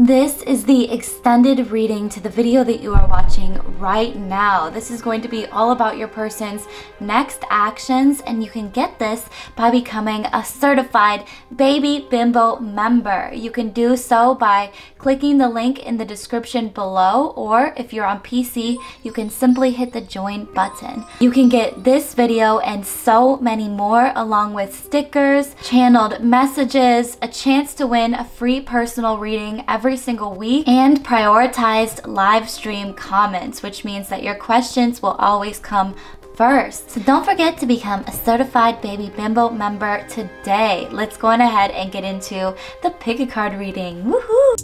This is the extended reading to the video that you are watching right now. This is going to be all about your person's next actions, and you can get this by becoming a certified Baby Bimbo member. You can do so by clicking the link in the description below, or if you're on PC, you can simply hit the join button. You can get this video and so many more, along with stickers, channeled messages, a chance to win a free personal reading every single week, and prioritized live stream comments, which means that your questions will always come first. So don't forget to become a certified Baby Bimbo member today. Let's go on ahead and get into the pick a card reading. Woohoo!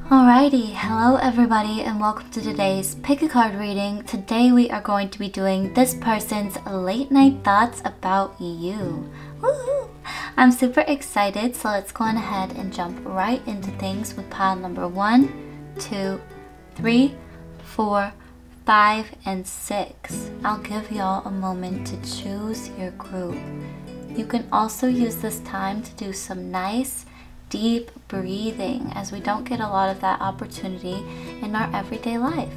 Alrighty, hello everybody and welcome to today's pick a card reading. Today we are going to be doing this person's late night thoughts about you. Woohoo! I'm super excited, so let's go on ahead and jump right into things with pile number 1, 2, 3, 4, 5, and 6. I'll give y'all a moment to choose your group. You can also use this time to do some nice deep breathing, as we don't get a lot of that opportunity in our everyday life.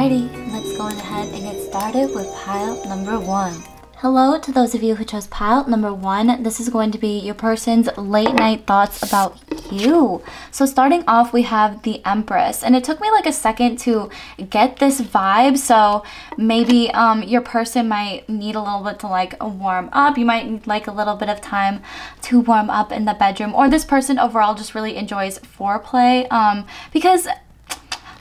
Alrighty, let's go ahead and get started with pile number 1. Hello to those of you who chose pile number 1. This is going to be your person's late night thoughts about you. So starting off, we have the Empress, and it took me like a second to get this vibe. So maybe your person might need a little bit to like warm up. You might need like a little bit of time to warm up in the bedroom, or this person overall just really enjoys foreplay because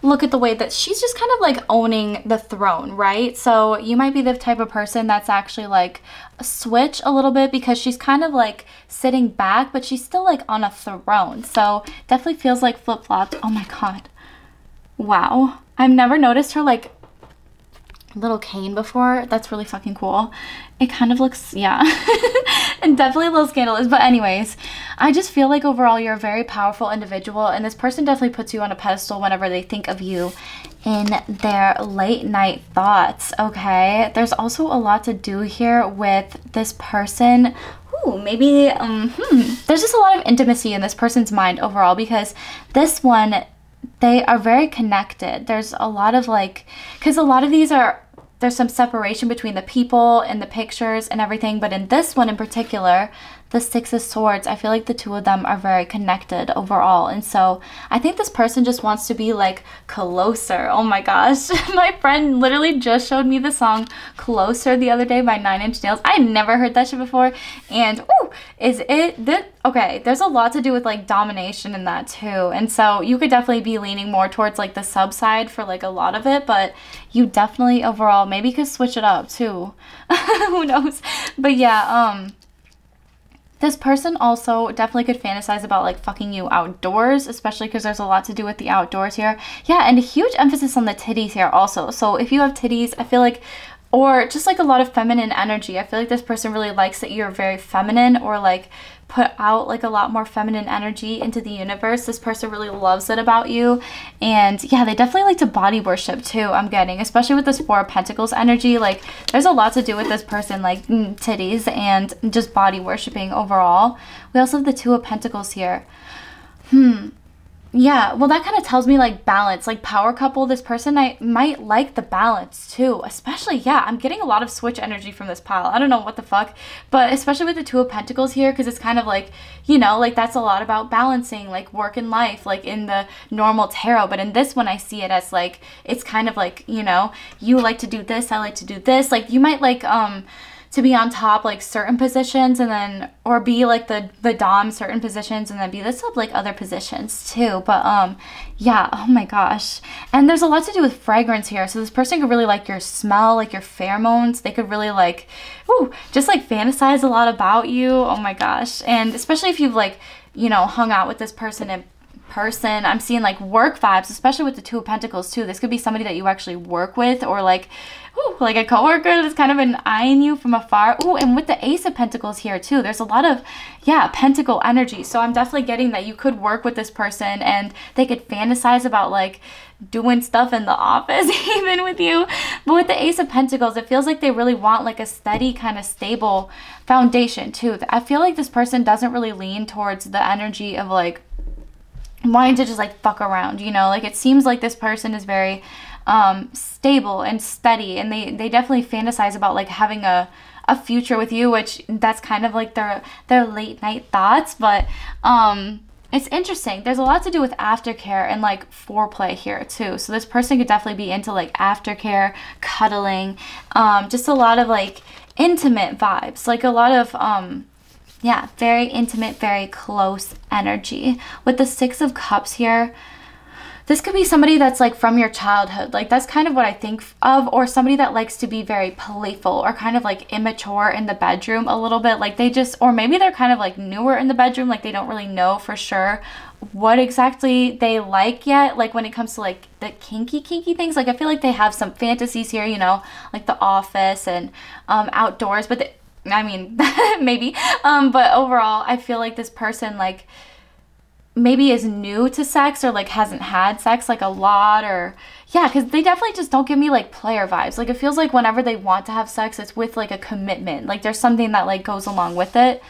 look at the way that she's just kind of like owning the throne, right? So you might be the type of person that's actually like a switch a little bit, because she's kind of like sitting back, but she's still like on a throne. So definitely feels like flip-flopped. Oh my god. Wow. I've never noticed her like little cane before. That's really fucking cool. It kind of looks, yeah. And definitely a little scandalous. But anyways, I just feel like overall you're a very powerful individual, and this person definitely puts you on a pedestal whenever they think of you in their late night thoughts, okay? There's also a lot to do here with this person. Ooh, maybe, there's just a lot of intimacy in this person's mind overall, because this one, they are very connected. There's a lot of like, because a lot of these are, there's some separation between the people and the pictures and everything, but in this one in particular, the Six of Swords, I feel like the two of them are very connected overall. And so I think this person just wants to be like closer. Oh my gosh. My friend literally just showed me the song Closer the other day by 9 Inch Nails. I had never heard that shit before. And ooh, is it that okay, there's a lot to do with like domination in that too. And so you could definitely be leaning more towards like the sub side for like a lot of it, but you definitely overall maybe could switch it up too. Who knows? But yeah, this person also definitely could fantasize about like fucking you outdoors, especially because there's a lot to do with the outdoors here. Yeah, and a huge emphasis on the titties here also. So if you have titties, I feel like, or just like a lot of feminine energy, I feel like this person really likes that you're very feminine or like put out like a lot more feminine energy into the universe. This person really loves it about you. And yeah, they definitely like to body worship too, I'm getting, especially with this Four of Pentacles energy. Like there's a lot to do with this person, like titties and just body worshiping overall. We also have the Two of Pentacles here. Yeah, well, that kind of tells me like balance, like power couple. This person I might like the balance too, especially, yeah, I'm getting a lot of switch energy from this pile. I don't know what the fuck, but especially with the Two of Pentacles here, because it's kind of like, you know, like that's a lot about balancing like work and life, like in the normal tarot. But in this one, I see it as like, it's kind of like, you know, you like to do this, I like to do this. Like you might like, to be on top like certain positions and then or be like the dom certain positions and then be the sub like other positions too. But yeah, oh my gosh, and there's a lot to do with fragrance here. So this person could really like your smell, like your pheromones. They could really like just like fantasize a lot about you. Oh my gosh. And especially if you've like, you know, hung out with this person in person, I'm seeing like work vibes, especially with the Two of Pentacles too. This could be somebody that you actually work with, or like like a coworker that's kind of been eyeing you from afar. And with the Ace of Pentacles here too, there's a lot of, yeah, pentacle energy. So I'm definitely getting that you could work with this person and they could fantasize about like doing stuff in the office even with you. But with the Ace of Pentacles, it feels like they really want like a steady kind of stable foundation too. I feel like this person doesn't really lean towards the energy of like wanting to just like fuck around, you know. Like it seems like this person is very stable and steady, and they definitely fantasize about like having a future with you, which that's kind of like their late night thoughts. But it's interesting, there's a lot to do with aftercare and like foreplay here too. So this person could definitely be into like aftercare, cuddling, just a lot of like intimate vibes, like a lot of yeah, very intimate, very close energy. With the Six of Cups here, this could be somebody that's like from your childhood. Like that's kind of what I think of, or somebody that likes to be very playful or kind of like immature in the bedroom a little bit. Like they just, or maybe they're kind of like newer in the bedroom. Like they don't really know for sure what exactly they like yet. Like when it comes to like the kinky things, like I feel like they have some fantasies here, you know, like the office and outdoors. But I mean, maybe. But overall, I feel like this person like maybe is new to sex or like hasn't had sex like a lot, or yeah, because they definitely just don't give me like player vibes. Like it feels like whenever they want to have sex, it's with like a commitment, like there's something that like goes along with it.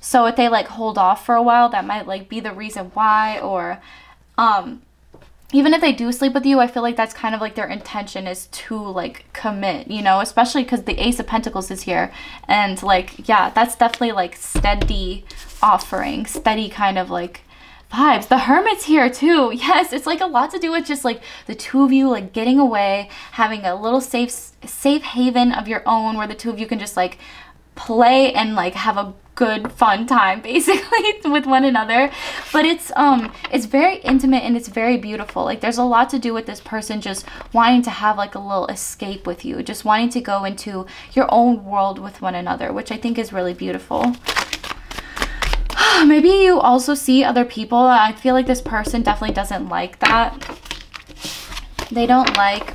So if they like hold off for a while, that might like be the reason why. Or even if they do sleep with you, I feel like that's kind of like their intention is to like commit, you know, especially because the Ace of Pentacles is here. And like, yeah, that's definitely like steady offering, steady kind of like vibes. The Hermit's here too. Yes, it's like a lot to do with just like the two of you like getting away, having a little safe haven of your own where the two of you can just like play and like have a good fun time basically with one another. But it's very intimate and it's very beautiful. Like there's a lot to do with this person just wanting to have like a little escape with you, just wanting to go into your own world with one another, which I think is really beautiful. Maybe you also see other people. I feel like this person definitely doesn't like that. They don't like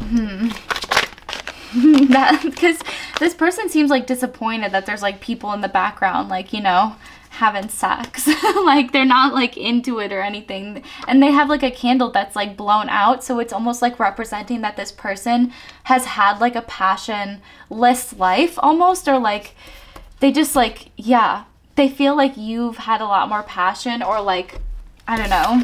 that, because this person seems like disappointed that there's like people in the background, like, you know, having sex. Like they're not like into it or anything, and they have like a candle that's like blown out, so it's almost like representing that this person has had like a passionless life almost, or like they just like, yeah, they feel like you've had a lot more passion, or like, I don't know,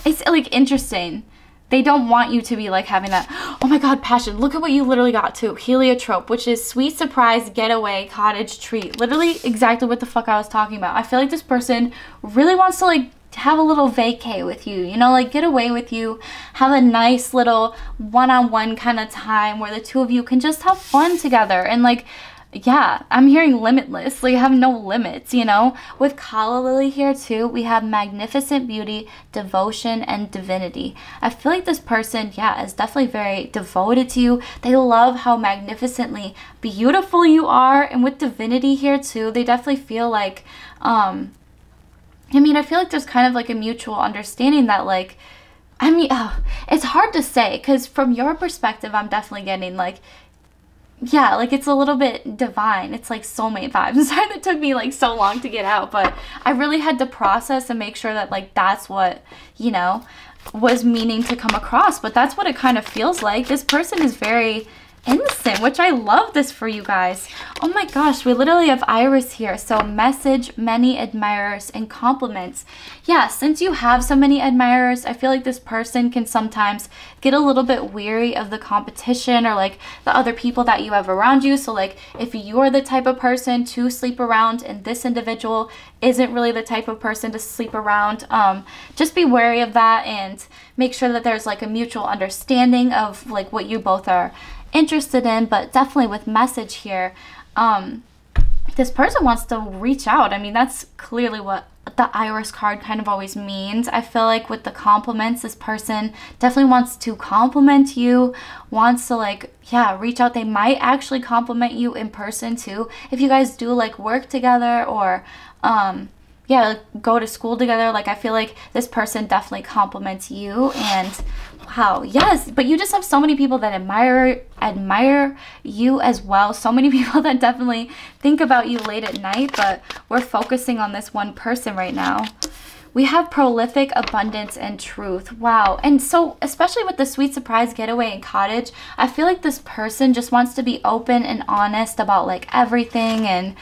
it's like interesting. They don't want you to be like having that, oh my god, passion. Look at what you literally got too. Heliotrope, which is sweet surprise getaway cottage treat. Literally exactly what the fuck I was talking about. I feel like this person really wants to like have a little vacay with you, you know, like get away with you, have a nice little one-on-one kind of time where the two of you can just have fun together. And like yeah, I'm hearing limitless. Like, have no limits, you know? With Kala Lily here too, we have magnificent beauty, devotion, and divinity. I feel like this person, yeah, is definitely very devoted to you. They love how magnificently beautiful you are. And with divinity here too, they definitely feel like, I feel like there's kind of like a mutual understanding that like, it's hard to say because from your perspective, I'm definitely getting like, yeah, like it's a little bit divine. It's like soulmate vibes. I'm sorry that took me like so long to get out, but I really had to process and make sure that like that's what, you know, was meaning to come across. But that's what it kind of feels like. This person is very innocent, which I love this for you guys. Oh my gosh, we literally have Iris here. So message many admirers and compliments. Yeah, since you have so many admirers, I feel like this person can sometimes get a little bit weary of the competition or like the other people that you have around you. So like if you're the type of person to sleep around and this individual isn't really the type of person to sleep around, just be wary of that and make sure that there's like a mutual understanding of like what you both are interested in. But definitely with message here, this person wants to reach out. I mean, that's clearly what the Iris card kind of always means. I feel like with the compliments, this person definitely wants to compliment you, wants to like, yeah, reach out. They might actually compliment you in person too if you guys do like work together or yeah, like, go to school together. Like I feel like this person definitely compliments you. And wow, yes, but you just have so many people that admire you as well. So many people that definitely think about you late at night, but we're focusing on this one person right now. We have prolific abundance and truth. Wow. And so especially with the sweet surprise getaway and cottage, I feel like this person just wants to be open and honest about like everything and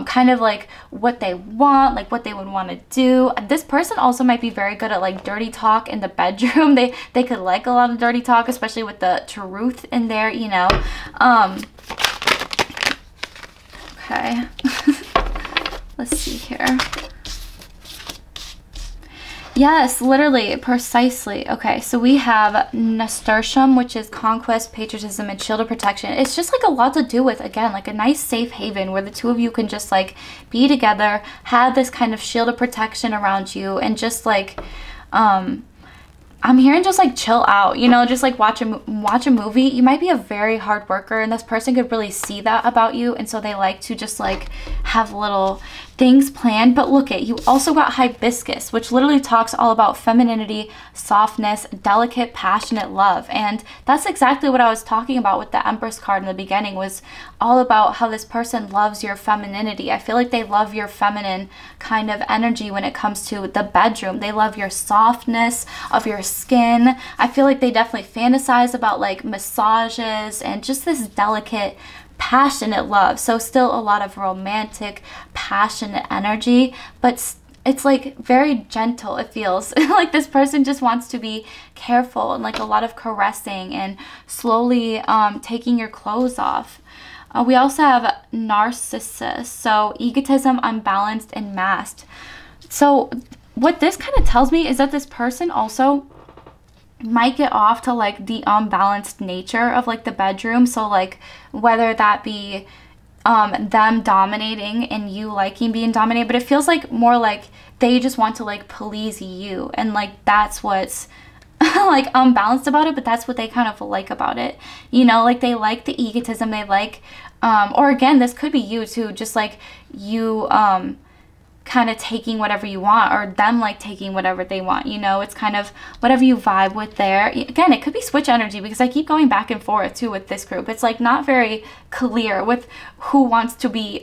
kind of like what they want, like what they would want to do. This person also might be very good at like dirty talk in the bedroom. They could like a lot of dirty talk, especially with the truth in there, you know. Okay. Let's see here. Yes, literally, precisely. Okay, so we have nasturtium, which is conquest, patriotism, and shield of protection. It's just like a lot to do with, again, like a nice safe haven where the two of you can just like be together, have this kind of shield of protection around you, and just like, I'm hearing just like chill out, you know, just like watch a movie. You might be a very hard worker and this person could really see that about you, and so they like to just like have little things planned. But look, you also got hibiscus, which literally talks all about femininity, softness, delicate, passionate love. And that's exactly what I was talking about with the Empress card in the beginning, was all about how this person loves your femininity. I feel like they love your feminine kind of energy when it comes to the bedroom. They love your softness of your skin. I feel like they definitely fantasize about like massages and just this delicate, passionate love. So still a lot of romantic, passionate energy, but it's like very gentle. It feels like this person just wants to be careful and like a lot of caressing and slowly taking your clothes off. We also have narcissus, so egotism, unbalanced, and masked. So what this kind of tells me is that this person also might get off to like the unbalanced nature of like the bedroom. So like whether that be them dominating and you liking being dominated, but it feels like more like they just want to like please you, and like that's what's like unbalanced about it, but that's what they kind of like about it, you know. Like they like the egotism, they like or again, this could be you too, just like you kind of taking whatever you want, or them like taking whatever they want, you know. It's kind of whatever you vibe with there. Again, it could be switch energy because I keep going back and forth too with this group. It's like not very clear with who wants to be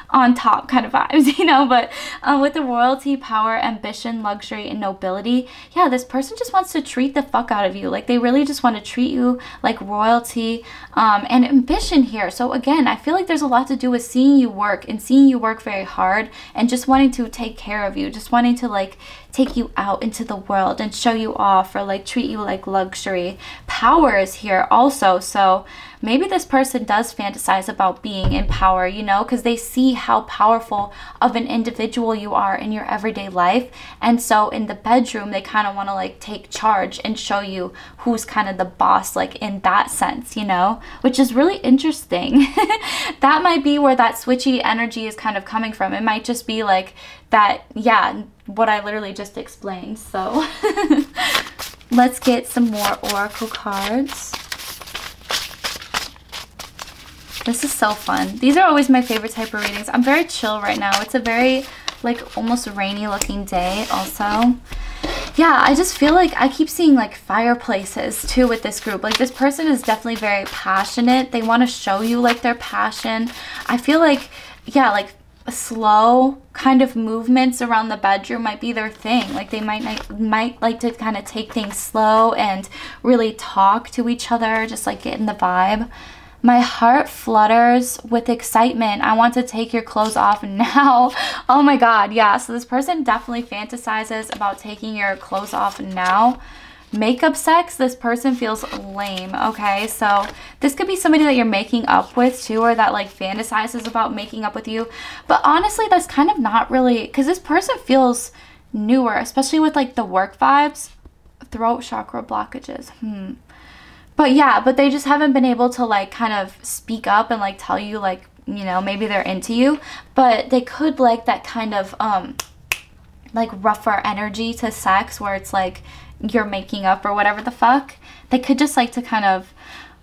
on top kind of vibes, you know. But with the royalty, power, ambition, luxury, and nobility, yeah, this person just wants to treat the fuck out of you. Like they really just want to treat you like royalty, and ambition here. So again, I feel like there's a lot to do with seeing you work and seeing you work very hard and just wanting to take care of you, just wanting to like take you out into the world and show you off, or like treat you like luxury. Power is here also, so maybe this person does fantasize about being in power, you know, because they see how powerful of an individual you are in your everyday life. And so in the bedroom, they kind of want to like take charge and show you who's kind of the boss, like in that sense, you know, which is really interesting. That might be where that switchy energy is kind of coming from. It might just be like that, yeah, what I literally just explained. So let's get some more oracle cards. This is so fun. These are always my favorite type of readings. I'm very chill right now. It's a very like almost rainy looking day also. Yeah, I just feel like I keep seeing like fireplaces too with this group. Like this person is definitely very passionate. They want to show you like their passion. I feel like, yeah, like slow kind of movements around the bedroom might be their thing. Like they might like to kind of take things slow and really talk to each other, just like get in the vibe. My heart flutters with excitement. I want to take your clothes off now. Oh my god, yeah. So this person definitely fantasizes about taking your clothes off now. Makeup sex, this person feels lame. Okay, so this could be somebody that you're making up with too, or that like fantasizes about making up with you. But honestly, that's kind of not really, because this person feels newer, especially with like the work vibes. Throat chakra blockages. But yeah, but they just haven't been able to like kind of speak up and like tell you like, you know, maybe they're into you, but they could like that kind of like rougher energy to sex where it's like you're making up or whatever the fuck. They could just like to kind of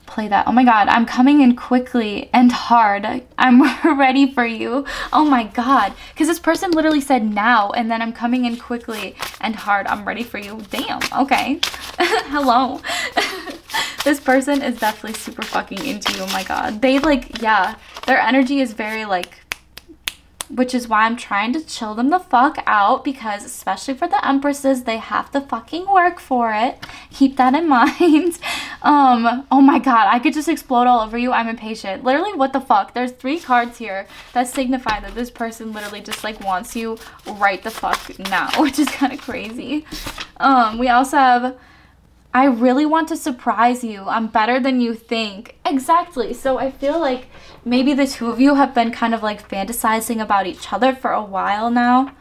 play that. Oh my god, I'm coming in quickly and hard. I'm ready for you. Oh my god, because this person literally said now, and then I'm coming in quickly and hard. I'm ready for you. Damn. Okay. Hello. This person is definitely super fucking into you. Oh my god. They like, yeah, their energy is very like, which is why I'm trying to chill them the fuck out, because especially for the empresses, they have to fucking work for it. Keep that in mind. Oh my god, I could just explode all over you. I'm impatient. Literally, what the fuck? There's 3 cards here that signify that this person literally just like wants you right the fuck now, which is kind of crazy. We also have, I really want to surprise you. I'm better than you think. Exactly. So I feel like maybe the two of you have been kind of like fantasizing about each other for a while now.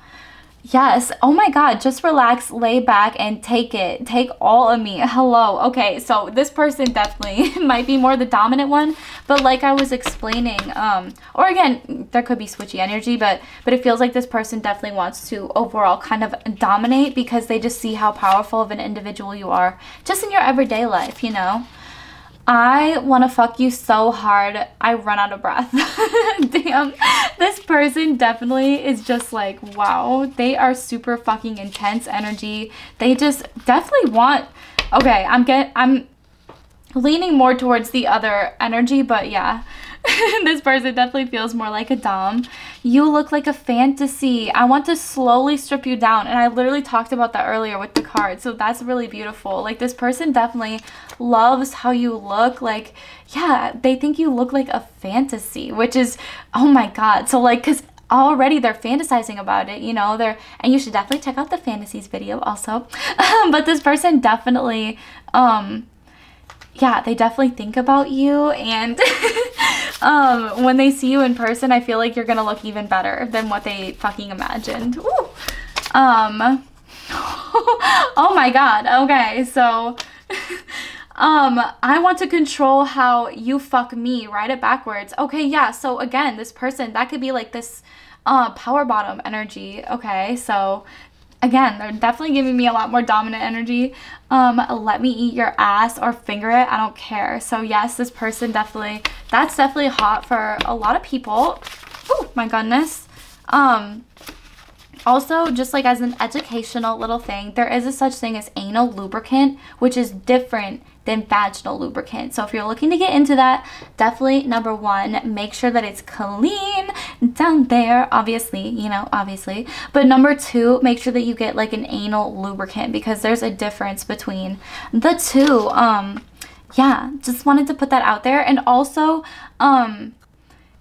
Yes. Oh my god. Just relax, lay back, and take it. Take all of me. Hello. Okay. So this person definitely might be more the dominant one. But like I was explaining, or again, there could be switchy energy, but it feels like this person definitely wants to overall kind of dominate, because they just see how powerful of an individual you are just in your everyday life, you know? I want to fuck you so hard, I run out of breath. Damn. This person definitely is just like, wow. They are super fucking intense energy. They just definitely want... Okay, I'm leaning more towards the other energy, but yeah. This person definitely feels more like a dom. You look like a fantasy. I want to slowly strip you down. And I literally talked about that earlier with the card. So that's really beautiful. Like this person definitely loves how you look. Like, yeah, they think you look like a fantasy, which is, oh my god. So like, because already they're fantasizing about it, you know, and you should definitely check out the fantasies video also. But this person definitely, yeah, they definitely think about you, and when they see you in person, I feel like you're gonna look even better than what they fucking imagined. Ooh. Oh my god. Okay, so I want to control how you fuck me. Write it backwards. Okay, yeah, so again, this person, that could be like this power bottom energy. Okay, so again, they're definitely giving me a lot more dominant energy. Let me eat your ass or finger it. I don't care. So yes, this person definitely, that's definitely hot for a lot of people. Oh my goodness. Also, just like as an educational little thing, there is a such thing as anal lubricant, which is different than vaginal lubricant. So if you're looking to get into that, definitely number 1, make sure that it's clean down there, obviously, you know, obviously. But number 2, make sure that you get like an anal lubricant, because there's a difference between the two. Yeah, just wanted to put that out there. And also,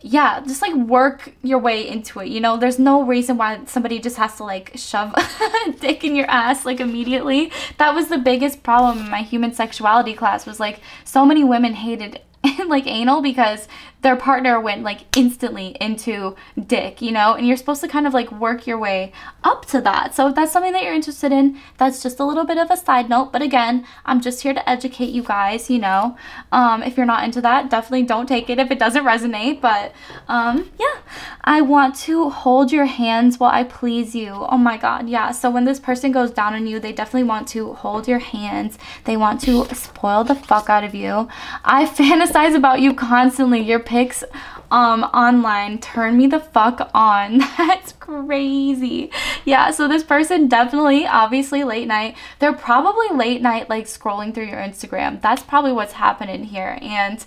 yeah, just like work your way into it, you know? There's no reason why somebody just has to like shove a dick in your ass like immediately. That was the biggest problem in my human sexuality class, was like so many women hated like anal because their partner went like instantly into dick, you know, and you're supposed to kind of like work your way up to that. So if that's something that you're interested in, that's just a little bit of a side note. But again, I'm just here to educate you guys, you know. If you're not into that, definitely don't take it if it doesn't resonate. But yeah, I want to hold your hands while I please you. Oh my God, yeah. So when this person goes down on you, they definitely want to hold your hands. They want to spoil the fuck out of you. I fantasize about you constantly. Your pics online turn me the fuck on. That's crazy. Yeah, so this person definitely, obviously late night. They're probably late night like scrolling through your Instagram. That's probably what's happening here. And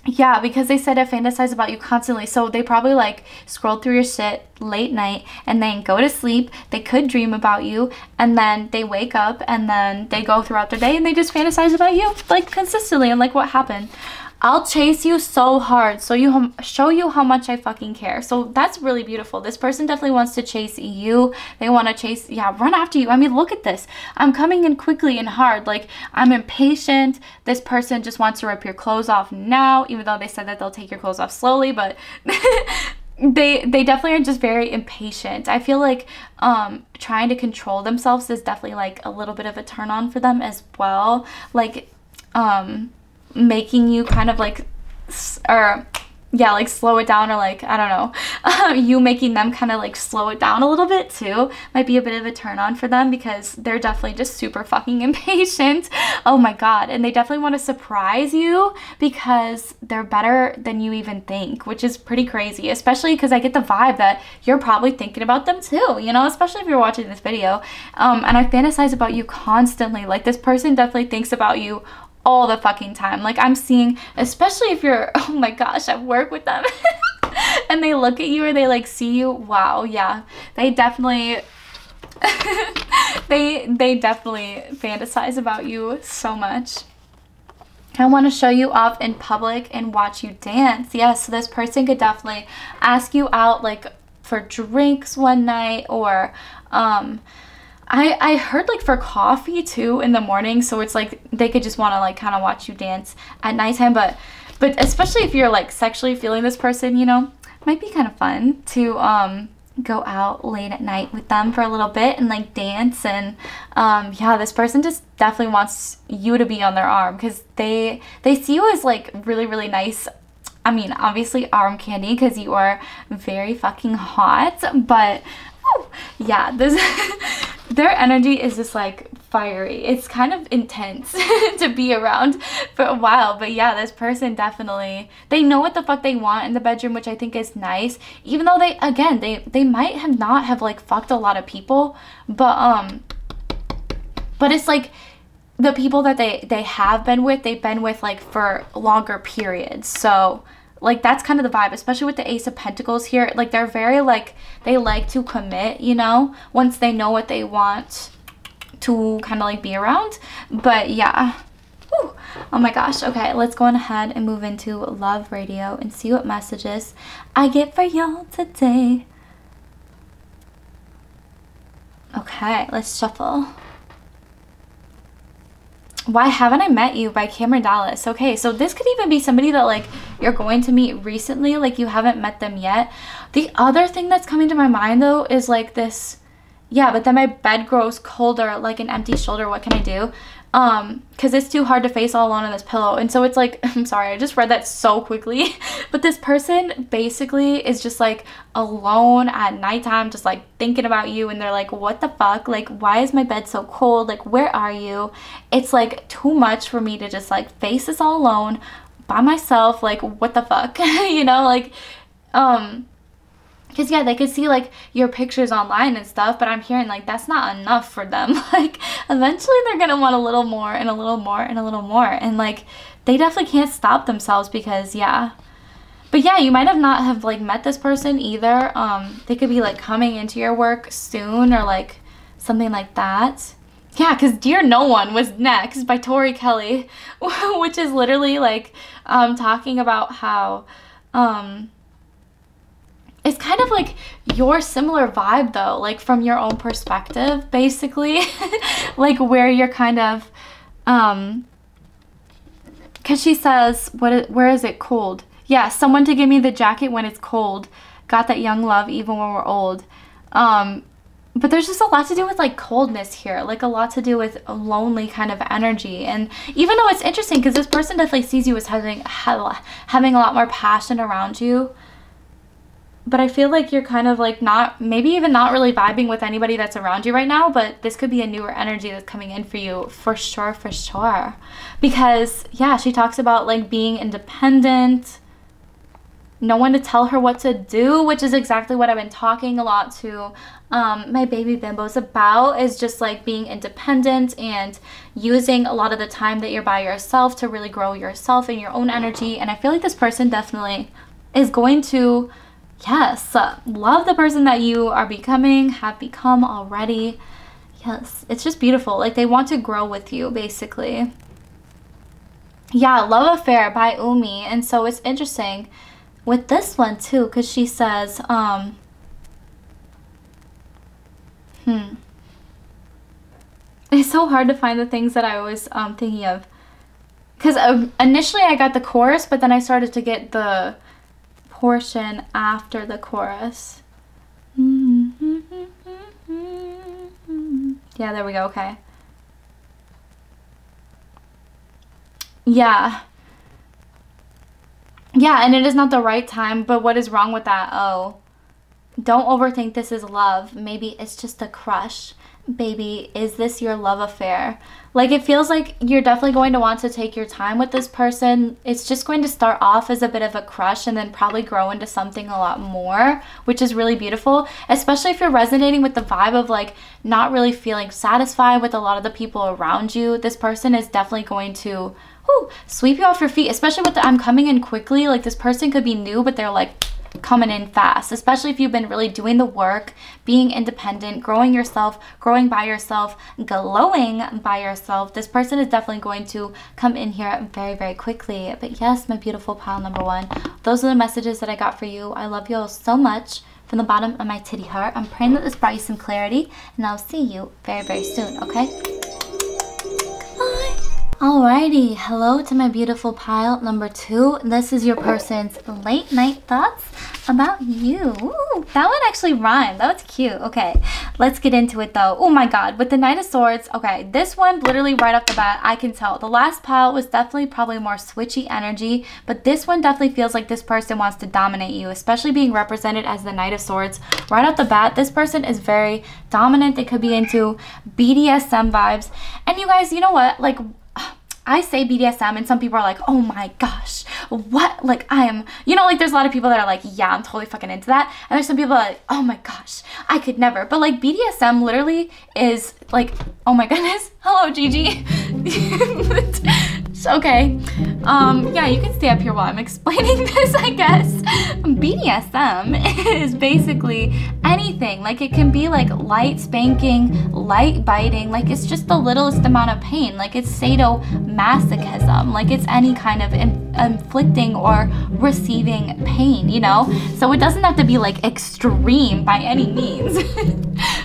yeah, because they said I fantasize about you constantly. So they probably like scroll through your shit late night and then go to sleep. They could dream about you and then they wake up and then they go throughout their day and they just fantasize about you like consistently and like what happened. I'll chase you so hard, so show you how much I fucking care. So that's really beautiful. This person definitely wants to chase you. They want to chase, yeah, run after you. I mean, look at this. I'm coming in quickly and hard. Like, I'm impatient. This person just wants to rip your clothes off now, even though they said that they'll take your clothes off slowly, but they definitely are just very impatient. I feel like trying to control themselves is definitely like a little bit of a turn on for them as well. Like, making you kind of like, or yeah, like slow it down, or like, I don't know, you making them kind of like slow it down a little bit too might be a bit of a turn on for them because they're definitely just super fucking impatient. Oh my God. And they definitely want to surprise you because they're better than you even think, which is pretty crazy, especially because I get the vibe that you're probably thinking about them too, you know, especially if you're watching this video. And I fantasize about you constantly. Like, this person definitely thinks about you all the fucking time. Like, I'm seeing, especially if you're, oh my gosh, I work with them and they look at you or they like see you. Wow, yeah, they definitely they definitely fantasize about you so much. I want to show you off in public and watch you dance. Yes, so this person could definitely ask you out like for drinks one night, or I heard like for coffee too in the morning, so it's like they could just want to like kind of watch you dance at nighttime, but especially if you're like sexually feeling this person, you know, it might be kind of fun to go out late at night with them for a little bit and like dance. And yeah, this person just definitely wants you to be on their arm because they see you as like really, really nice. I mean, obviously arm candy because you are very fucking hot, but yeah, this their energy is just like fiery. It's kind of intense to be around for a while. But yeah, this person definitely, they know what the fuck they want in the bedroom, which I think is nice, even though they might have not have like fucked a lot of people, but it's like the people that they have been with, they've been with like for longer periods. So like, that's kind of the vibe, especially with the Ace of Pentacles here. Like, they're very, like, they like to commit, you know, once they know what they want to kind of, like, be around. But, yeah. Whew. Oh, my gosh. Okay, let's go on ahead and move into love radio and see what messages I get for y'all today. Okay, let's shuffle. Why Haven't I Met You by Cameron Dallas. Okay, so this could even be somebody that like you're going to meet recently, like you haven't met them yet. The other thing that's coming to my mind though is like this, yeah, but then my bed grows colder like an empty shoulder. What can I do? Because it's too hard to face all alone on this pillow. And so it's like, I'm sorry, I just read that so quickly. But this person basically is just like alone at nighttime, just like thinking about you. And they're like, what the fuck? Like, why is my bed so cold? Like, where are you? It's like too much for me to just like face this all alone by myself. Like, what the fuck? You know, like, because yeah, they could see like your pictures online and stuff, but I'm hearing like that's not enough for them. Like, eventually they're gonna want a little more and a little more and a little more, and like they definitely can't stop themselves because yeah. But yeah, you might have not have like met this person either. They could be like coming into your work soon or like something like that. Yeah, because Dear No One was next by Tori Kelly, which is literally like talking about how it's kind of like your similar vibe though, like from your own perspective basically. Like where you're kind of Because she says, where is it? Cold. Yeah, someone to give me the jacket when it's cold. Got that young love even when we're old. But there's just a lot to do with like coldness here, like a lot to do with a lonely kind of energy. And even though it's interesting because this person definitely sees you as having a lot more passion around you, but I feel like you're kind of like maybe even not really vibing with anybody that's around you right now, but this could be a newer energy that's coming in for you for sure, because yeah, she talks about like being independent, no one to tell her what to do, which is exactly what I've been talking a lot to my baby bimbos about, is just like being independent and using a lot of the time that you're by yourself to really grow yourself and your own energy. And I feel like this person definitely is going to, yes, love the person that you are becoming, have become already. Yes, it's just beautiful. Like they want to grow with you, basically. Yeah, Love Affair by Umi. And so it's interesting with this one too, because she says, it's so hard to find the things that I was thinking of. Because initially I got the chorus, but then I started to get the portion after the chorus. Yeah, there we go. Okay. Yeah. Yeah, and it is not the right time, but what is wrong with that? Oh, don't overthink this is love. Maybe it's just a crush. Baby, is this your love affair? Like, it feels like you're definitely going to want to take your time with this person. It's just going to start off as a bit of a crush and then probably grow into something a lot more, which is really beautiful, especially if you're resonating with the vibe of like not really feeling satisfied with a lot of the people around you. This person is definitely going to sweep you off your feet, especially with the I'm coming in quickly. Like this person could be new, but they're like coming in fast, especially if you've been really doing the work, being independent, growing yourself, growing by yourself, glowing by yourself. This person is definitely going to come in here very, very quickly. But yes, my beautiful pile number one, those are the messages that I got for you. I love you all so much from the bottom of my titty heart. I'm praying that this brought you some clarity, and I'll see you very, very soon, okay? Bye. Alrighty, hello to my beautiful pile number two. This is your person's late night thoughts about you. Ooh, that one actually rhymed. That was cute. Okay, let's get into it though. Oh my god, with the Knight of Swords, okay, this one literally right off the bat, I can tell. The last pile was definitely probably more switchy energy, but this one definitely feels like this person wants to dominate you, especially being represented as the Knight of Swords. Right off the bat, this person is very dominant. They could be into BDSM vibes. And you guys, you know what? Like, I say BDSM and some people are like, oh my gosh, what? Like I am, you know, like there's a lot of people that are like, yeah, I'm totally fucking into that. And there's some people that are like, oh my gosh, I could never. But like BDSM literally is like, oh my goodness. Hello, Gigi. Okay. Yeah, you can stay up here while I'm explaining this, I guess. BDSM is basically anything. Like it can be like light spanking, light biting, like it's just the littlest amount of pain. Like it's sadomasochism. Like it's any kind of inflicting or receiving pain, you know? So it doesn't have to be like extreme by any means.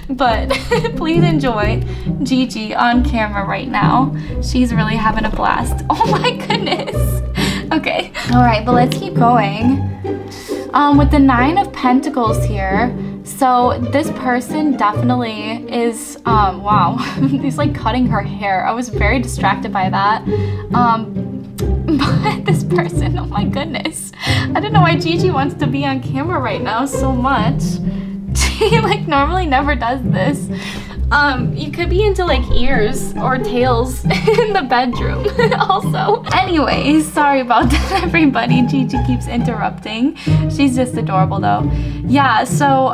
But please enjoy Gigi on camera right now. She's really having a blast. Oh my goodness. Okay. All right, but let's keep going. With the Nine of Pentacles here, so this person definitely is, wow, he's like cutting her hair. I was very distracted by that. But this person, oh my goodness. I don't know why Gigi wants to be on camera right now so much. She like normally never does this. You could be into like ears or tails in the bedroom also. Anyways, sorry about that everybody. Gigi keeps interrupting. She's just adorable though. Yeah, so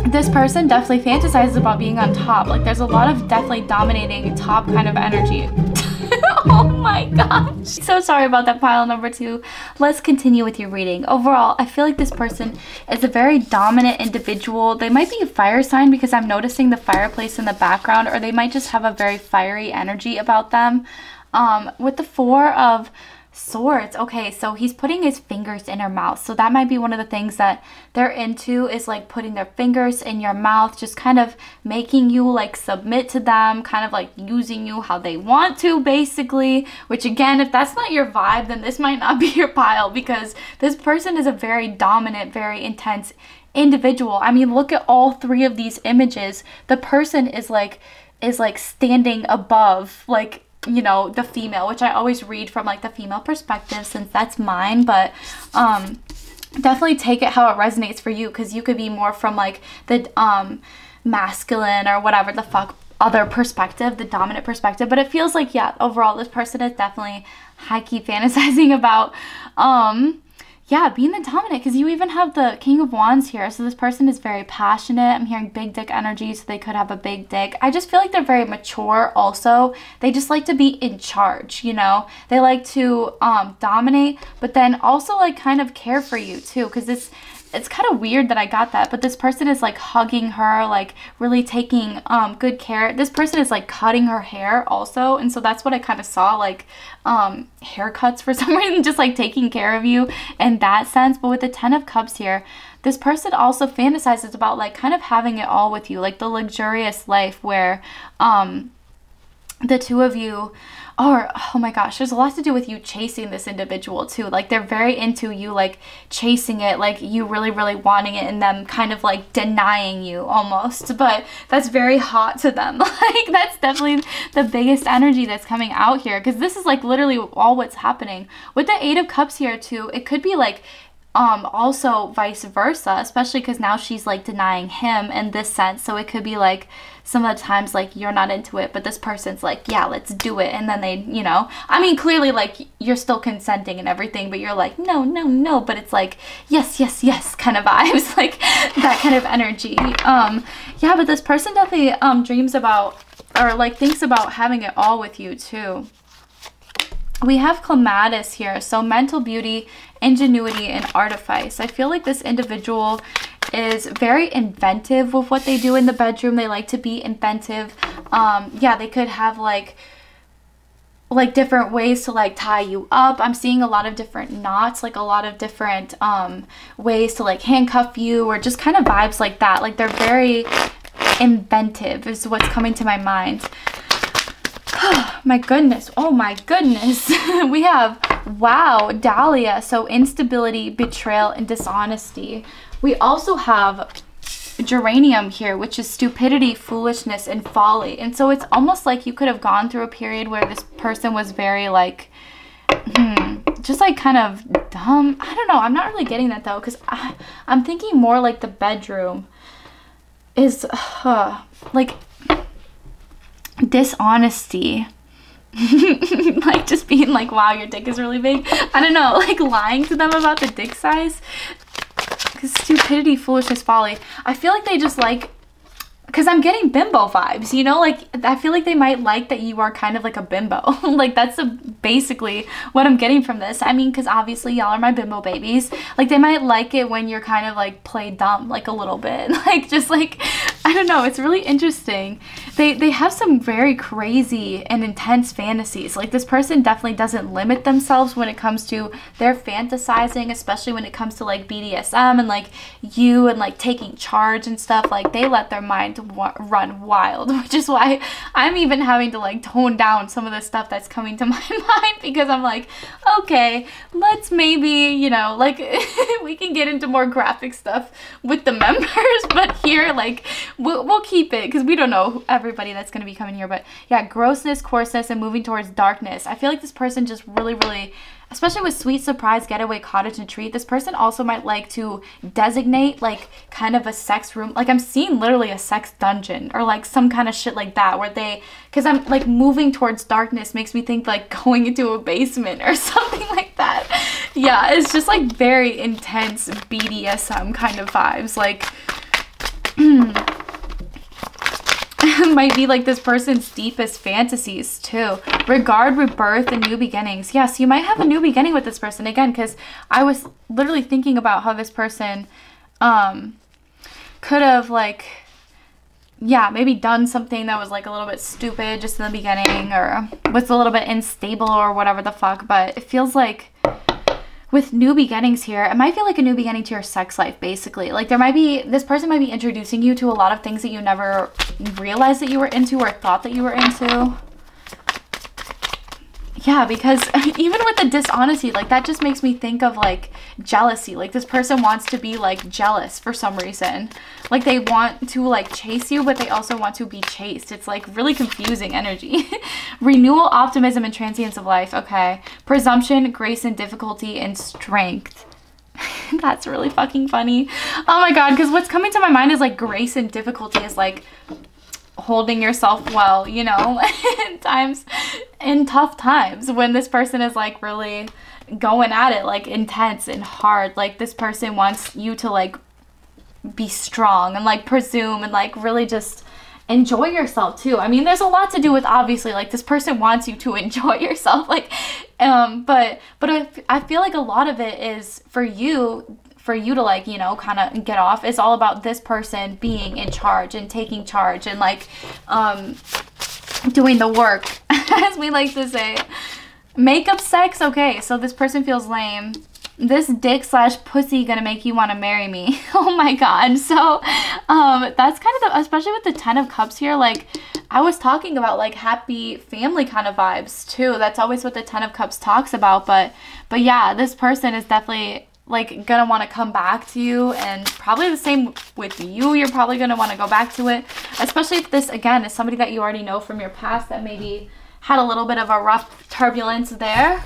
this person definitely fantasizes about being on top. Like there's a lot of definitely dominating top kind of energy. Oh my gosh. So sorry about that pile number two. Let's continue with your reading. Overall, I feel like this person is a very dominant individual. They might be a fire sign because I'm noticing the fireplace in the background, or they might just have a very fiery energy about them. With the Four of Swords. Okay, so he's putting his fingers in her mouth. So that might be one of the things that they're into, is like putting their fingers in your mouth, just kind of making you like submit to them, kind of like using you how they want to, basically. Which again, if that's not your vibe, then this might not be your pile, because this person is a very dominant, very intense individual. I mean, look at all three of these images. The person is like standing above, like, you know, the female, which I always read from like the female perspective since that's mine, but definitely take it how it resonates for you, because you could be more from like the masculine or whatever the fuck other perspective, the dominant perspective. But it feels like, yeah, overall this person is definitely high-key fantasizing about yeah, being the dominant, because you even have the King of Wands here. So this person is very passionate. I'm hearing big dick energy, so they could have a big dick. I just feel like they're very mature also. They just like to be in charge, you know? They like to dominate, but then also like kind of care for you too, because it's kind of weird that I got that, but this person is like hugging her, like really taking good care. This person is like cutting her hair also, and so that's what I kind of saw, like haircuts for some reason, just like taking care of you in that sense. But with the 10 of Cups here, this person also fantasizes about like kind of having it all with you, like the luxurious life where the two of you are, oh my gosh, there's a lot to do with you chasing this individual too. Like they're very into you like chasing it, like you really, really wanting it, and them kind of like denying you almost. But that's very hot to them. Like that's definitely the biggest energy that's coming out here, because this is like literally all what's happening. With the 8 of Cups here too, it could be like also vice versa, especially because now she's like denying him in this sense. So it could be like some of the times like you're not into it, but this person's like, yeah, let's do it, and then they, you know, I mean, clearly like you're still consenting and everything, but you're like, no, no, no, but it's like yes, yes, yes kind of vibes, like that kind of energy. Yeah, but this person definitely dreams about, or like thinks about having it all with you too. We have clematis here, so mental beauty, ingenuity, and artifice. I feel like this individual is very inventive with what they do in the bedroom. They like to be inventive. Yeah, they could have like different ways to like tie you up. I'm seeing a lot of different knots, like a lot of different ways to like handcuff you, or just kind of vibes like that. Like they're very inventive is what's coming to my mind. My goodness. Oh my goodness. We have, wow, Dahlia. So instability, betrayal, and dishonesty. We also have geranium here, which is stupidity, foolishness, and folly. And so it's almost like you could have gone through a period where this person was very like, just like kind of dumb. I don't know. I'm not really getting that though, because I'm thinking more like the bedroom is like dishonesty. Like just being like, wow, your dick is really big. I don't know, like lying to them about the dick size. Because stupidity, foolishness, folly. I feel like they just like, because I'm getting bimbo vibes, you know, like I feel like they might like that you are kind of like a bimbo. Like that's basically what I'm getting from this. I mean, because obviously y'all are my bimbo babies. Like they might like it when you're kind of like play dumb, like a little bit. Like just like, I don't know, it's really interesting. They have some very crazy and intense fantasies. Like this person definitely doesn't limit themselves when it comes to their fantasizing, especially when it comes to like BDSM and like you and like taking charge and stuff. Like they let their mind run wild, which is why I'm even having to like tone down some of the stuff that's coming to my mind, because I'm like, okay, let's maybe, you know, like we can get into more graphic stuff with the members, but here like we'll keep it because we don't know everybody that's going to be coming here. But yeah, grossness, coarseness, and moving towards darkness. I feel like this person just really, especially with sweet surprise, getaway, cottage, and treat, this person also might like to designate like kind of a sex room. Like I'm seeing literally a sex dungeon or like some kind of shit like that, where they, because I'm like moving towards darkness makes me think like going into a basement or something like that. Yeah, it's just like very intense BDSM kind of vibes. Like might be like this person's deepest fantasies too. Regard, rebirth, and new beginnings. Yes, you might have a new beginning with this person again, because I was literally thinking about how this person could have like yeah, maybe done something that was like a little bit stupid just in the beginning, or was a little bit unstable or whatever the fuck. But it feels like with new beginnings here, it might feel like a new beginning to your sex life, basically. Like this person might be introducing you to a lot of things that you never realized that you were into or thought that you were into. Yeah, because even with the dishonesty, like that just makes me think of like jealousy. Like this person wants to be like jealous for some reason. Like they want to like chase you, but they also want to be chased. It's like really confusing energy. Renewal, optimism, and transience of life. Okay. Presumption, grace, and difficulty, and strength. That's really fucking funny. Oh my god, because what's coming to my mind is like grace and difficulty is like holding yourself well, you know, in tough times when this person is like really going at it, like intense and hard. Like this person wants you to like be strong and like presume and like really just enjoy yourself too. I mean, there's a lot to do with obviously like this person wants you to enjoy yourself, like but I feel like a lot of it is for you to like, you know, kind of get off. It's all about this person being in charge and taking charge and like doing the work, as we like to say. Makeup sex. Okay, so this person feels lame. This dick/pussy gonna make you want to marry me. Oh my god. So that's kind of especially with the 10 of Cups here, like I was talking about like happy family kind of vibes too. That's always what the 10 of Cups talks about. But yeah, this person is definitely like gonna want to come back to you, and probably the same with you. You're probably gonna want to go back to it, especially if this again is somebody that you already know from your past that maybe had a little bit of a rough turbulence there.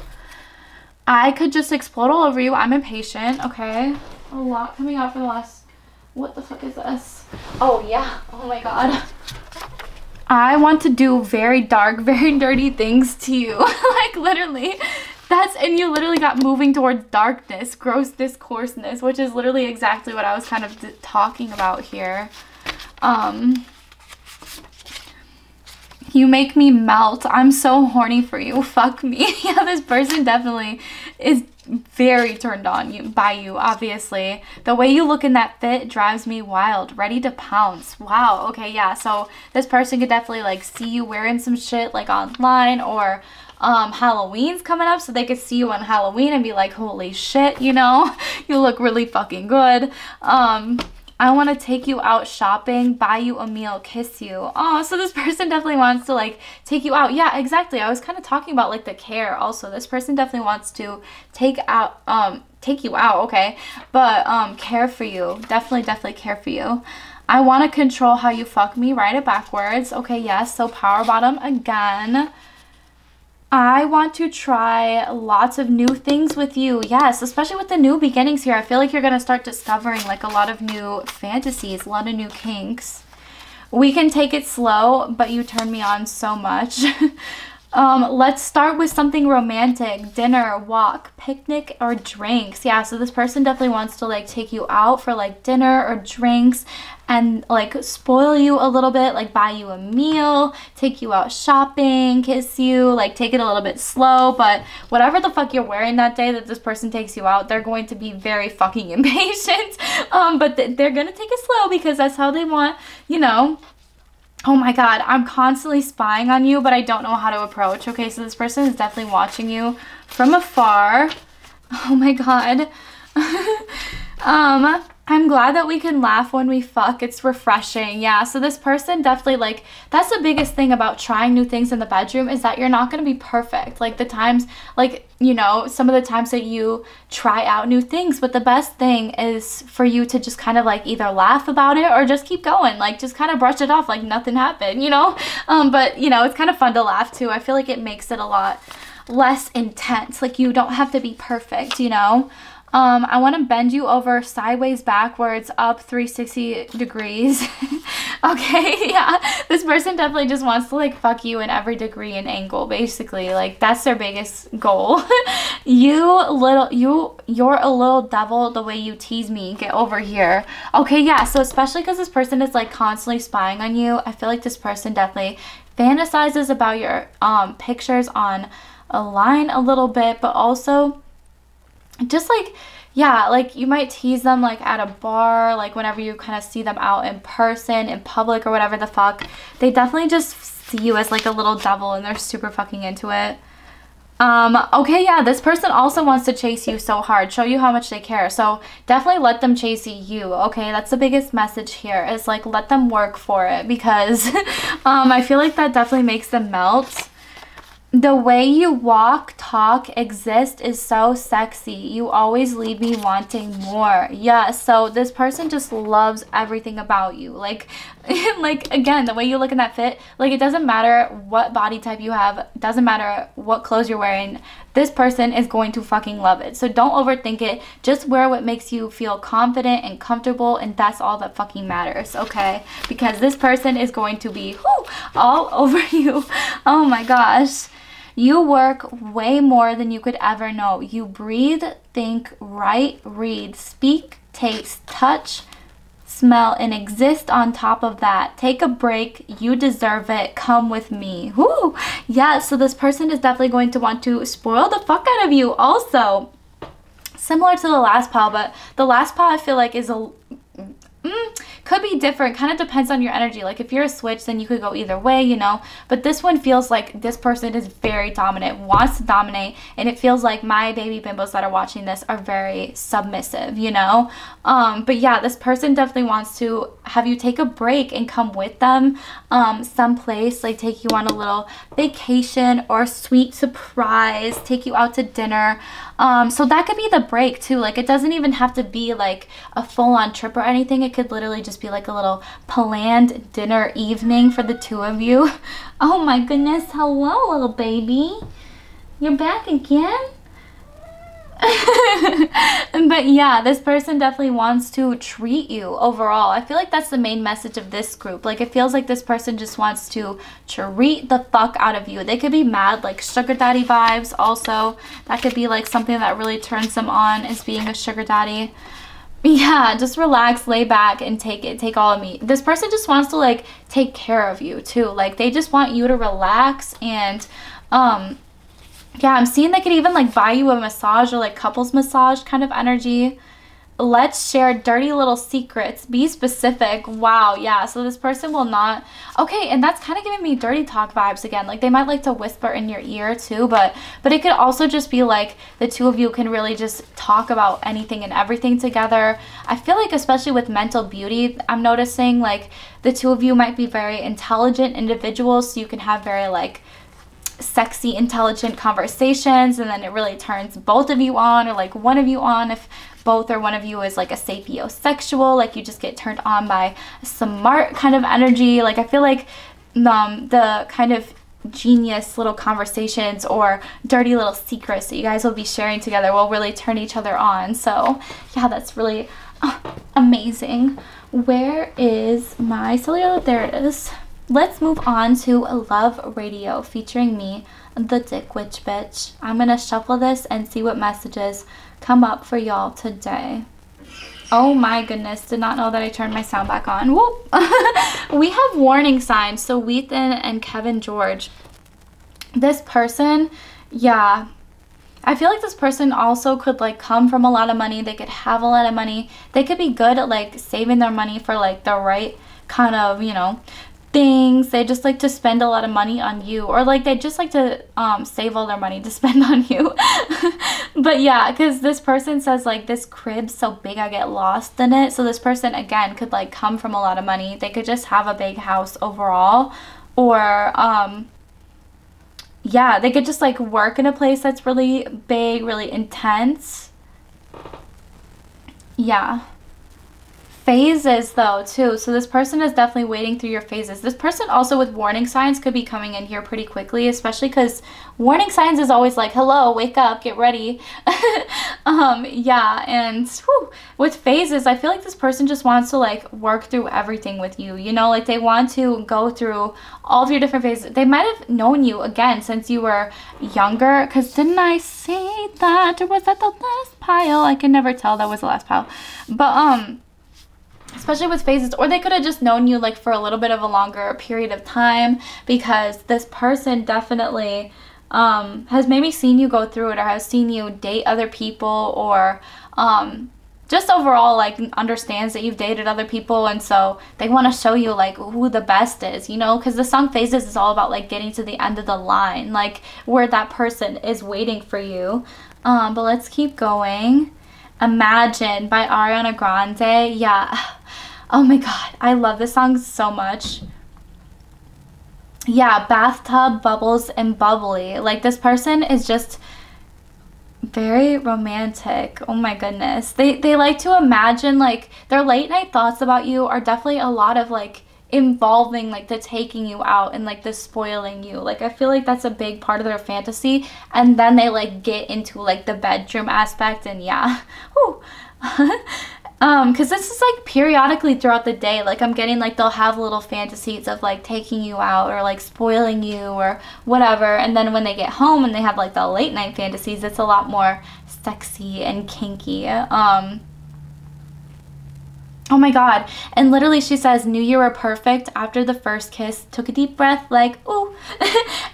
I could just explode all over you. I'm impatient. Okay, a lot coming out for the last, what the fuck is this? Oh yeah, oh my god, I want to do very dark, very dirty things to you. Like literally. And you literally got moving towards darkness, grossness, coarseness, which is literally exactly what I was kind of talking about here. You make me melt. I'm so horny for you. Fuck me. Yeah, this person definitely is very turned on by you, obviously. The way you look in that fit drives me wild. Ready to pounce. Wow. Okay, yeah. So this person could definitely like see you wearing some shit like online, or Halloween's coming up, so they could see you on Halloween and be like, holy shit, you know, you look really fucking good. I want to take you out shopping, buy you a meal, kiss you. Oh, so this person definitely wants to like take you out. Yeah, exactly. I was kind of talking about like the care also. This person definitely wants to take you out, okay, but care for you. Definitely care for you. I want to control how you fuck me. Write it backwards. Okay, yes. So power bottom again. I want to try lots of new things with you. Yes, especially with the new beginnings here. I feel like you're going to start discovering like a lot of new fantasies, a lot of new kinks. We can take it slow, but you turn me on so much. Let's start with something romantic. Dinner, walk, picnic, or drinks. Yeah, so this person definitely wants to like take you out for like dinner or drinks and like spoil you a little bit, like buy you a meal, take you out shopping, kiss you, like take it a little bit slow. But whatever the fuck you're wearing that day that this person takes you out, they're going to be very fucking impatient. But they're gonna take it slow because that's how they want, you know. Oh my god, I'm constantly spying on you, but I don't know how to approach. Okay, so this person is definitely watching you from afar. Oh my god. I'm glad that we can laugh when we fuck. It's refreshing. Yeah, so this person definitely, like, that's the biggest thing about trying new things in the bedroom, is that you're not going to be perfect. Like, the times, like, you know, some of the times that you try out new things, but the best thing is for you to just kind of, like, either laugh about it or just keep going. Like, just kind of brush it off like nothing happened, you know? But, you know, it's kind of fun to laugh, too. I feel like it makes it a lot less intense. Like, you don't have to be perfect, you know? I want to bend you over sideways, backwards, up 360 degrees. Okay, yeah. This person definitely just wants to like fuck you in every degree and angle, basically. Like, that's their biggest goal. You're a little devil, the way you tease me. Get over here. Okay, yeah. So especially because this person is like constantly spying on you, I feel like this person definitely fantasizes about your pictures on a line a little bit, but also just like yeah, like you might tease them like at a bar, like whenever you kind of see them out in person, in public or whatever the fuck. They definitely just see you as like a little devil and they're super fucking into it. Okay, yeah, this person also wants to chase you so hard, show you how much they care. So definitely let them chase you, okay? That's the biggest message here, is like let them work for it, because I feel like that definitely makes them melt. The way you walk, talk, exist is so sexy. You always leave me wanting more. Yeah, so this person just loves everything about you. Like, like again, the way you look in that fit, like it doesn't matter what body type you have, doesn't matter what clothes you're wearing, this person is going to fucking love it. So don't overthink it. Just wear what makes you feel confident and comfortable, and that's all that fucking matters, okay? Because this person is going to be all over you. Oh my gosh. You work way more than you could ever know. You breathe, think, write, read, speak, taste, touch, smell, and exist on top of that. Take a break. You deserve it. Come with me. Woo! Yeah, so this person is definitely going to want to spoil the fuck out of you also. Similar to the last pile, but the last pile I feel like is a... could be different, kind of depends on your energy. Like if you're a switch, then you could go either way, you know, but this one feels like this person is very dominant, wants to dominate, and it feels like my baby bimbos that are watching this are very submissive, you know. But yeah, this person definitely wants to have you take a break and come with them someplace, like take you on a little vacation or sweet surprise, take you out to dinner. So that could be the break too. Like it doesn't even have to be like a full-on trip or anything. It could literally just be like a little planned dinner evening for the two of you. Oh my goodness, hello little baby, you're back again. But yeah, this person definitely wants to treat you overall. I feel like that's the main message of this group. Like it feels like this person just wants to treat the fuck out of you. They could be mad, like sugar daddy vibes also. That could be like something that really turns them on, is being a sugar daddy. Yeah, just relax, lay back, and take it. Take all of me. This person just wants to like take care of you too. Like they just want you to relax, and yeah, I'm seeing they could even like buy you a massage or like couples massage kind of energy. Let's share dirty little secrets. Be specific. Wow, yeah. So this person will not... Okay, and that's kind of giving me dirty talk vibes again. Like they might like to whisper in your ear too, but it could also just be like the two of you can really just talk about anything and everything together. I feel like especially with mental beauty, I'm noticing like the two of you might be very intelligent individuals, so you can have very like sexy, intelligent conversations, and then it really turns both of you on, or like one of you on if both or one of you is like a sapiosexual. Like you just get turned on by smart kind of energy. Like I feel like the kind of genius little conversations or dirty little secrets that you guys will be sharing together will really turn each other on. So yeah, that's really amazing. Where is my cellular? There it is. Let's move on to Love Radio featuring me, the Dick Witch Bitch. I'm gonna shuffle this and see what messages come up for y'all today. Oh my goodness, did not know that I turned my sound back on. Whoop. We have warning signs. So 𝙂and Kevin George. This person, yeah, I feel like this person also could like come from a lot of money. They could have a lot of money. They could be good at like saving their money for like the right kind of, you know, things. They just like to spend a lot of money on you, or like they just like to save all their money to spend on you. But yeah, because this person says like this crib's so big I get lost in it. So this person again could like come from a lot of money. They could just have a big house overall, or yeah, they could just like work in a place that's really big, really intense. Yeah. Phases though too, so this person is definitely waiting through your phases. This person also with warning signs could be coming in here pretty quickly, especially because warning signs is always like, hello, wake up, get ready. Yeah, and whew, with phases, I feel like this person just wants to like work through everything with you, you know, like they want to go through all of your different phases. They might have known you again since you were younger, because didn't I say that, or was that the last pile? I can never tell, that was the last pile. But especially with phases, or they could have just known you like for a little bit of a longer period of time, because this person definitely has maybe seen you go through it, or has seen you date other people, or just overall, like, understands that you've dated other people, and so they want to show you, like, who the best is, you know, because the song Phases is all about, like, getting to the end of the line, like, where that person is waiting for you. But let's keep going. Imagine by Ariana Grande. Yeah. Oh my god, I love this song so much. Yeah, bathtub, bubbles, and bubbly. Like, this person is just very romantic. Oh my goodness. They like to imagine, like, their late night thoughts about you are definitely a lot of, like, involving, like, the taking you out and, like, the spoiling you. Like, I feel like that's a big part of their fantasy, and then they, like, get into, like, the bedroom aspect, and yeah. Whew. Because this is, like, periodically throughout the day, like, I'm getting, like, they'll have little fantasies of, like, taking you out or, like, spoiling you or whatever, and then when they get home and they have, like, the late night fantasies, it's a lot more sexy and kinky. Oh my god. And literally she says, knew you were perfect after the first kiss, took a deep breath, like, ooh.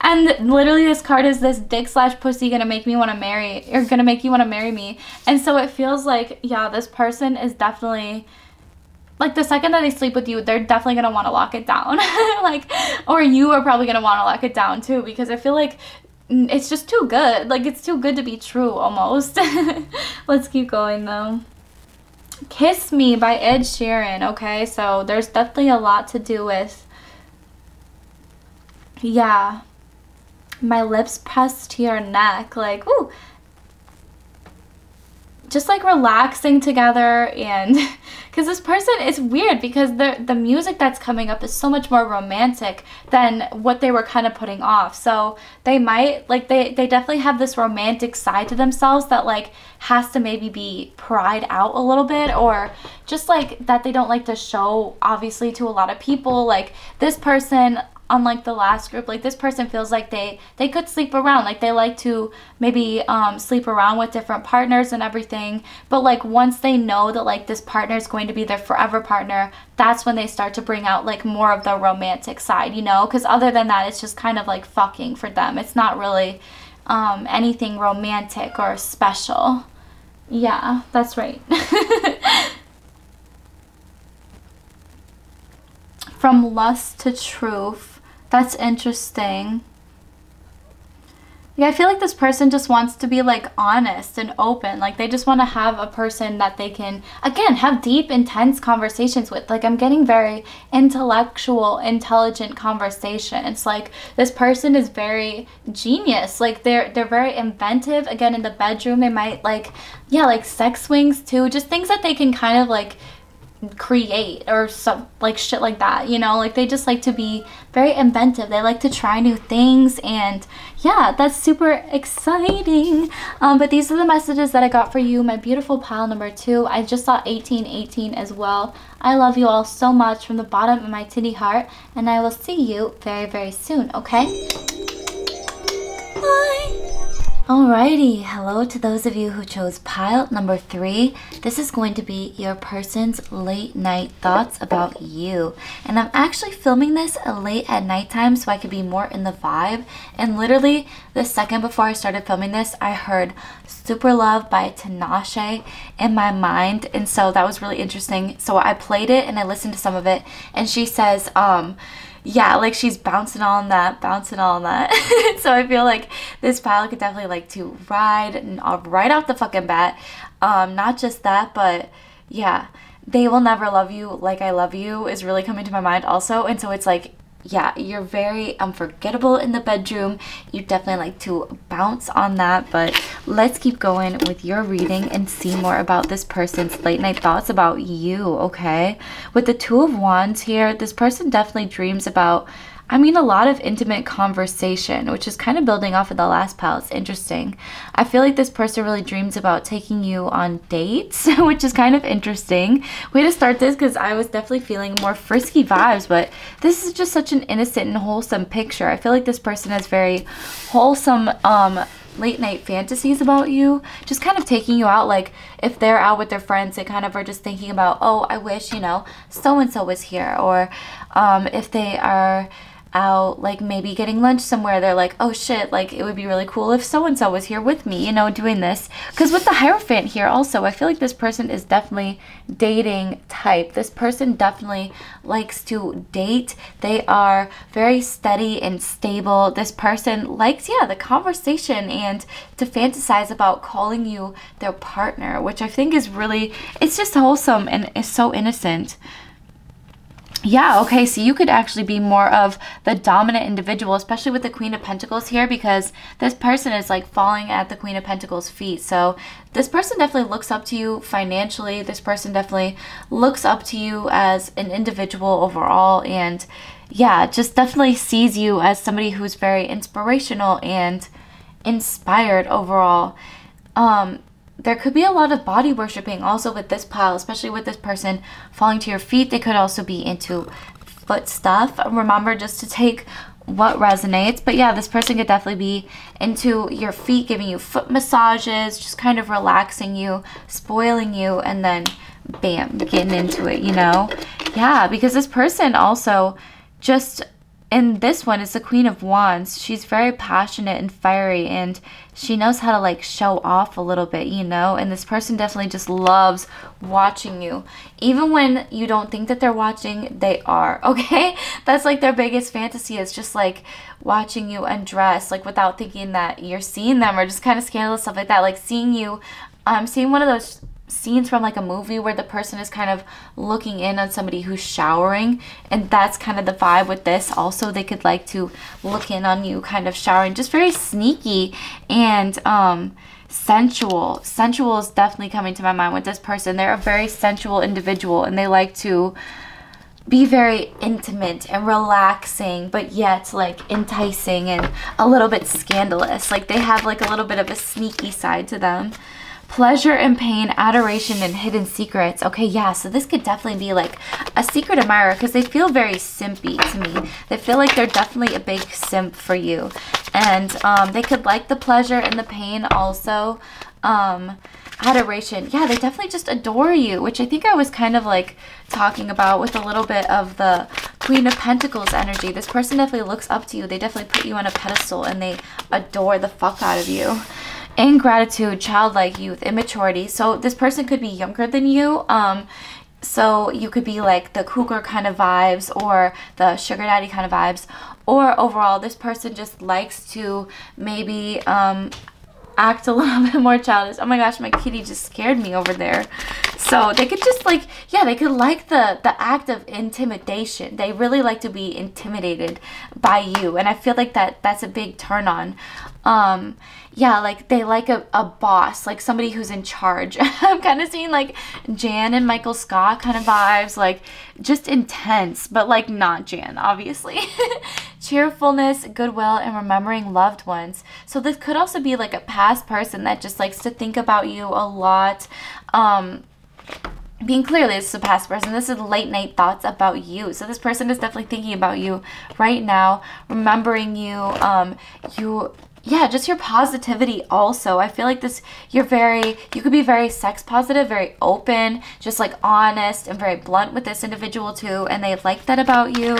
And literally this card is this dick/pussy gonna make me want to marry, or gonna make you want to marry me. And so it feels like, yeah, this person is definitely, like, the second that they sleep with you, they're definitely gonna want to lock it down. Like, or you are probably gonna want to lock it down too, because I feel like it's just too good. Like, it's too good to be true almost. Let's keep going though. Kiss Me by 𝙁Okay, so there's definitely a lot to do with, yeah, my lips pressed to your neck, like, ooh, just like relaxing together. And because this person is weird, because the music that's coming up is so much more romantic than what they were kind of putting off. So they might, like, they definitely have this romantic side to themselves that, like, has to maybe be pried out a little bit, or just, like, that they don't like to show, obviously, to a lot of people. Like, this person, unlike the last group, like, this person feels like they could sleep around, like, they like to maybe sleep around with different partners and everything, but, like, once they know that, like, this partner is going to be their forever partner, that's when they start to bring out, like, more of the romantic side, you know, because other than that, it's just kind of like fucking for them. It's not really anything romantic or special. Yeah, that's right. From lust to truth. That's interesting. Yeah, I feel like this person just wants to be, like, honest and open. Like, they just want to have a person that they can, again, have deep, intense conversations with. Like, I'm getting very intellectual, intelligent conversation. It's like this person is very genius. Like, they're very inventive. Again, in the bedroom, they might, like, yeah, like sex swings too. Just things that they can kind of, like, create or some, like, shit like that, you know. Like, they just like to be very inventive. They like to try new things, and yeah, that's super exciting. But these are the messages that I got for you, my beautiful pile number 2. I just saw 1818 as well. I love you all so much from the bottom of my titty heart, and I will see you very, very soon, okay? Bye. Alrighty, hello to those of you who chose pile number 3. This is going to be your person's late night thoughts about you. And I'm actually filming this late at nighttime so I could be more in the vibe. And literally, the second before I started filming this, I heard Super Love by Tinashe in my mind. And so that was really interesting. So I played it and I listened to some of it. And she says, yeah, like, she's bouncing on that. So I feel like this pile could definitely like to ride right off the fucking bat. Not just that, but yeah, They Will Never Love You Like I Love You is really coming to my mind also. And so it's like, yeah, you're very unforgettable in the bedroom. You definitely like to bounce on that. But let's keep going with your reading and see more about this person's late night thoughts about you, okay? With the Two of Wands here, this person definitely dreams about, I mean, a lot of intimate conversation, which is kind of building off of the last pile. It's interesting. I feel like this person really dreams about taking you on dates, which is kind of interesting. Way to start this, because I was definitely feeling more frisky vibes, but this is just such an innocent and wholesome picture. I feel like this person has very wholesome late night fantasies about you, just kind of taking you out. Like, if they're out with their friends, they kind of are just thinking about, oh, I wish, you know, so-and-so was here. Or if they are out, like maybe getting lunch somewhere, they're like, oh shit, like it would be really cool if so-and-so was here with me, you know, doing this. Because with the Hierophant here also, I feel like this person is definitely dating type. This person definitely likes to date. They are very steady and stable. This person likes, yeah, the conversation and to fantasize about calling you their partner, which I think is really, it's just wholesome and is so innocent. Yeah, okay, so you could actually be more of the dominant individual, especially with the Queen of Pentacles here, because this person is like falling at the Queen of Pentacles' feet. So this person definitely looks up to you financially. This person definitely looks up to you as an individual overall, and yeah, just definitely sees you as somebody who's very inspirational and inspired overall. There could be a lot of body worshiping also with this pile, especially with this person falling to your feet. They could also be into foot stuff. Remember just to take what resonates. But yeah, this person could definitely be into your feet, giving you foot massages, just kind of relaxing you, spoiling you, and then bam, getting into it, you know? Yeah, because this person also just... And this one is the Queen of Wands. She's very passionate and fiery, and she knows how to like show off a little bit, you know? And this person definitely just loves watching you. Even when you don't think that they're watching, they are, okay? That's like their biggest fantasy, is just like watching you undress, like without thinking that you're seeing them, or just kind of scandalous stuff like that. Like seeing you, seeing one of those scenes from like a movie where the person is kind of looking in on somebody who's showering, and that's kind of the vibe with this also. They could like to look in on you kind of showering, just very sneaky and sensual is definitely coming to my mind with this person. They're a very sensual individual, and they like to be very intimate and relaxing, but yet like enticing and a little bit scandalous. Like they have like a little bit of a sneaky side to them. Pleasure and pain, adoration, and hidden secrets. Okay, yeah, so this could definitely be like a secret admirer, because they feel very simpy to me. They feel like they're definitely a big simp for you. And they could like the pleasure and the pain also. Adoration. Yeah, they definitely just adore you, which I think I was kind of like talking about with a little bit of the Queen of Pentacles energy. This person definitely looks up to you. They definitely put you on a pedestal, and they adore the fuck out of you. Ingratitude, childlike youth, immaturity. So this person could be younger than you. So you could be like the cougar kind of vibes, or the sugar daddy kind of vibes. Or overall, this person just likes to maybe act a little bit more childish. Oh my gosh, my kitty just scared me over there. So they could just like, yeah, they could like the act of intimidation. They really like to be intimidated by you. And I feel like that's a big turn on. Yeah, like they like a boss, like somebody who's in charge. I'm kind of seeing like Jan and Michael Scott kind of vibes, like just intense, but like not Jan, obviously. Cheerfulness, goodwill, and remembering loved ones. So this could also be like a past person that just likes to think about you a lot. Being clearly, this is a past person. This is late night thoughts about you. So this person is definitely thinking about you right now, remembering you. Yeah, just your positivity also. I feel like this, you could be very sex positive, very open, just like honest and very blunt with this individual too. And they like that about you.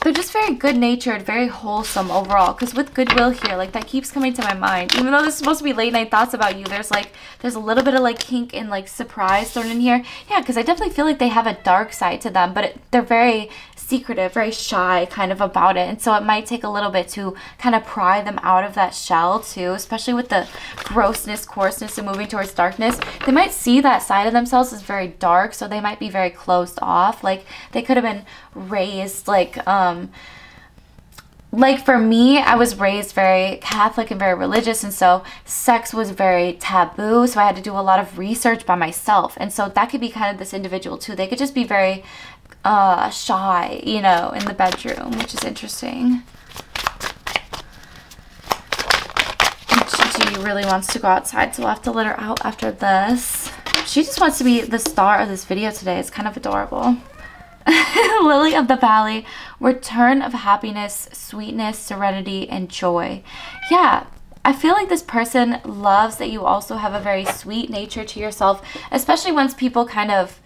They're just very good-natured, very wholesome overall. Because with goodwill here, like that keeps coming to my mind. Even though this is supposed to be late night thoughts about you, there's a little bit of like kink and like surprise thrown in here. Yeah, because I definitely feel like they have a dark side to them, but they're very secretive, very shy kind of about it. And so it might take a little bit to kind of pry them out of that shell too, especially with the grossness, coarseness, and moving towards darkness. They might see that side of themselves as very dark, so they might be very closed off. Like they could have been raised like for me, I was raised very Catholic and very religious, and so sex was very taboo, so I had to do a lot of research by myself. And so that could be kind of this individual too. They could just be very shy, you know, in the bedroom, which is interesting. She really wants to go outside, so we'll have to let her out after this. She just wants to be the star of this video today. It's kind of adorable. Lily of the Valley, return of happiness, sweetness, serenity, and joy. Yeah, I feel like this person loves that you also have a very sweet nature to yourself, especially once people kind of,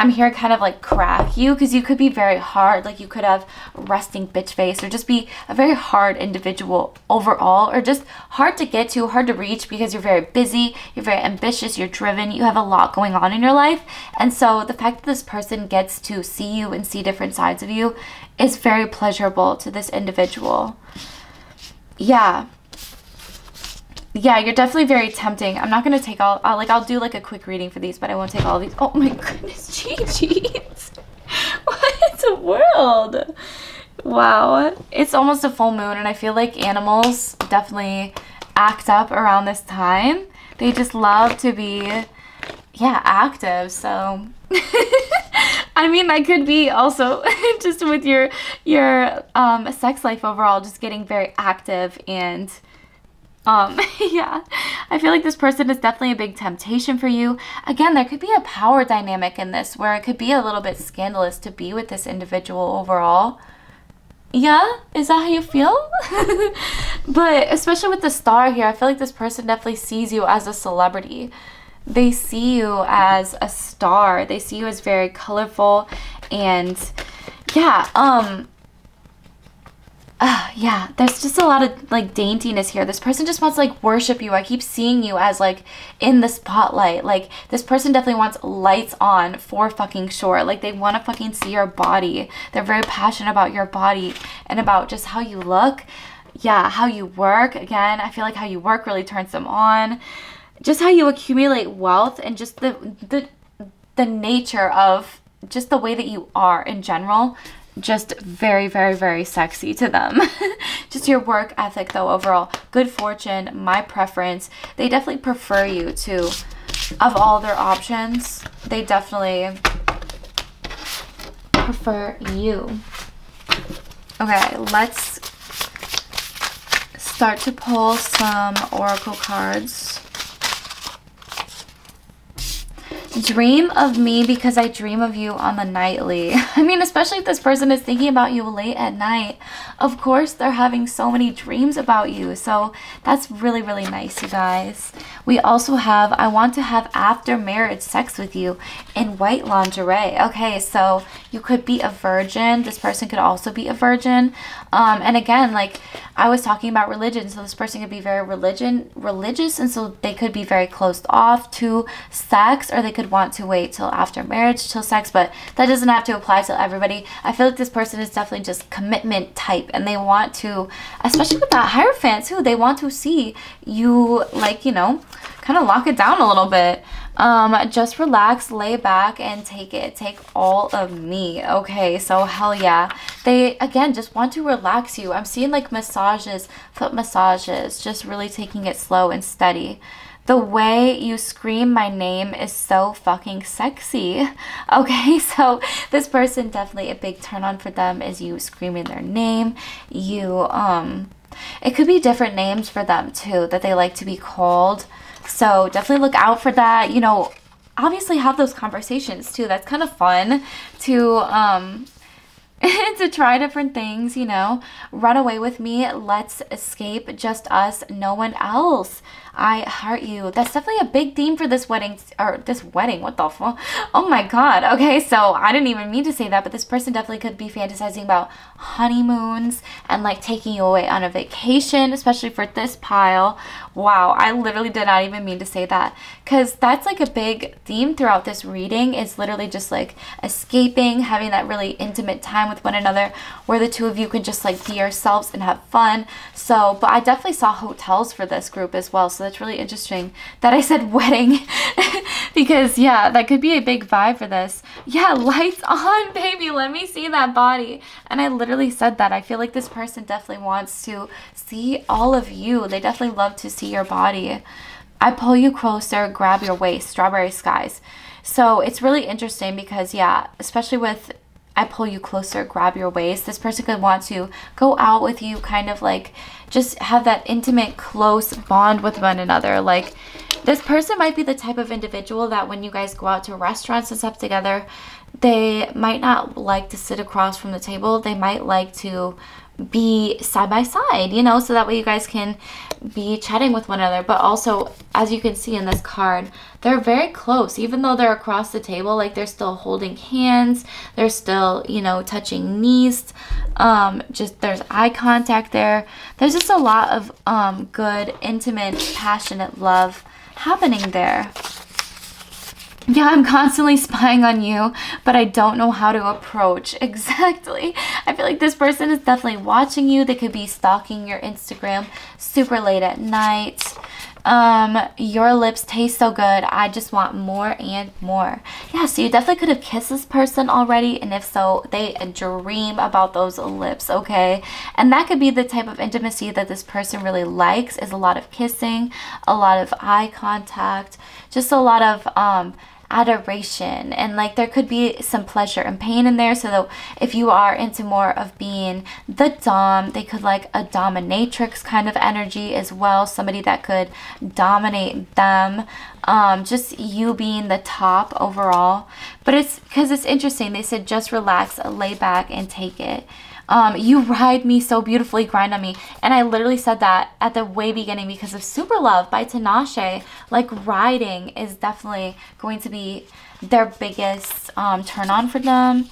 I'm here kind of like crack you, because you could be very hard. Like you could have resting bitch face, or just be a very hard individual overall, or just hard to get to, hard to reach, because you're very busy, you're very ambitious, you're driven, you have a lot going on in your life. And so the fact that this person gets to see you and see different sides of you is very pleasurable to this individual. Yeah, you're definitely very tempting. I'm not gonna take all, I'll do like a quick reading for these, but I won't take all of these. Oh my goodness, Gigi. What in the world? Wow, it's almost a full moon, and I feel like animals definitely act up around this time. They just love to be, yeah, active. So I mean, that could be also just with your sex life overall, just getting very active. And yeah, I feel like this person is definitely a big temptation for you. Again, there could be a power dynamic in this where it could be a little bit scandalous to be with this individual overall. Yeah, is that how you feel? But especially with the star here, I feel like this person definitely sees you as a celebrity. They see you as a star. They see you as very colorful, and yeah, yeah, there's just a lot of like daintiness here. This person just wants to like worship you. I keep seeing you as like in the spotlight. Like this person definitely wants lights on for fucking sure. Like they want to fucking see your body. They're very passionate about your body and about just how you look. Yeah, how you work. Again, I feel like how you work really turns them on. Just how you accumulate wealth, and just the nature of just the way that you are in general. Just very, very, very sexy to them. Just your work ethic though overall. Good fortune, my preference. They definitely prefer you to, of all their options, they definitely prefer you. Okay, let's start to pull some oracle cards. Dream of me because I dream of you on the nightly. I mean, especially if this person is thinking about you late at night, of course they're having so many dreams about you. So that's really, really nice, you guys. We also have, I want to have after marriage sex with you in white lingerie. Okay, so you could be a virgin. This person could also be a virgin. And again, like I was talking about religion, so this person could be very religious, and so they could be very closed off to sex, or they could want to wait till after marriage till sex, but that doesn't have to apply to everybody. I feel like this person is definitely just commitment type, and they want to, especially with that Hierophant too, they want to see you, like, you know, kind of lock it down a little bit. Just relax, lay back, and take it. Take all of me. Okay, so hell yeah. They, again, just want to relax you. I'm seeing like massages, foot massages, just really taking it slow and steady. The way you scream my name is so fucking sexy. Okay, so this person, definitely a big turn on for them is you screaming their name. You, it could be different names for them too that they like to be called. So definitely look out for that. You know, obviously have those conversations too. That's kind of fun to to try different things, you know. Run away with me. Let's escape. Just us. No one else. I heart you. That's definitely a big theme for this wedding, or this wedding. What the fuck? Oh my god. Okay, so I didn't even mean to say that, but this person definitely could be fantasizing about honeymoons and like taking you away on a vacation, especially for this pile. Wow, I literally did not even mean to say that, because that's like a big theme throughout this reading, is literally just like escaping, having that really intimate time with one another where the two of you can just like be yourselves and have fun. So, but I definitely saw hotels for this group as well, so that's really interesting that I said wedding because yeah, that could be a big vibe for this. Yeah, lights on, baby, let me see that body. And I literally said that. I feel like this person definitely wants to see all of you. They definitely love to see your body. I pull you closer, grab your waist, strawberry skies. So it's really interesting because yeah, especially with I pull you closer, grab your waist, this person could want to go out with you, kind of like just have that intimate, close bond with one another. Like This person might be the type of individual that when you guys go out to restaurants and stuff together, they might not like to sit across from the table. They might like to be side by side, you know, so that way you guys can be chatting with one another. But also, as you can see in this card, they're very close. Even though they're across the table, like they're still holding hands, they're still, you know, touching knees. Just there's eye contact there. There's just a lot of good, intimate, passionate love happening there. Yeah, I'm constantly spying on you, but I don't know how to approach. Exactly. I feel like this person is definitely watching you. They could be stalking your Instagram super late at night. Your lips taste so good. I just want more and more. Yeah, so you definitely could have kissed this person already, and if so, they dream about those lips, okay? And that could be the type of intimacy that this person really likes, is a lot of kissing, a lot of eye contact, just a lot of adoration, and like there could be some pleasure and pain in there. So that if you are into more of being the dom, they could like a dominatrix kind of energy as well, somebody that could dominate them, just you being the top overall. But it's because it's interesting, they said just relax, lay back and take it. You ride me so beautifully, grind on me. And I literally said that at the way beginning because of Super Love by 𝙁𝙁. Like riding is definitely going to be their biggest turn on for them.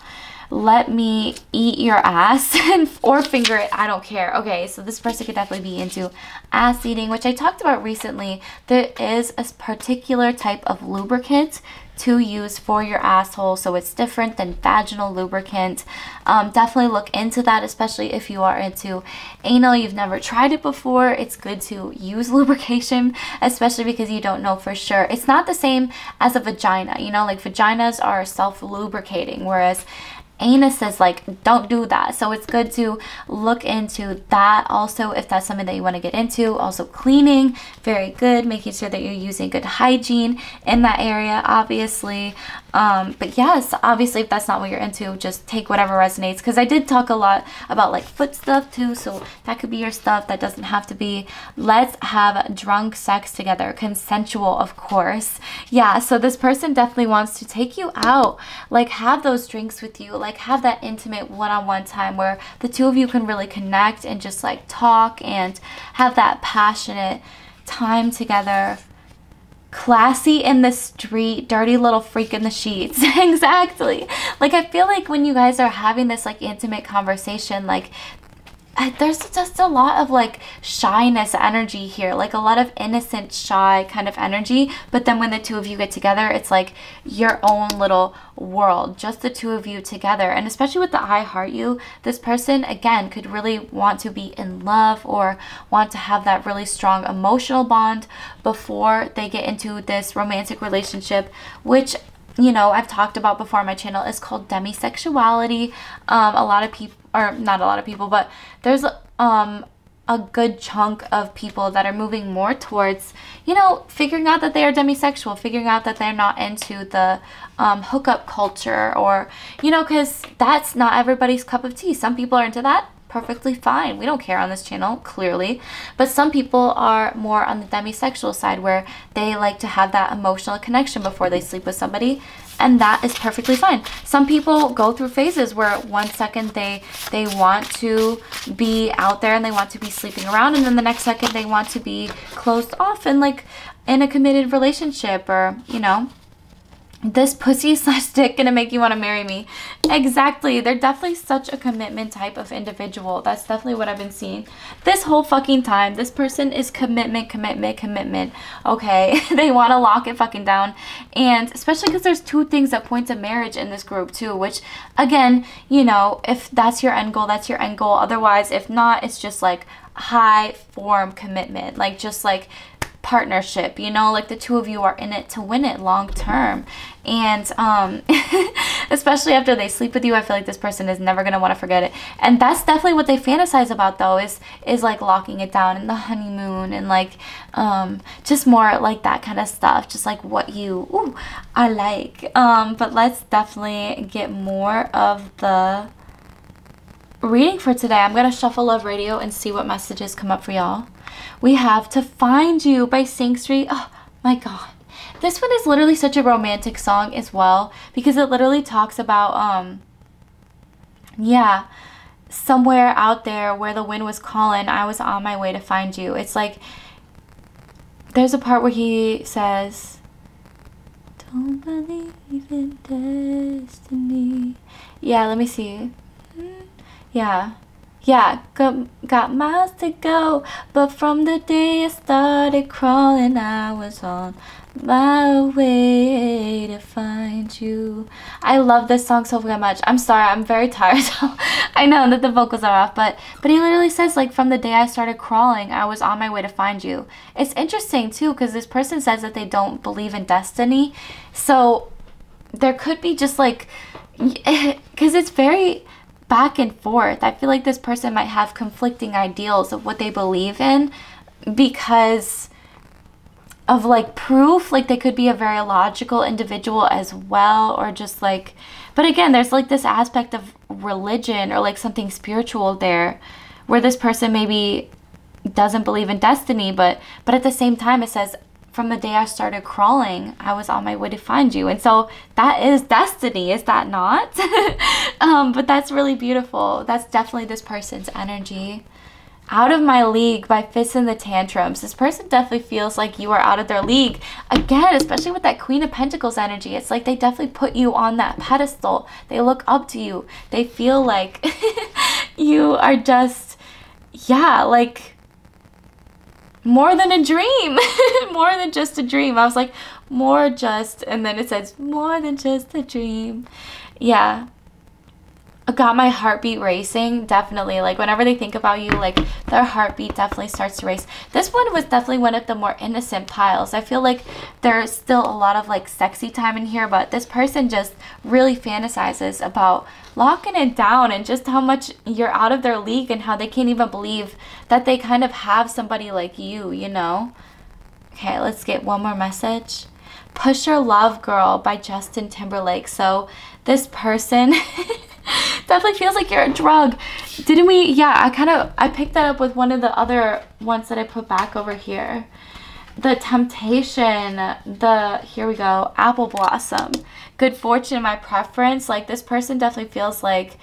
Let me eat your ass or finger it, I don't care. Okay, so this person could definitely be into ass eating, which I talked about recently. There is a particular type of lubricant to use for your asshole, so it's different than vaginal lubricant. Definitely look into that, especially if you are into anal, you've never tried it before. It's good to use lubrication, especially because you don't know for sure. It's not the same as a vagina, you know, like vaginas are self-lubricating, whereas anus is like, don't do that. So it's good to look into that also if that's something that you want to get into. Also cleaning, very good, making sure that you're using good hygiene in that area, obviously. But yes, obviously if that's not what you're into, just take whatever resonates, because I did talk a lot about like foot stuff too, so that could be your stuff. That doesn't have to be. Let's have drunk sex together, consensual of course. Yeah, so this person definitely wants to take you out, like have those drinks with you, like have that intimate one-on-one time where the two of you can really connect and just like talk and have that passionate time together. Classy in the street, dirty little freak in the sheets. Exactly. Like I feel like when you guys are having this like intimate conversation, like there's just a lot of like shyness energy here, like a lot of innocent, shy kind of energy. But then when the two of you get together, it's like your own little world, just the two of you together. And especially with the I heart you, this person again could really want to be in love or want to have that really strong emotional bond before they get into this romantic relationship, which, you know, I've talked about before on my channel, is called demisexuality. A lot of people, or not a lot of people, but there's a good chunk of people that are moving more towards, you know, figuring out that they are demisexual, figuring out that they're not into the hookup culture, or, you know, because that's not everybody's cup of tea. Some people are into that. Perfectly fine. We don't care on this channel, clearly. But some people are more on the demisexual side where they like to have that emotional connection before they sleep with somebody, and that is perfectly fine. Some people go through phases where one second they want to be out there and they want to be sleeping around, and then the next second they want to be closed off and like in a committed relationship, or, you know, this pussy / dick gonna make you want to marry me. Exactly. They're definitely such a commitment type of individual. That's definitely what I've been seeing this whole fucking time. This person is commitment, commitment, commitment. Okay. They want to lock it fucking down. And especially because there's two things that point to marriage in this group too, which again, you know, if that's your end goal, that's your end goal. Otherwise, if not, it's just like high form commitment, like just like partnership, you know, like the two of you are in it to win it long term. And especially after they sleep with you, I feel like this person is never gonna want to forget it. And that's definitely what they fantasize about though, is like locking it down and the honeymoon and like just more like that kind of stuff, just like what you I like. But let's definitely get more of the reading for today. I'm gonna shuffle Love Radio and see what messages come up for y'all. We have To Find You by Sing Street. Oh, My God. This one is literally such a romantic song as well, because it literally talks about, yeah, somewhere out there where the wind was calling, I was on my way to find you. It's like, there's a part where he says, don't believe in destiny. Yeah, let me see. Yeah. Yeah, got miles to go, but from the day I started crawling, I was on my way to find you. I love this song so very much. I'm sorry, I'm very tired. So I know that the vocals are off, but he literally says, like, from the day I started crawling, I was on my way to find you. It's interesting too, because this person says that they don't believe in destiny. So there could be just like, because it's very back and forth. I feel like this person might have conflicting ideals of what they believe in because of like proof. Like they could be a very logical individual as well, or just like, but again, there's like this aspect of religion or like something spiritual there where this person maybe doesn't believe in destiny, but at the same time it says, from the day I started crawling, I was on my way to find you. And so that is destiny, is that not? But that's really beautiful. That's definitely this person's energy. Out of My League by Fits in the Tantrums. This person definitely feels like you are out of their league. Again, especially with that Queen of Pentacles energy. It's like they definitely put you on that pedestal. They look up to you. They feel like you are just, yeah, like more than a dream. More than just a dream. I was like, more just, and then it says more than just a dream. Yeah, got my heartbeat racing. Definitely, like whenever they think about you, like their heartbeat definitely starts to race. This one was definitely one of the more innocent piles. I feel like there's still a lot of like sexy time in here, but this person just really fantasizes about locking it down and just how much you're out of their league and how they can't even believe that they kind of have somebody like you know? Okay, let's get one more message. Push Your Love Girl by Justin Timberlake. So this person definitely feels like you're a drug. Didn't we? Yeah, I picked that up with one of the other ones that I put back over here. The Temptation, here we go, Apple Blossom. Good Fortune, My Preference. Like this person definitely feels like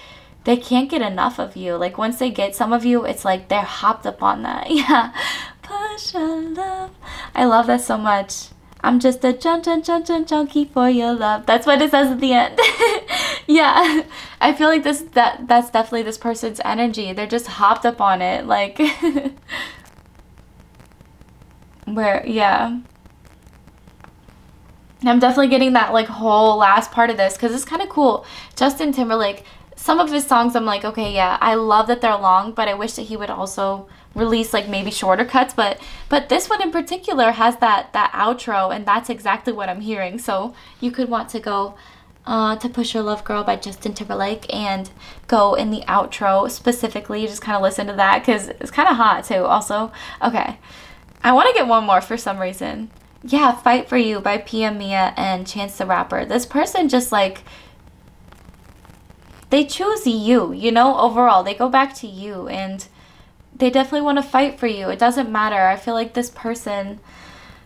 they can't get enough of you. Like once they get some of you, it's like they're hopped up on that. Yeah. Push your love. I love that so much. I'm just a junkie for your love. That's what it says at the end. Yeah, I feel like that's definitely this person's energy. They're just hopped up on it, like where, yeah. I'm definitely getting that like whole last part of this because it's kind of cool. Justin Timberlake, some of his songs I'm like, okay, yeah, I love that they're long, but I wish that he would also release like maybe shorter cuts, but this one in particular has that outro, and that's exactly what I'm hearing. So you could want to go to Push Your Love Girl by Justin Timberlake and go in the outro specifically. Just kind of listen to that because it's kind of hot too also. Okay, I want to get one more for some reason. Yeah, Fight For You by PM Mia and Chance the Rapper. This person just like, they choose you, you know, overall. They go back to you and they definitely want to fight for you. It doesn't matter. I feel like this person,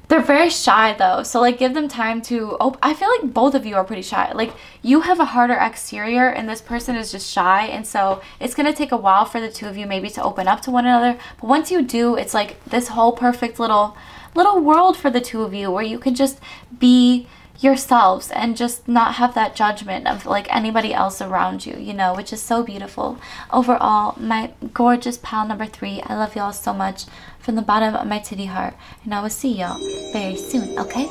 they're very shy though. So like give them time to, I feel like both of you are pretty shy. Like you have a harder exterior and this person is just shy. And so it's going to take a while for the two of you maybe to open up to one another. But once you do, it's like this whole perfect little world for the two of you where you can just be yourselves and just not have that judgment of like anybody else around you, you know, which is so beautiful. Overall, my gorgeous pal number 3, I love y'all so much from the bottom of my titty heart, and I will see y'all very soon, okay?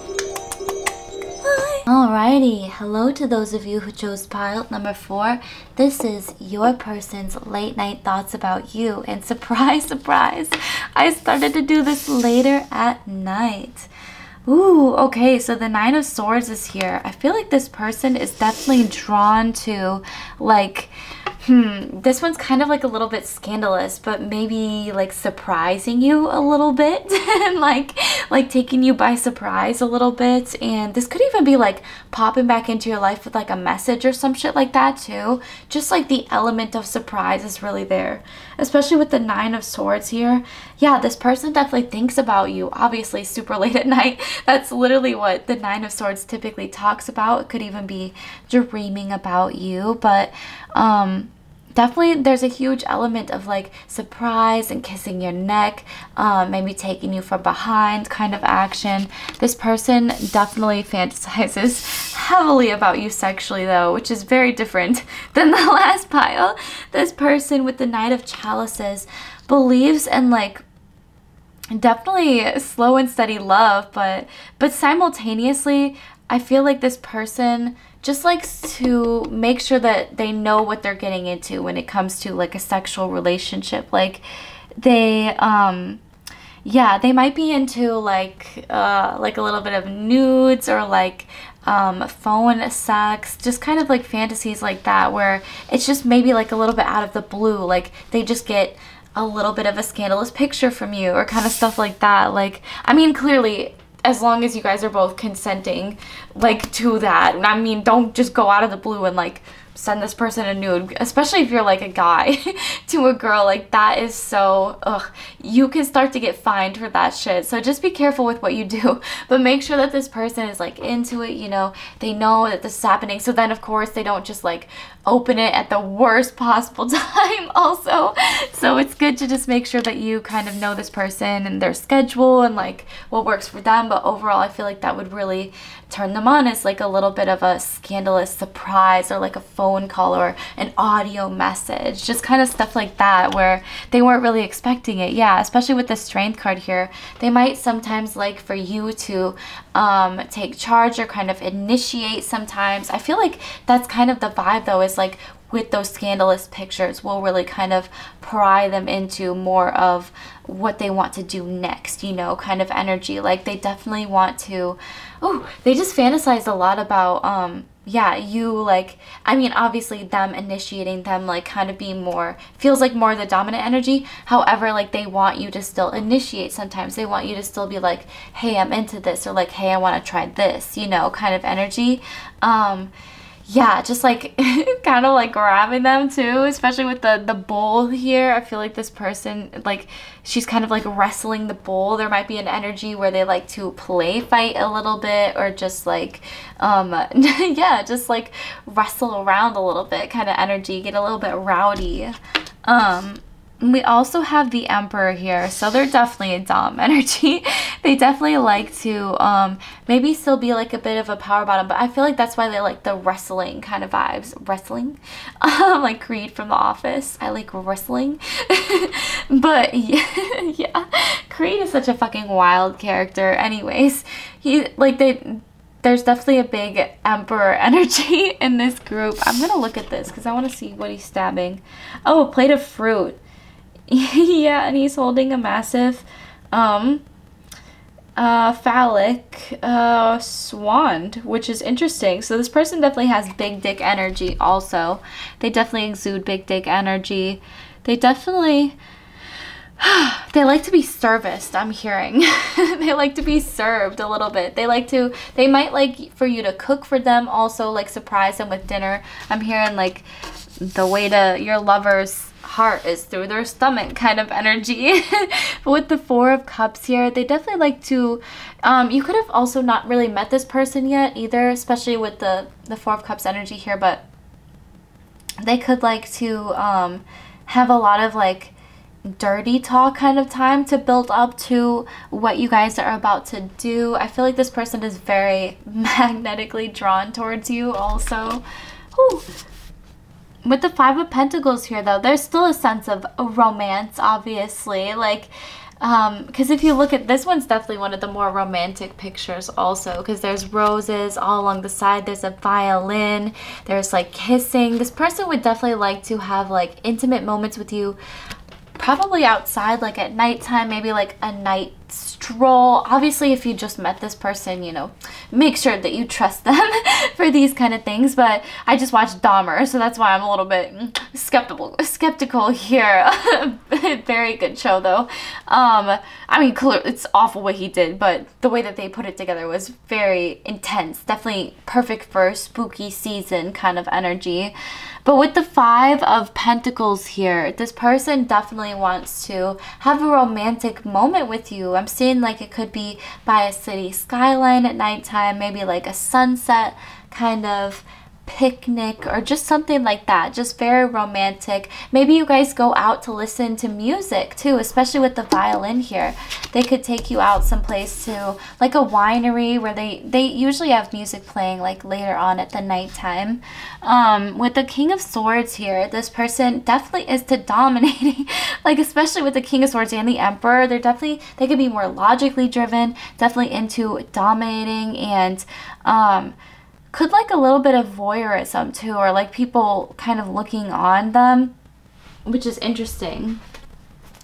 Bye. Alrighty, hello to those of you who chose pile number 4. This is your person's late night thoughts about you, and surprise, surprise, I started to do this later at night. Ooh, okay, so the 9 of Swords is here. I feel like this person is definitely drawn to, like, This one's kind of like a little bit scandalous, but maybe like surprising you a little bit and like taking you by surprise a little bit. And this could even be like popping back into your life with like a message or some shit like that too. Just like the element of surprise is really there, especially with the 9 of Swords here. Yeah, this person definitely thinks about you, obviously super late at night. That's literally what the 9 of Swords typically talks about. It could even be dreaming about you, but definitely there's a huge element of like surprise and kissing your neck, maybe taking you from behind kind of action. This person definitely fantasizes heavily about you sexually though, which is very different than the last pile. This person with the Knight of Chalices believes in like definitely slow and steady love, but simultaneously I feel like this person just likes to make sure that they know what they're getting into when it comes to like a sexual relationship. Like they yeah, they might be into like a little bit of nudes or like phone sex, just kind of like fantasies like that where it's just maybe like a little bit out of the blue, like they just get a little bit of a scandalous picture from you or kind of stuff like that. Like, I mean, clearly as long as you guys are both consenting like to that. I mean, don't just go out of the blue and like send this person a nude, especially if you're like a guy to a girl. Like that is so, ugh, you can start to get fined for that shit. So just be careful with what you do, but make sure that this person is like into it, you know, they know that this is happening. So then of course they don't just like open it at the worst possible time also. So it's good to just make sure that you kind of know this person and their schedule and like what works for them. But overall, I feel like that would really turn them on, is like a little bit of a scandalous surprise or like a phone call or an audio message, just kind of stuff like that where they weren't really expecting it. Yeah, especially with the Strength card here, they might sometimes like for you to take charge or kind of initiate sometimes. I feel like that's kind of the vibe though, is like with those scandalous pictures will really kind of pry them into more of what they want to do next, you know, kind of energy. Like they definitely want to, oh, they just fantasize a lot about yeah, you like, I mean, obviously them initiating, them like kind of being more, feels like more the dominant energy. However, like they want you to still initiate sometimes. They want you to still be like, hey, I'm into this, or like, hey, I want to try this, you know, kind of energy. Yeah, just like kind of like grabbing them too, especially with the bowl here. I feel like this person, like she's kind of like wrestling the bowl. There might be an energy where they like to play fight a little bit, or just like yeah, just like wrestle around a little bit kind of energy, get a little bit rowdy. We also have the Emperor here, so they're definitely a dom energy. They definitely like to maybe still be like a bit of a power bottom, but I feel like that's why they like the wrestling kind of vibes. Wrestling? Like Creed from The Office. I like wrestling. But yeah, yeah, Creed is such a fucking wild character. Anyways, he like there's definitely a big Emperor energy in this group. I'm gonna look at this because I want to see what he's stabbing. Oh, a plate of fruit. Yeah, and he's holding a massive phallic swan, which is interesting. So this person definitely has big dick energy also. They definitely exude big dick energy. They definitely they like to be serviced, I'm hearing. They like to be served a little bit. They might like for you to cook for them also, like surprise them with dinner. I'm hearing like the way to your lover's heart is through their stomach kind of energy. But with the 4 of Cups here, they definitely like to you could have also not really met this person yet either, especially with the 4 of Cups energy here, but they could like to have a lot of like dirty talk kind of time to build up to what you guys are about to do. I feel like this person is very magnetically drawn towards you also. Whew. With the 5 of Pentacles here though, there's still a sense of romance, obviously, like because if you look at this, one's definitely one of the more romantic pictures also, because there's roses all along the side, there's a violin, there's like kissing. This person would definitely like to have like intimate moments with you, probably outside, like at nighttime, maybe like a night stroll. Obviously, if you just met this person, you know, make sure that you trust them for these kind of things. But I just watched Dahmer, so that's why I'm a little bit skeptical here. Very good show, though. I mean, it's awful what he did, but the way that they put it together was very intense. Definitely perfect for spooky season kind of energy. But with the Five of Pentacles here, this person definitely wants to have a romantic moment with you. I'm seeing like it could be by a city skyline at nighttime, maybe like a sunset kind of picnic or just something like that. Just very romantic. Maybe you guys go out to listen to music too, especially with the violin here. They could take you out someplace to like a winery where they usually have music playing like later on at the nighttime. With the King of Swords here, this person definitely is to dominating, like especially with the King of Swords and the Emperor, they could be more logically driven, definitely into dominating, and could like a little bit of voyeurism too, or like people kind of looking on them, which is interesting.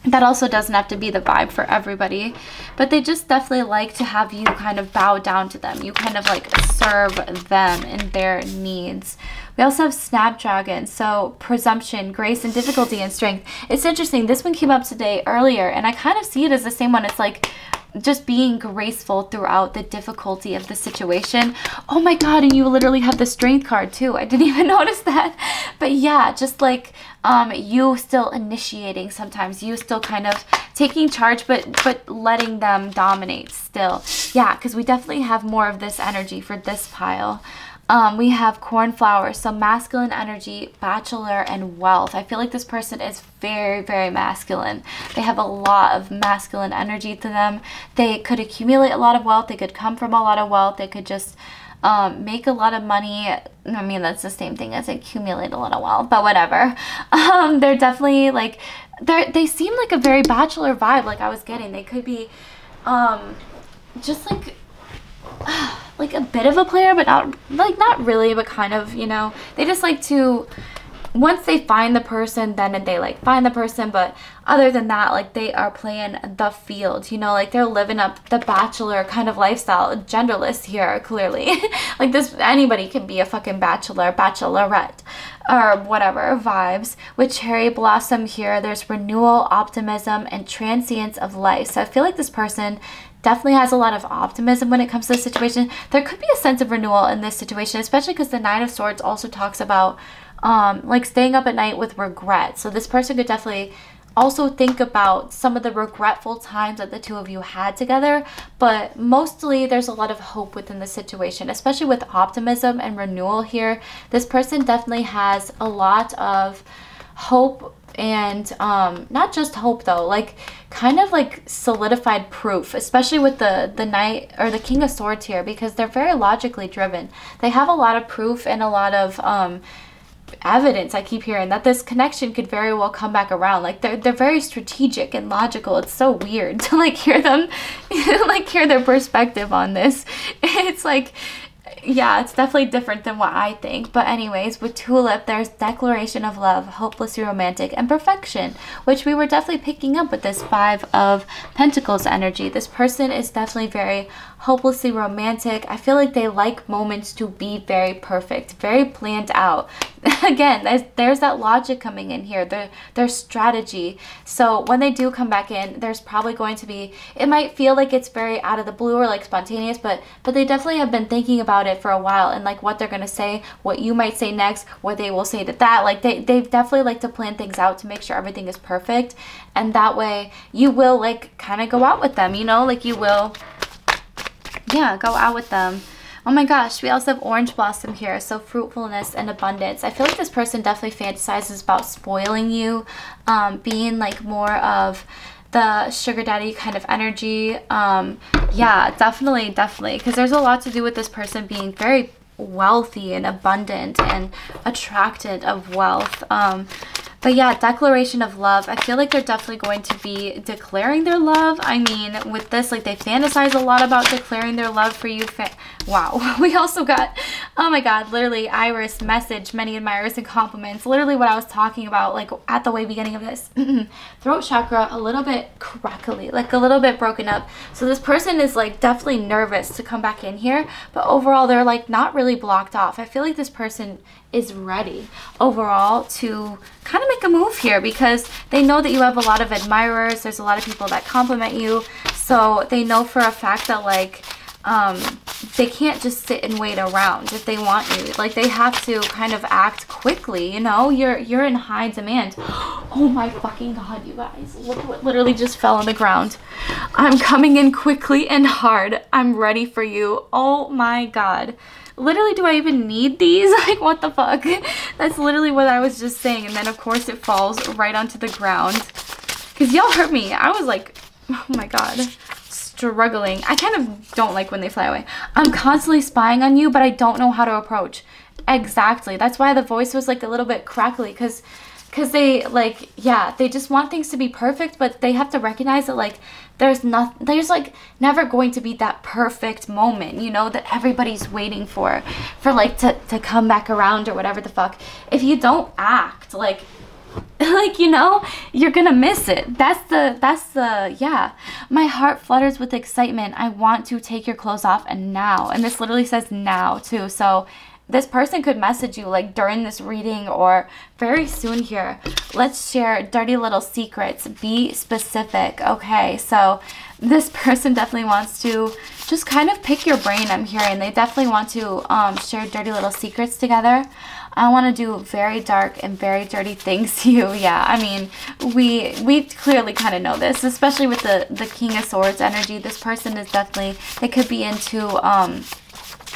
That also doesn't have to be the vibe for everybody, but they just definitely like to have you kind of bow down to them. You kind of like serve them and their needs. We also have Snapdragon, so presumption, grace, and difficulty and strength. It's interesting. This one came up today earlier, and I kind of see it as the same one. It's like just being graceful throughout the difficulty of the situation. Oh my god, and you literally have the strength card too. I didn't even notice that. But yeah, just like you still initiating sometimes, you still kind of taking charge, but letting them dominate still. Yeah, because we definitely have more of this energy for this pile. We have Cornflower, so masculine energy, bachelor, and wealth. I feel like this person is very, very masculine. They have a lot of masculine energy to them. They could accumulate a lot of wealth. They could come from a lot of wealth. They could just make a lot of money. I mean, that's the same thing as accumulate a lot of wealth, but whatever. They're definitely like, they seem like a very bachelor vibe like I was getting. They could be just like a bit of a player, but not really, but kind of, you know. They just like to, once they find the person, then they like find the person, but other than that, like they are playing the field, you know, like they're living up the bachelor kind of lifestyle. Genderless here, clearly. Like this, anybody can be a fucking bachelor, bachelorette, or whatever vibes. With Cherry Blossom here, there's renewal, optimism, and transience of life. So I feel like this person definitely has a lot of optimism when it comes to the situation. There could be a sense of renewal in this situation, especially because the Nine of Swords also talks about like staying up at night with regret. So this person could definitely also think about some of the regretful times that the two of you had together, but mostly there's a lot of hope within the situation, especially with optimism and renewal here. This person definitely has a lot of hope, and not just hope though, like kind of like solidified proof, especially with the Knight or the King of Swords here, because they're very logically driven. They have a lot of proof and a lot of evidence. I keep hearing that this connection could very well come back around. Like they're very strategic and logical. It's so weird to like hear them like hear their perspective on this. It's like, yeah, it's definitely different than what I think. But anyways, with Tulip, there's declaration of love, hopelessly romantic, and perfection, which we were definitely picking up with this Five of Pentacles energy. This person is definitely very hopelessly romantic. I feel like they like moments to be very perfect, very planned out. Again, there's that logic coming in here, their strategy. So when they do come back in, there's probably going to be, it might feel like it's very out of the blue or like spontaneous, but they definitely have been thinking about it for a while, and like what they're going to say, what you might say next, what they will say to that. Like they definitely like to plan things out to make sure everything is perfect, and that way you will like kind of go out with them, you know, like you will, yeah, go out with them. Oh my gosh, we also have Orange Blossom here, so fruitfulness and abundance. I feel like this person definitely fantasizes about spoiling you, being like more of the sugar daddy kind of energy. Yeah, definitely, because there's a lot to do with this person being very wealthy and abundant and attracted of wealth. But yeah, declaration of love. I feel like they're definitely going to be declaring their love. I mean, with this, like, they fantasize a lot about declaring their love for you. Wow. We also got, oh my God, literally Iris message, many admirers and compliments. Literally what I was talking about, like, at the way beginning of this. Throat chakra, a little bit crackly, like a little bit broken up. So this person is, like, definitely nervous to come back in here. But overall, they're, like, not really blocked off. I feel like this person is ready overall to kind of make a move here because they know that you have a lot of admirers. There's a lot of people that compliment you. So they know for a fact that, like, they can't just sit and wait around if they want you. Like, they have to kind of act quickly, you know? You're in high demand. Oh my fucking God, you guys. Look what literally just fell on the ground. I'm coming in quickly and hard. I'm ready for you. Oh my God. Literally, do I even need these? Like, what the fuck? That's literally what I was just saying. And then, of course, it falls right onto the ground. Because y'all heard me. I was like, oh my God, struggling. I kind of don't like when they fly away. I'm constantly spying on you, but I don't know how to approach. Exactly. That's why the voice was, like, a little bit crackly. Because they, like, yeah, they just want things to be perfect, but they have to recognize that, like, there's like never going to be that perfect moment, you know, that everybody's waiting for like to come back around or whatever the fuck. If you don't act like, you know, you're gonna miss it. That's the yeah. My heart flutters with excitement. I want to take your clothes off and now. And this literally says now too. So this person could message you like during this reading or very soon here. Let's share dirty little secrets. Be specific. Okay, so this person definitely wants to just kind of pick your brain, I'm hearing. They definitely want to share dirty little secrets together. I want to do very dark and very dirty things to you. Yeah, I mean, we clearly kind of know this, especially with the King of Swords energy. This person is definitely, they could be into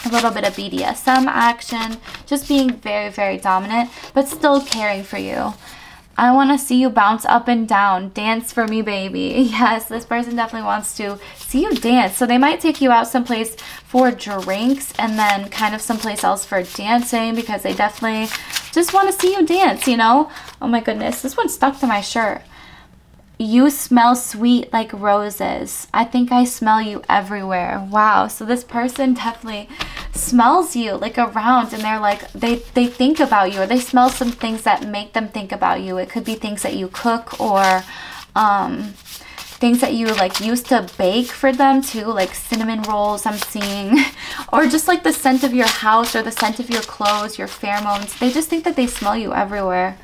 a little bit of BDSM action, just being very, very dominant, but still caring for you. I want to see you bounce up and down. Dance for me, baby. Yes, this person definitely wants to see you dance. So they might take you out someplace for drinks and then kind of someplace else for dancing because they definitely just want to see you dance, you know? Oh my goodness, this one stuck to my shirt. You smell sweet like roses. I think I smell you everywhere. Wow. So this person definitely smells you like around, and they're like, they think about you, or they smell some things that make them think about you. It could be things that you cook or things that you like used to bake for them too, like cinnamon rolls I'm seeing, or just like the scent of your house or the scent of your clothes, your pheromones. They just think that they smell you everywhere.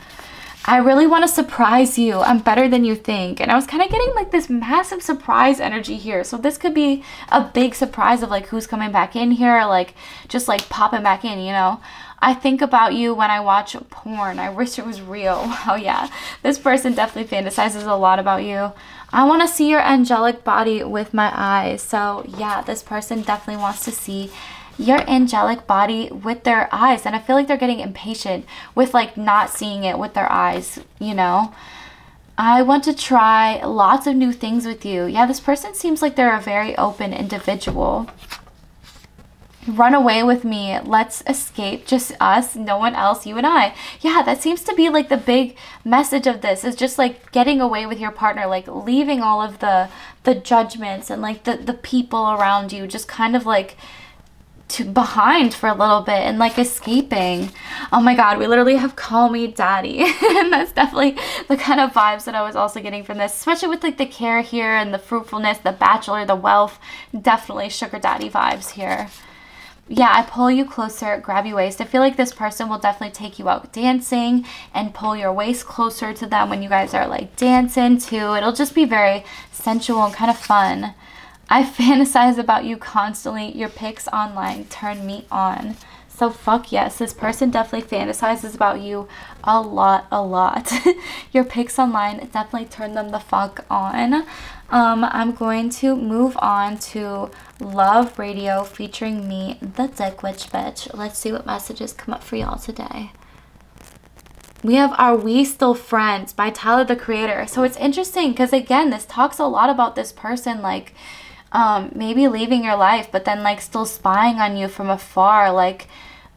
I really want to surprise you. I'm better than you think. And I was kind of getting like this massive surprise energy here. So this could be a big surprise of like who's coming back in here, or like just like popping back in, you know. I think about you when I watch porn. I wish it was real. Oh yeah, this person definitely fantasizes a lot about you. I want to see your angelic body with my eyes. So yeah, this person definitely wants to see your angelic body with their eyes, and I feel like they're getting impatient with like not seeing it with their eyes, you know. I want to try lots of new things with you. Yeah, this person seems like they're a very open individual. Run away with me. Let's escape. Just us, no one else, you and I. Yeah, that seems to be like the big message of this, is just like getting away with your partner, like leaving all of the judgments and like the people around you, just kind of like behind for a little bit and like escaping. Oh my God, we literally have call me daddy. And that's definitely the kind of vibes that I was also getting from this, especially with like the care here and the fruitfulness, the bachelor, the wealth. Definitely sugar daddy vibes here. Yeah, I pull you closer, grab your waist. I feel like this person will definitely take you out dancing and pull your waist closer to them when you guys are like dancing too. It'll just be very sensual and kind of fun. I fantasize about you constantly. Your pics online turn me on. So fuck yes, this person definitely fantasizes about you a lot. Your pics online definitely turn them the fuck on. I'm going to move on to Love Radio featuring me, the Dick Witch Bitch. Let's see what messages come up for y'all today. We have Are We Still Friends by Tyler, the Creator. So it's interesting because again, this talks a lot about this person like maybe leaving your life, but then like still spying on you from afar. Like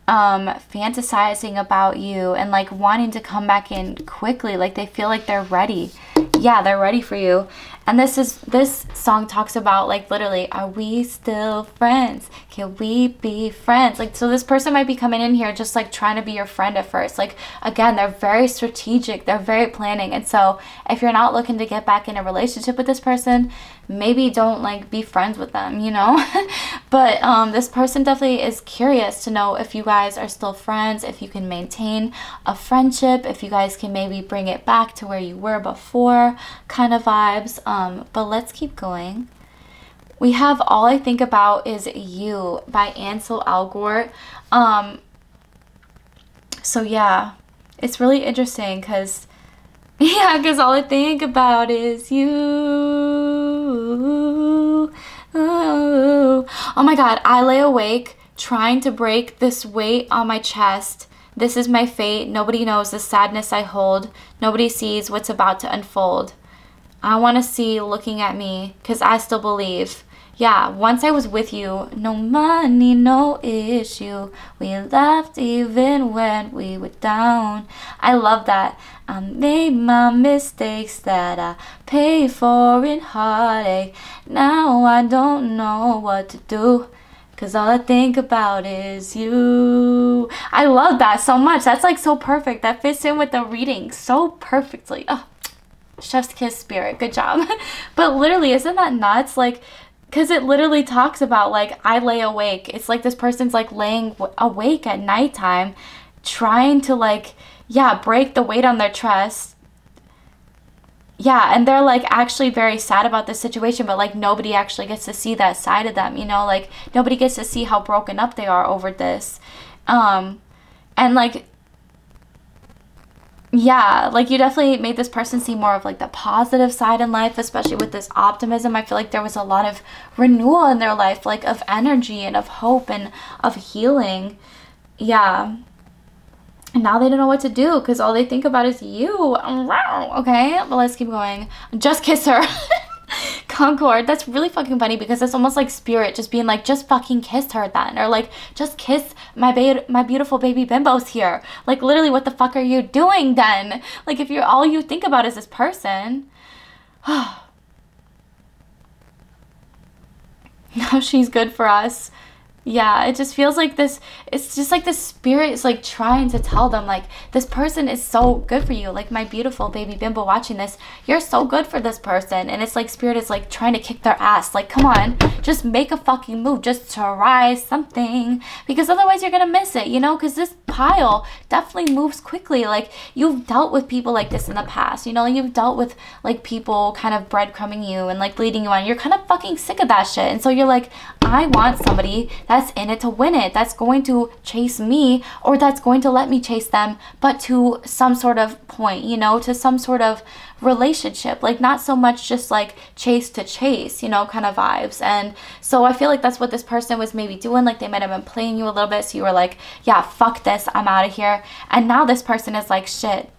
fantasizing about you and like wanting to come back in quickly. Like they feel like they're ready. Yeah, they're ready for you. And this song talks about like literally, are we still friends? Can we be friends? Like, so this person might be coming in here just like trying to be your friend at first. Like, again, they're very strategic, they're very planning. And so if you're not looking to get back in a relationship with this person, maybe don't like be friends with them, you know. But this person definitely is curious to know if you guys are still friends, if you can maintain a friendship, if you guys can maybe bring it back to where you were before, kind of vibes. But let's keep going. We have All I Think About Is You by Ansel Elgort. So yeah, it's really interesting because all I think about is you. Oh my God, I lay awake trying to break this weight on my chest. This is my fate. Nobody knows the sadness I hold. Nobody sees what's about to unfold. I want to see looking at me because I still believe. Yeah, once I was with you, no money, no issue. We laughed even when we were down. I love that. I made my mistakes that I paid for in heartache. Now I don't know what to do, 'cause all I think about is you. I love that so much. That's like so perfect. That fits in with the reading so perfectly. Oh, chef's kiss spirit. Good job. But literally, isn't that nuts? Like, because it literally talks about like, I lay awake. It's like this person's like laying awake at nighttime trying to like, yeah, break the weight on their chest. Yeah, and they're like actually very sad about this situation, but like nobody actually gets to see that side of them, you know, like nobody gets to see how broken up they are over this. And like, yeah, like you definitely made this person see more of like the positive side in life, especially with this optimism. I feel like there was a lot of renewal in their life, like of energy and of hope and of healing. Yeah. And now they don't know what to do because all they think about is you. Okay, but let's keep going. Just kiss her. Concord. That's really fucking funny because it's almost like spirit just being like, just fucking kiss her then, or like just kiss my beautiful baby bimbo's here. Like literally, what the fuck are you doing then? Like if you're all you think about is this person. Now she's good for us. Yeah, it just feels like this, it's just like this spirit is like trying to tell them like, this person is so good for you. Like my beautiful baby bimbo watching this, you're so good for this person. And it's like spirit is like trying to kick their ass. Like, come on, just make a fucking move. Just try something, because otherwise you're gonna miss it, you know, because this pile definitely moves quickly. Like you've dealt with people like this in the past, you know, you've dealt with like people kind of breadcrumbing you and like leading you on. You're kind of fucking sick of that shit. And so you're like, I want somebody that's in it to win it, that's going to chase me, or that's going to let me chase them, but to some sort of point, you know, to some sort of relationship, like not so much just like chase to chase, you know, kind of vibes. And so I feel like that's what this person was maybe doing. Like they might have been playing you a little bit, so you were like, yeah, fuck this, I'm out of here. And now this person is like, shit,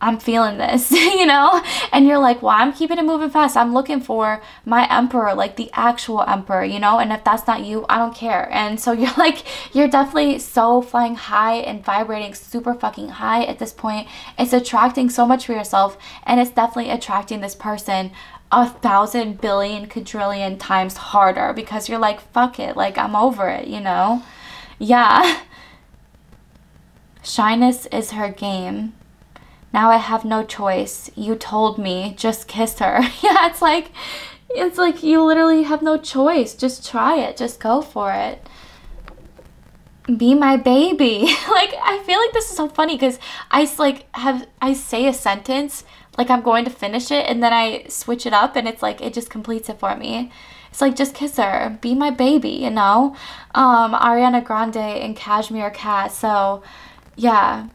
I'm feeling this, you know? And you're like, well, I'm keeping it moving fast. I'm looking for my emperor, like the actual emperor, you know? And if that's not you, I don't care. And so you're like, you're definitely so flying high and vibrating super fucking high at this point. It's attracting so much for yourself, and it's definitely attracting this person 1,000 billion quadrillion times harder, because you're like, fuck it, like I'm over it, you know? Yeah. Shyness is her game. Now I have no choice. You told me, just kiss her. Yeah, it's like you literally have no choice. Just try it. Just go for it. Be my baby. Like, I feel like this is so funny because I say a sentence like I'm going to finish it, and then I switch it up and it's like it just completes it for me. It's like, just kiss her. Be my baby, you know? Ariana Grande and Cashmere Cat. So, yeah.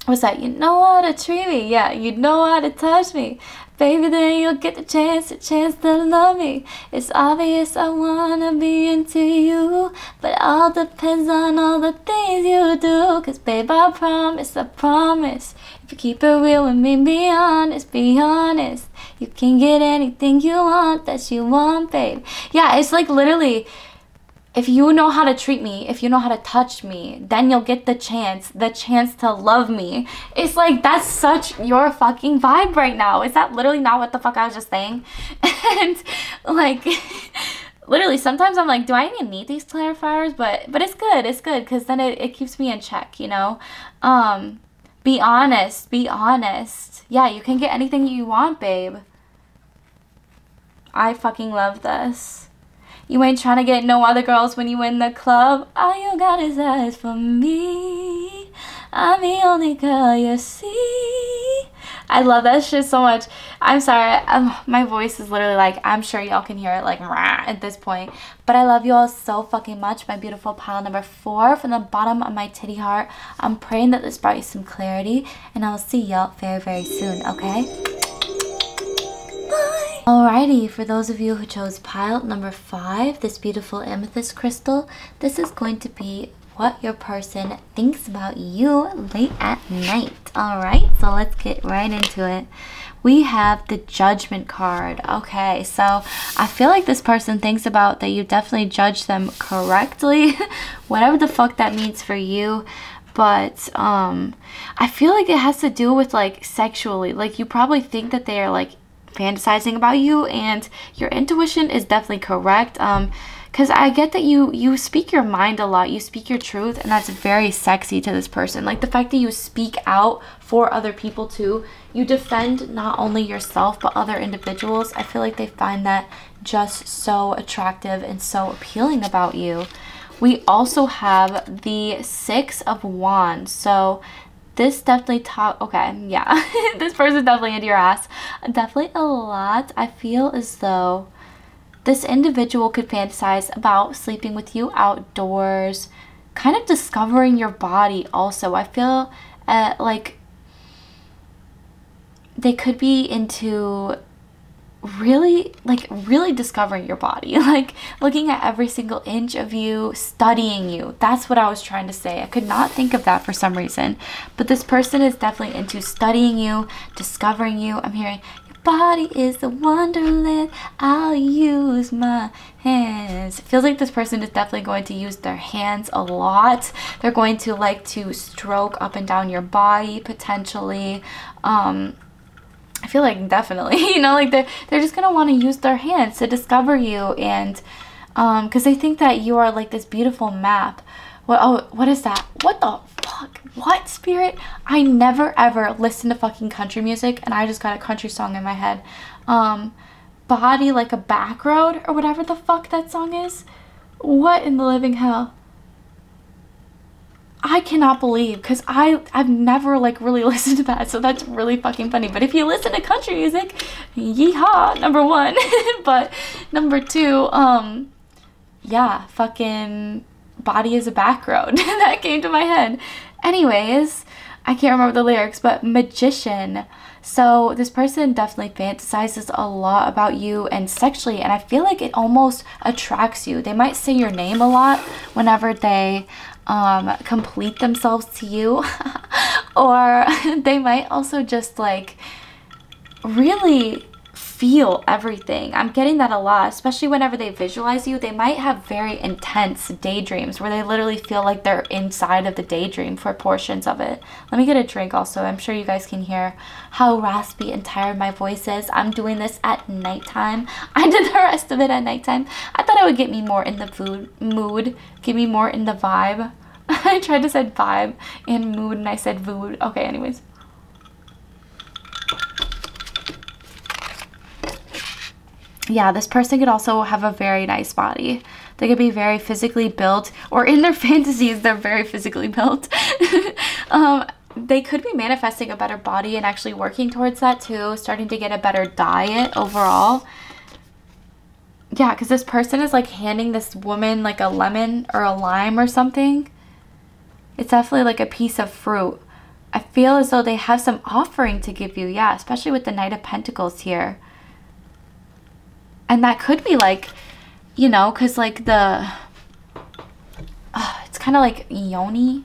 What's that? You know how to treat me. Yeah, you know how to touch me. Baby, then you'll get the chance to love me. It's obvious I wanna be into you, but it all depends on all the things you do. 'Cause babe, I promise, if you keep it real with me, be honest, you can get anything you want that you want, babe. Yeah, it's like literally, if you know how to treat me, if you know how to touch me, then you'll get the chance to love me. It's like, that's such your fucking vibe right now. Is that literally not what the fuck I was just saying? And like, literally, sometimes I'm like, do I even need these clarifiers? But it's good, because then it keeps me in check, you know? Be honest. Yeah, you can get anything you want, babe. I fucking love this. You ain't trying to get no other girls when you in the club. All you got is eyes for me. I'm the only girl you see. I love that shit so much. I'm sorry. My voice is literally like, I'm sure y'all can hear it like rah at this point. But I love you all so fucking much. My beautiful pile number 4 from the bottom of my titty heart. I'm praying that this brought you some clarity. And I'll see y'all very, very soon, okay? Alrighty, for those of you who chose pile number 5, this beautiful amethyst crystal, this is going to be what your person thinks about you late at night. Alright, so let's get right into it. We have the Judgment card. Okay, so I feel like this person thinks about that you definitely judge them correctly, whatever the fuck that means for you. But I feel like it has to do with like sexually. Like, you probably think that they are like fantasizing about you, and your intuition is definitely correct, because I get that you speak your mind a lot, you speak your truth, and that's very sexy to this person. Like the fact that you speak out for other people too, you defend not only yourself but other individuals. I feel like they find that just so attractive and so appealing about you. We also have the 6 of Wands, so this definitely okay, yeah. This person's definitely into your ass. Definitely a lot. I feel as though this individual could fantasize about sleeping with you outdoors, kind of discovering your body also. I feel like they could be into really discovering your body, like looking at every single inch of you, studying you. That's what I was trying to say. I could not think of that for some reason, but this person is definitely into studying you, discovering you. I'm hearing your body is a wonderland, I'll use my hands. It feels like this person is definitely going to use their hands a lot. They're going to like to stroke up and down your body potentially. I feel like definitely, you know, like they're just gonna want to use their hands to discover you, and because they think that you are like this beautiful map. What is that? What the fuck? What, spirit? I never ever listen to fucking country music, and I just got a country song in my head. Body like a back road, or whatever the fuck that song is. What in the living hell? I cannot believe, because I've never like really listened to that, so that's really fucking funny. But if you listen to country music, yeehaw, number 1. But number 2, yeah, fucking body is a back road. That came to my head. Anyways, I can't remember the lyrics, but Magician. So this person definitely fantasizes a lot about you and sexually, and I feel like it almost attracts you. They might say your name a lot whenever they complete themselves to you, or they might also just like really feel everything. I'm getting that a lot, especially whenever they visualize you. They might have very intense daydreams where they literally feel like they're inside of the daydream for portions of it. Let me get a drink also. I'm sure you guys can hear how raspy and tired my voice is. I'm doing this at nighttime. I did the rest of it at nighttime. I thought it would get me more in the mood, get me more in the vibe. I tried to say vibe and mood, and I said vood. Okay, anyways. Yeah, this person could also have a very nice body. They could be very physically built, or in their fantasies, they're very physically built. They could be manifesting a better body and actually working towards that too, starting to get a better diet overall. Yeah, because this person is like handing this woman like a lemon or a lime or something. It's definitely like a piece of fruit. I feel as though they have some offering to give you, yeah, especially with the Knight of Pentacles here. And that could be like, you know, because like the, it's kind of like yoni.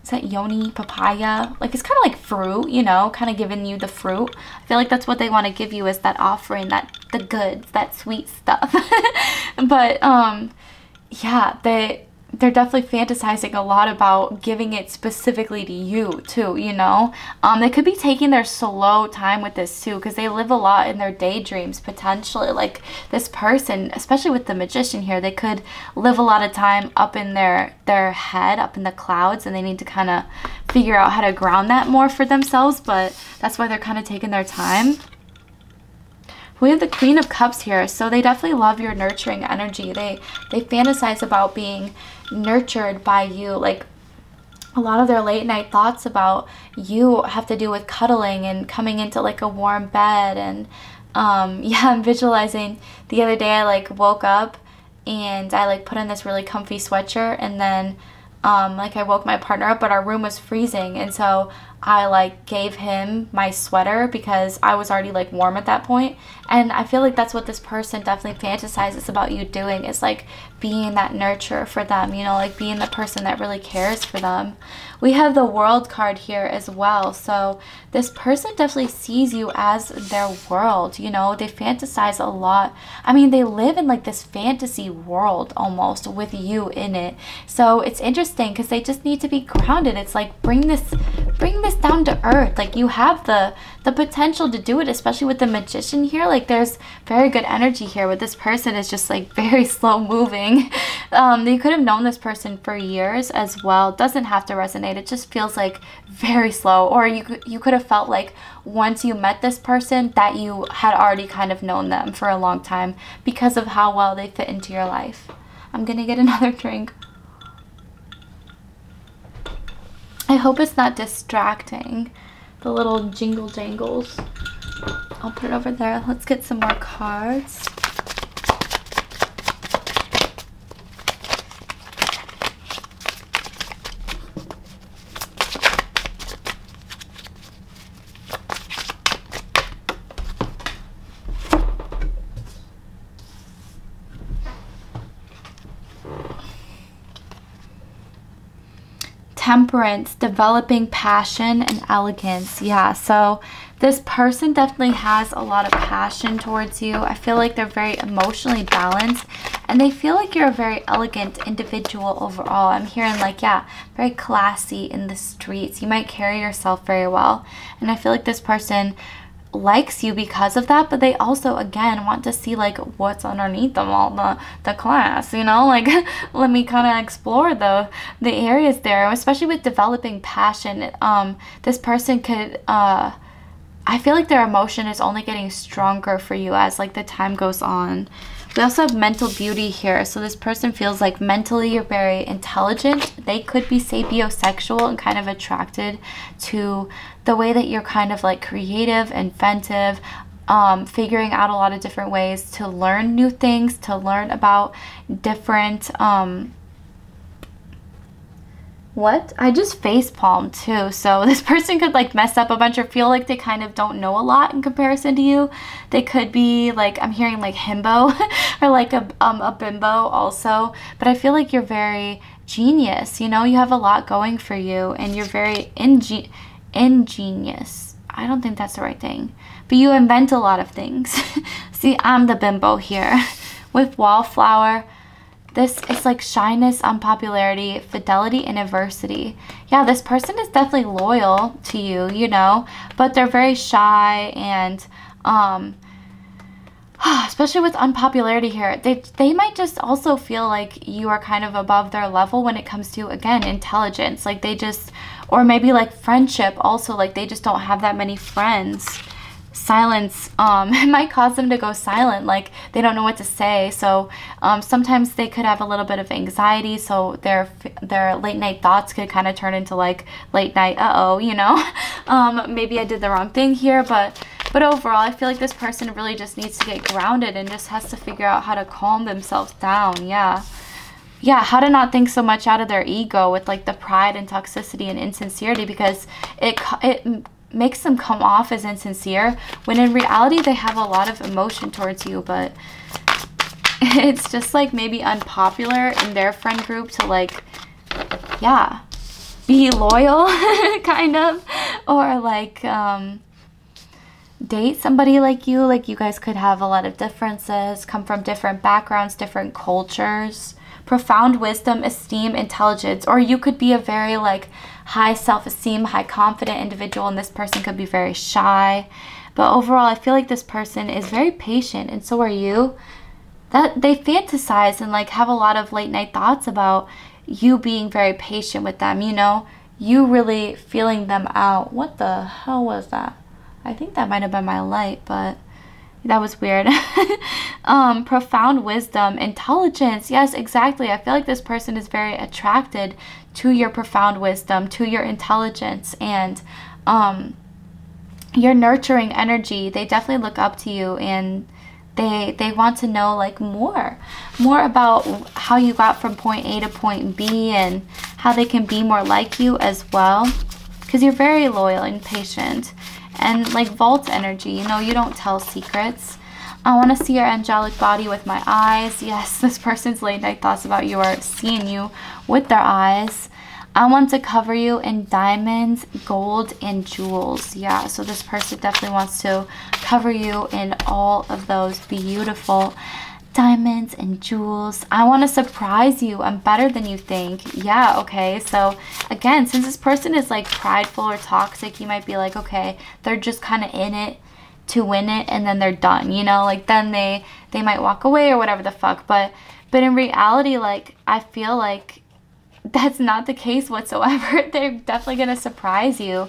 Is that yoni, papaya? Like it's kind of like fruit, you know, kind of giving you the fruit. I feel like that's what they want to give you, is that offering, that the goods, that sweet stuff. But yeah, they're definitely fantasizing a lot about giving it specifically to you too, you know. They could be taking their slow time with this too, because they live a lot in their daydreams potentially. Like this person, especially with the magician here, they could live a lot of time up in their head, up in the clouds, and they need to kind of figure out how to ground that more for themselves, but that's why they're kind of taking their time. We have the Queen of Cups here, so they definitely love your nurturing energy. They fantasize about being nurtured by you. Like a lot of their late night thoughts about you have to do with cuddling and coming into like a warm bed. And yeah, I'm visualizing the other day I like woke up and I like put on this really comfy sweatshirt, and then like I woke my partner up, but our room was freezing, and so I like gave him my sweater because I was already like warm at that point. And I feel like that's what this person definitely fantasizes about you doing, is like being that nurturer for them, you know, like being the person that really cares for them. We have the World card here as well, so this person definitely sees you as their world, you know. They fantasize a lot. I mean, they live in like this fantasy world almost with you in it. So it's interesting because they just need to be grounded. It's like bring this down to earth. Like you have the potential to do it, especially with the magician here. Like there's very good energy here, but this person is just like very slow moving. You could have known this person for years as well. It doesn't have to resonate. It just feels like very slow. Or you could have felt like once you met this person that you had already kind of known them for a long time because of how well they fit into your life. I'm gonna get another drink. I hope it's not distracting, the little jingle jangles. I'll put it over there. Let's get some more cards. Temperance, developing passion and elegance. Yeah, so this person definitely has a lot of passion towards you. I feel like they're very emotionally balanced, and they feel like you're a very elegant individual overall. I'm hearing like, yeah, very classy in the streets. You might carry yourself very well, and I feel like this person likes you because of that, but they also again want to see like what's underneath them all, the class, you know, like let me kind of explore the areas there, especially with developing passion. This person could I feel like their emotion is only getting stronger for you as like the time goes on. We also have mental beauty here. So this person feels like mentally you're very intelligent. They could be sapiosexual and kind of attracted to the way that you're kind of like creative, inventive, figuring out a lot of different ways to learn new things, to learn about different what? I just face palmed too. So this person could like mess up a bunch or feel like they kind of don't know a lot in comparison to you. They could be like, I'm hearing like himbo or like a bimbo also. But I feel like you're very genius. You know, you have a lot going for you and you're very ingenious. I don't think that's the right thing. But you invent a lot of things. See, I'm the bimbo here. With wallflower. This is like shyness, unpopularity, fidelity, and adversity. Yeah, this person is definitely loyal to you, you know, but they're very shy and, especially with unpopularity here, they might just also feel like you are kind of above their level when it comes to, again, intelligence. Like they just, or maybe like friendship also, like they just don't have that many friends. Silence it might cause them to go silent, like they don't know what to say. So sometimes they could have a little bit of anxiety, so their late night thoughts could kind of turn into like late night you know. Maybe I did the wrong thing here, but overall I feel like this person really just needs to get grounded and just has to figure out how to calm themselves down. Yeah, how to not think so much out of their ego with like the pride and toxicity and insincerity, because it makes them come off as insincere when in reality they have a lot of emotion towards you, but it's just like maybe unpopular in their friend group to like, yeah, be loyal kind of, or like date somebody like you guys could have a lot of differences, come from different backgrounds, different cultures, profound wisdom, esteem, intelligence, or you could be a very like high self-esteem, high confident individual, and this person could be very shy. But overall, I feel like this person is very patient, and so are you. That they fantasize and like have a lot of late night thoughts about you being very patient with them, you know, you really feeling them out. What the hell was that? I think that might have been my light, but that was weird. Profound wisdom, intelligence. Yes, exactly. I feel like this person is very attracted to your profound wisdom, to your intelligence, and your nurturing energy. They definitely look up to you, and they want to know like more about how you got from point A to point B, and how they can be more like you as well, because you're very loyal and patient. And like vault energy, you know, you don't tell secrets. I want to see your angelic body with my eyes. Yes, this person's late night thoughts about you are seeing you with their eyes. I want to cover you in diamonds, gold, and jewels. Yeah, so this person definitely wants to cover you in all of those beautiful diamonds and jewels. I want to surprise you. I'm better than you think. Yeah, okay. So again, since this person is like prideful or toxic, you might be like, okay, they're just kind of in it to win it, and then they're done, you know, like then they might walk away or whatever the fuck. But in reality, like I feel like that's not the case whatsoever. They're definitely gonna surprise you.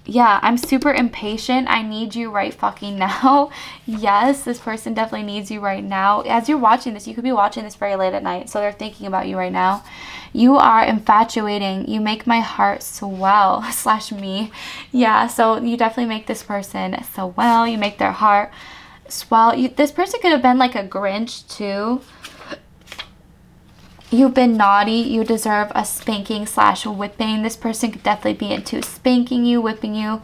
Yeah, I'm super impatient. I need you right fucking now. Yes, this person definitely needs you right now. As you're watching this, you could be watching this very late at night, so they're thinking about you right now. You are infatuating. You make my heart swell, / me. Yeah, so you definitely make this person swell. You make their heart swell. This person could have been like a Grinch too. You've been naughty. You deserve a spanking / whipping. This person could definitely be into spanking you, whipping you.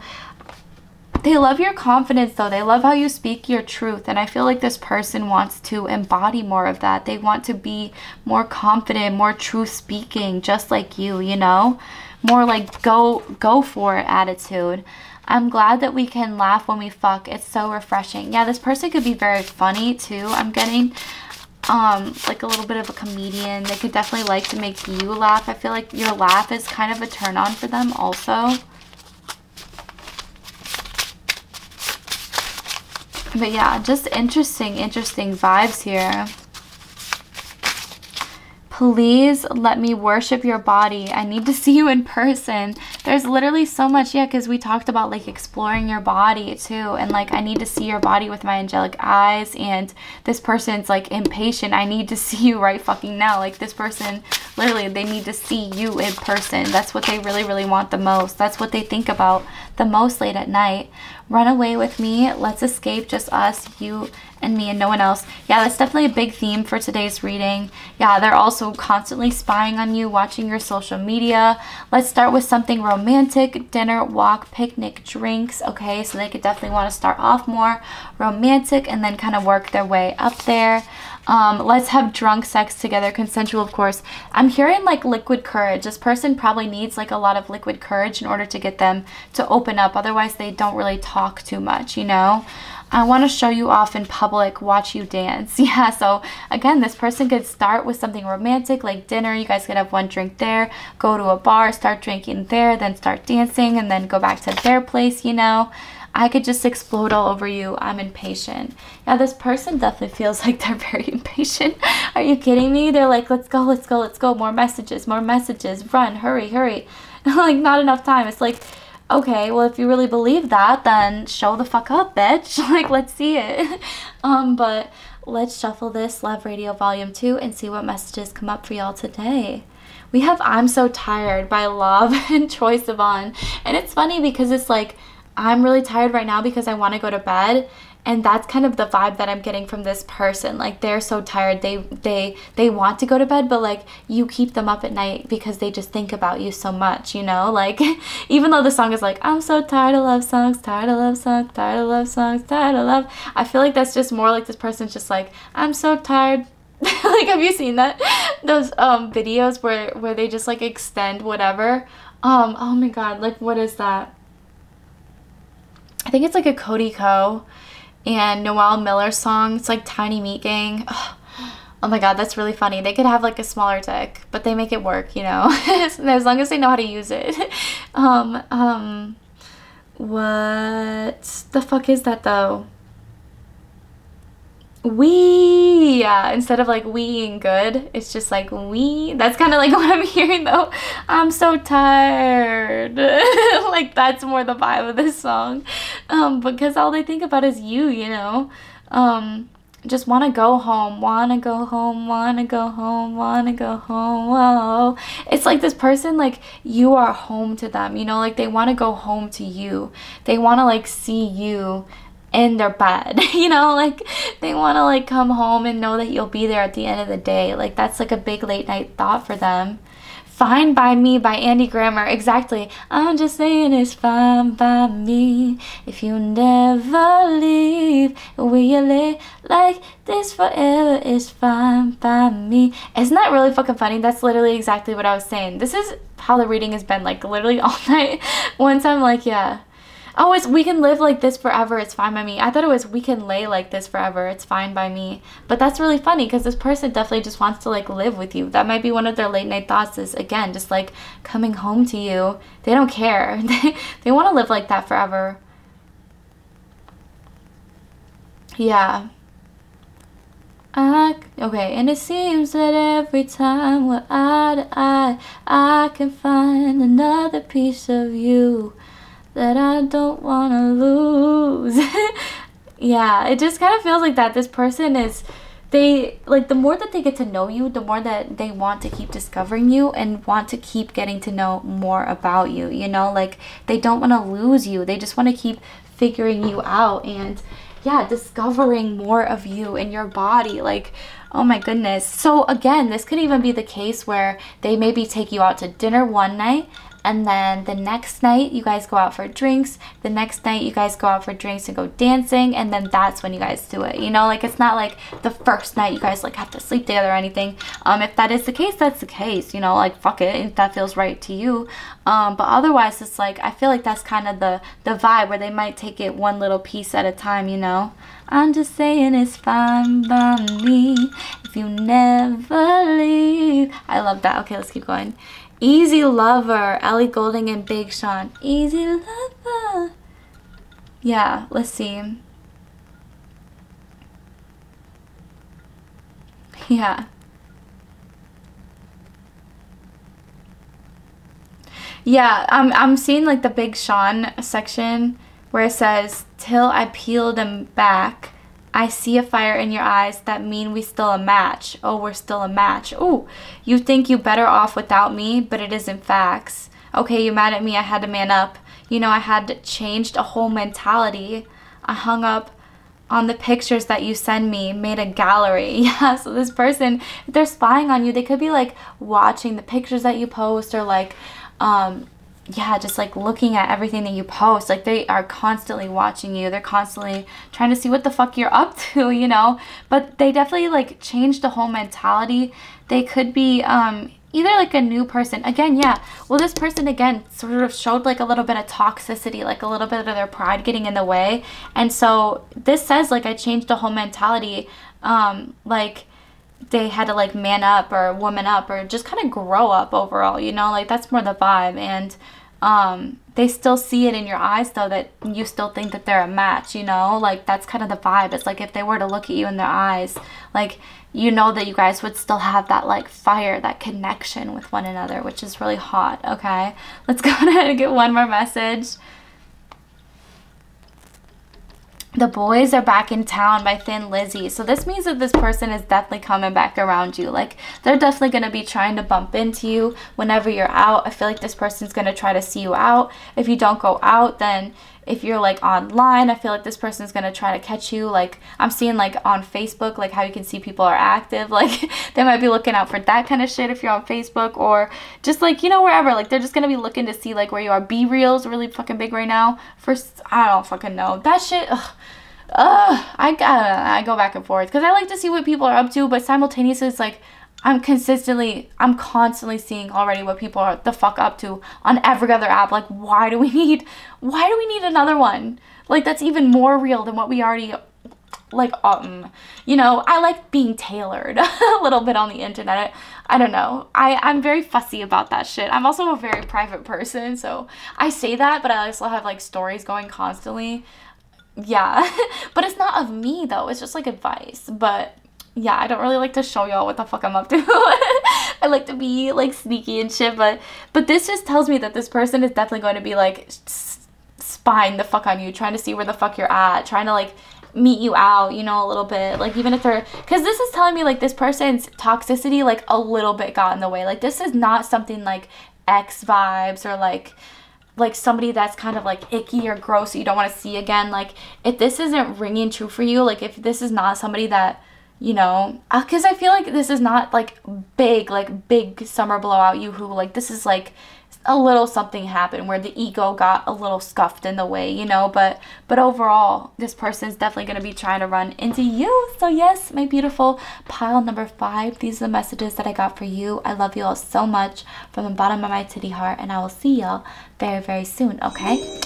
They love your confidence though. They love how you speak your truth. And I feel like this person wants to embody more of that. They want to be more confident, more truth speaking, just like you know? More like go for it attitude. I'm glad that we can laugh when we fuck. It's so refreshing. Yeah, this person could be very funny too. I'm getting like a little bit of a comedian. They could definitely like to make you laugh. I feel like your laugh is kind of a turn on for them also. But yeah, just interesting vibes here. Please let me worship your body. I need to see you in person. There's literally so much, yeah, because we talked about like exploring your body too, and like I need to see your body with my angelic eyes, and this person's like impatient. I need to see you right fucking now. Like this person, literally, they need to see you in person. That's what they really want the most. That's what they think about the most late at night. Run away with me. Let's escape, just us, you and me and no one else. Yeah, that's definitely a big theme for today's reading. Yeah, they're also constantly spying on you, watching your social media. Let's start with something romantic. Dinner, walk, picnic, drinks. Okay, so they could definitely want to start off more romantic and then kind of work their way up there. Let's have drunk sex together, consensual of course. I'm hearing like liquid courage. This person probably needs like a lot of liquid courage in order to get them to open up. Otherwise they don't really talk too much, you know. I want to show you off in public, watch you dance. Yeah, so again, this person could start with something romantic like dinner. You guys could have one drink there, go to a bar, start drinking there, then start dancing, and then go back to their place, you know. I could just explode all over you. I'm impatient. Yeah, this person definitely feels like they're very impatient. Are you kidding me? They're like, let's go, let's go, let's go. More messages, run, hurry, hurry. Like, not enough time. It's like, okay, well, if you really believe that, then show the fuck up, bitch. Like, let's see it. But let's shuffle this Love Radio Volume 2 and see what messages come up for y'all today. We have I'm So Tired by Love and 𝙄𝙁 𝙾𝙆. And it's funny because it's like, I'm really tired right now because I want to go to bed, and that's kind of the vibe that I'm getting from this person. Like, they're so tired, they want to go to bed, but like you keep them up at night because they just think about you so much, you know. Like, even though the song is like, I'm so tired of love songs, tired of love songs, tired of love songs, tired of love, I feel like that's just more like this person's just like, I'm so tired. Like, have you seen that, those videos where they just like extend whatever? Oh my god, like, what is that? think it's like a 𝙄𝙆𝙀 and Noel Miller song. It's like Tiny Meat Gang. Oh my god, that's really funny. They could have like a smaller dick, but they make it work, you know, as long as they know how to use it. What the fuck is that though? We, yeah, instead of like weeing good, it's just like we. That's kind of like what I'm hearing though. I'm so tired. Like that's more the vibe of this song, because all they think about is you know. Just want to go home, want to go home, want to go home, want to go home. Whoa. It's like this person, like you are home to them, you know, like they want to go home to you. They want to like see you in their bed, you know, like they want to like come home and know that you'll be there at the end of the day. Like that's like a big late night thought for them. Fine by Me by Andy Grammer. Exactly. I'm just saying it's fine by me if you never leave. Will you live like this forever? It's fine by me. Isn't that really fucking funny? That's literally exactly what I was saying. This is how the reading has been like literally all night. Once I'm like, yeah. Oh, it's we can live like this forever, it's fine by me. I thought it was we can lay like this forever, it's fine by me. But that's really funny because this person definitely just wants to like live with you. That might be one of their late night thoughts is, again, just like coming home to you. They don't care. They want to live like that forever. Yeah. Okay, and it seems that every time we're eye to eye, I can find another piece of you that I don't want to lose. Yeah, it just kind of feels like that. This person is, they, like, the more that they get to know you, the more that they want to keep discovering you and want to keep getting to know more about you, you know? Like, they don't want to lose you. They just want to keep figuring you out and, yeah, discovering more of you in your body. Like, oh my goodness. So, again, this could even be the case where they maybe take you out to dinner one night, and then the next night you guys go out for drinks, the next night you guys go out for drinks and go dancing, and then that's when you guys do it, you know? Like, it's not like the first night you guys like have to sleep together or anything. If that is the case, that's the case, you know, like fuck it if that feels right to you. But otherwise it's like I feel like that's kind of the vibe where they might take it one little piece at a time, you know? I'm just saying it's fine by me if you never leave. I love that. Okay, let's keep going. Easy Lover, Ellie Goulding and Big Sean. Easy Lover. Yeah, let's see. Yeah. Yeah, I'm seeing like the Big Sean section where it says, till I peeled them back, I see a fire in your eyes that mean we still a match. Oh, we're still a match. Oh, you think you better off without me, but it isn't facts. Okay, you mad at me, I had to man up. You know, I had changed a whole mentality. I hung up on the pictures that you send me, made a gallery. Yeah, so this person, if they're spying on you, they could be like watching the pictures that you post or like, yeah, just like looking at everything that you post. Like they are constantly watching you. They're constantly trying to see what the fuck you're up to, you know? But they definitely like changed the whole mentality. They could be either like a new person. Again, yeah. Well, this person, again, sort of showed like a little bit of toxicity, like a little bit of their pride getting in the way. And so this says like I changed the whole mentality. Like they had to like man up or woman up or just kind of grow up overall, you know? Like that's more the vibe. And they still see it in your eyes though, that you still think that they're a match, you know? Like that's kind of the vibe. It's like if they were to look at you in their eyes, like you know that you guys would still have that like fire, that connection with one another, which is really hot. Okay, let's go ahead and get one more message. The Boys Are Back in Town by Thin Lizzy. So this means that this person is definitely coming back around you. Like they're definitely going to be trying to bump into you whenever you're out. I feel like this person's going to try to see you out. If you don't go out, then if you're like online, I feel like this person's going to try to catch you. Like I'm seeing like on Facebook, like how you can see people are active. Like they might be looking out for that kind of shit if you're on Facebook, or just like, you know, wherever. Like they're just going to be looking to see like where you are. Be Real's really fucking big right now. First, I don't fucking know. That shit, I go back and forth because I like to see what people are up to, but simultaneously it's like I'm constantly seeing already what people are the fuck up to on every other app. Like, why do we need another one? Like, that's even more real than what we already, like, you know, I like being tailored a little bit on the internet. I don't know. I'm very fussy about that shit. I'm also a very private person, so I say that, but I also have, like, stories going constantly. Yeah, but it's not of me, though. It's just, like, advice, but yeah, I don't really like to show y'all what the fuck I'm up to. I like to be, like, sneaky and shit, but this just tells me that this person is definitely going to be, like, spying the fuck on you, trying to see where the fuck you're at, trying to, like, meet you out, you know, a little bit. Like, even if they're, because this is telling me, like, this person's toxicity, like, a little bit got in the way. Like, this is not something like X vibes or, like somebody that's kind of, like, icky or gross that you don't want to see again. Like, if this isn't ringing true for you, like, if this is not somebody that, you know, because I feel like this is not, like, big summer blowout yoo-hoo. Like, this is, like, a little something happened where the ego got a little scuffed in the way, you know, but overall, this person is definitely going to be trying to run into you. So yes, my beautiful pile number 5, these are the messages that I got for you. I love you all so much from the bottom of my titty heart, and I will see y'all very, very soon, okay?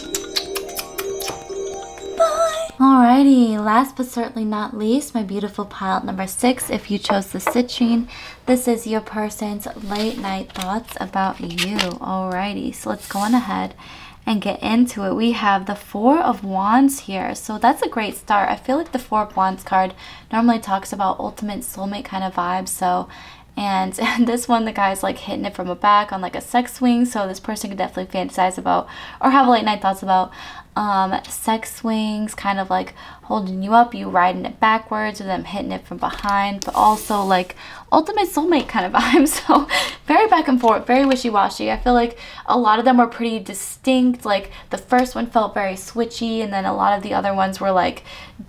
Alrighty, last but certainly not least, my beautiful pile number 6. If you chose the citrine, this is your person's late night thoughts about you. Alrighty, so let's go on ahead and get into it. We have the 4 of Wands here, so that's a great start. I feel like the 4 of Wands card normally talks about ultimate soulmate kind of vibes, so and this one, the guy's like hitting it from a back on like a sex swing, so this person could definitely fantasize about or have late night thoughts about sex swings, kind of like holding you up, you riding it backwards, or them hitting it from behind, but also like ultimate soulmate kind of vibe. So very back and forth, very wishy-washy. I feel like a lot of them were pretty distinct. Like the first one felt very switchy, and then a lot of the other ones were like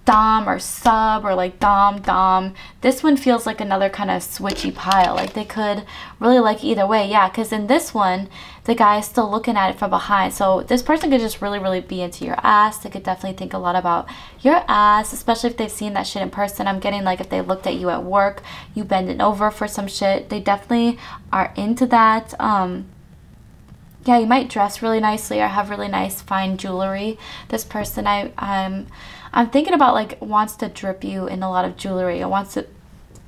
dom or sub, or like dom. This one feels like another kind of switchy pile. Like they could really like either way. Yeah, because in this one, the guy is still looking at it from behind. So this person could just really be into your ass. They could definitely think a lot about your ass, especially if they've seen that shit in person. I'm getting like if they looked at you at work, you bending over for some shit. They definitely are into that. Yeah, you might dress really nicely or have really nice fine jewelry. This person I'm thinking about like wants to drip you in a lot of jewelry or wants to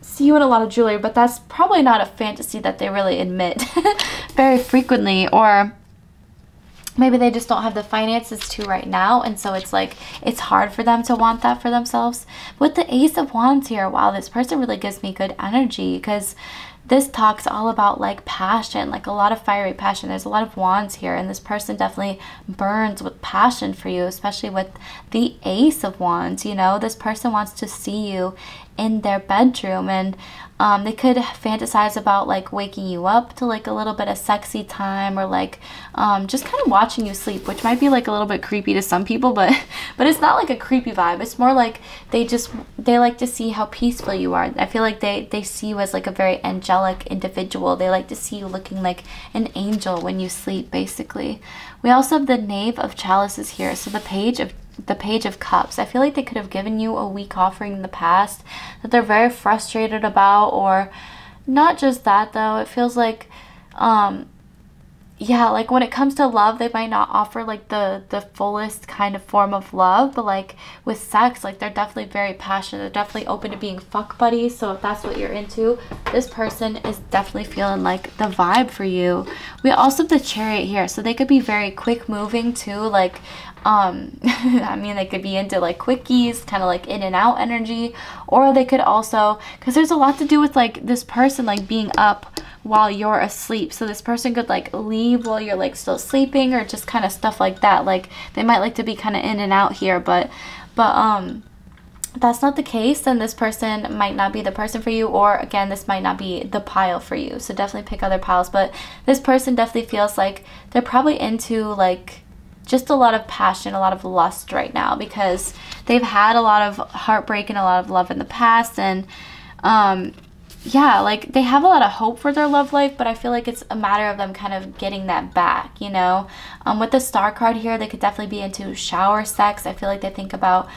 see you in a lot of jewelry, but that's probably not a fantasy that they really admit very frequently, or maybe they just don't have the finances to right now, and so it's like it's hard for them to want that for themselves. With the Ace of Wands here, wow, this person really gives me good energy, because this talks all about like passion, like a lot of fiery passion. There's a lot of wands here, and this person definitely burns with passion for you, especially with the Ace of Wands. You know, this person wants to see you in their bedroom, and they could fantasize about like waking you up to like a little bit of sexy time, or like just kind of watching you sleep, which might be like a little bit creepy to some people, but it's not like a creepy vibe. It's more like they like to see how peaceful you are. I feel like they see you as like a very angelic individual. They like to see you looking like an angel when you sleep, basically. We also have the Knave of Chalices here, so the Page of Cups. I feel like they could have given you a weak offering in the past that they're very frustrated about, or not just that though. It feels like, yeah, like when it comes to love, they might not offer like the fullest kind of form of love, but like with sex, like they're definitely very passionate. They're definitely open to being fuck buddies. So if that's what you're into, this person is definitely feeling like the vibe for you. We also have the Chariot here, so they could be very quick moving too, like I mean, they could be into like quickies, kind of like in and out energy, or they could also, because there's a lot to do with like this person like being up while you're asleep. So this person could like leave while you're like still sleeping, or just kind of stuff like that. Like they might like to be kind of in and out here, but that's not the case, then this person might not be the person for you, or again, this might not be the pile for you. So definitely pick other piles, but this person definitely feels like they're probably into like just a lot of passion, a lot of lust right now, because they've had a lot of heartbreak and a lot of love in the past, and yeah, like they have a lot of hope for their love life, but I feel like it's a matter of them kind of getting that back, you know. With the Star card here, they could definitely be into shower sex. I feel like they think about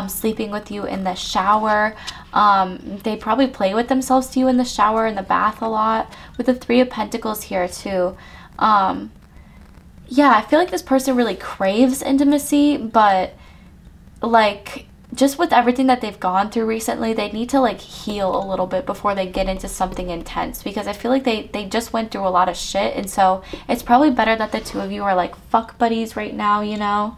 sleeping with you in the shower. They probably play with themselves to you in the shower, in the bath a lot. With the Three of Pentacles here too. Yeah, I feel like this person really craves intimacy, but like just with everything that they've gone through recently, they need to like heal a little bit before they get into something intense, because I feel like they just went through a lot of shit, and so it's probably better that the two of you are like fuck buddies right now, you know.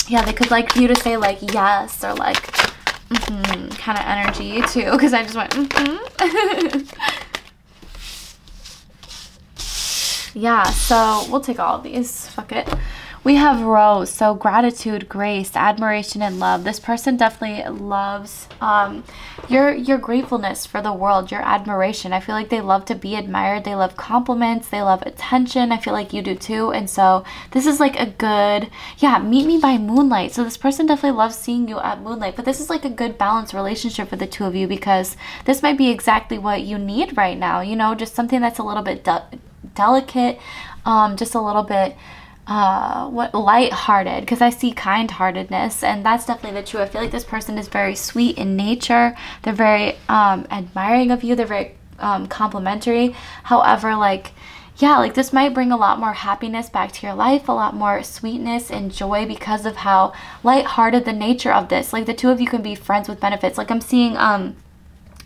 Yeah, they could like you to say like yes or like kind of energy too, because I just went Yeah, so we'll take all of these. Fuck it. We have Rose. So gratitude, grace, admiration, and love. This person definitely loves your gratefulness for the world, your admiration. I feel like they love to be admired. They love compliments. They love attention. I feel like you do too. And so this is like a good, yeah, meet me by moonlight. So this person definitely loves seeing you at moonlight. But this is like a good balanced relationship for the two of you, because this might be exactly what you need right now. You know, just something that's a little bit delicate, just a little bit light-hearted, because I see kind-heartedness, and that's definitely the truth. I feel like this person is very sweet in nature. They're very admiring of you. They're very complimentary. However, like, yeah, like this might bring a lot more happiness back to your life, a lot more sweetness and joy because of how light-hearted the nature of this. Like the two of you can be friends with benefits. Like I'm seeing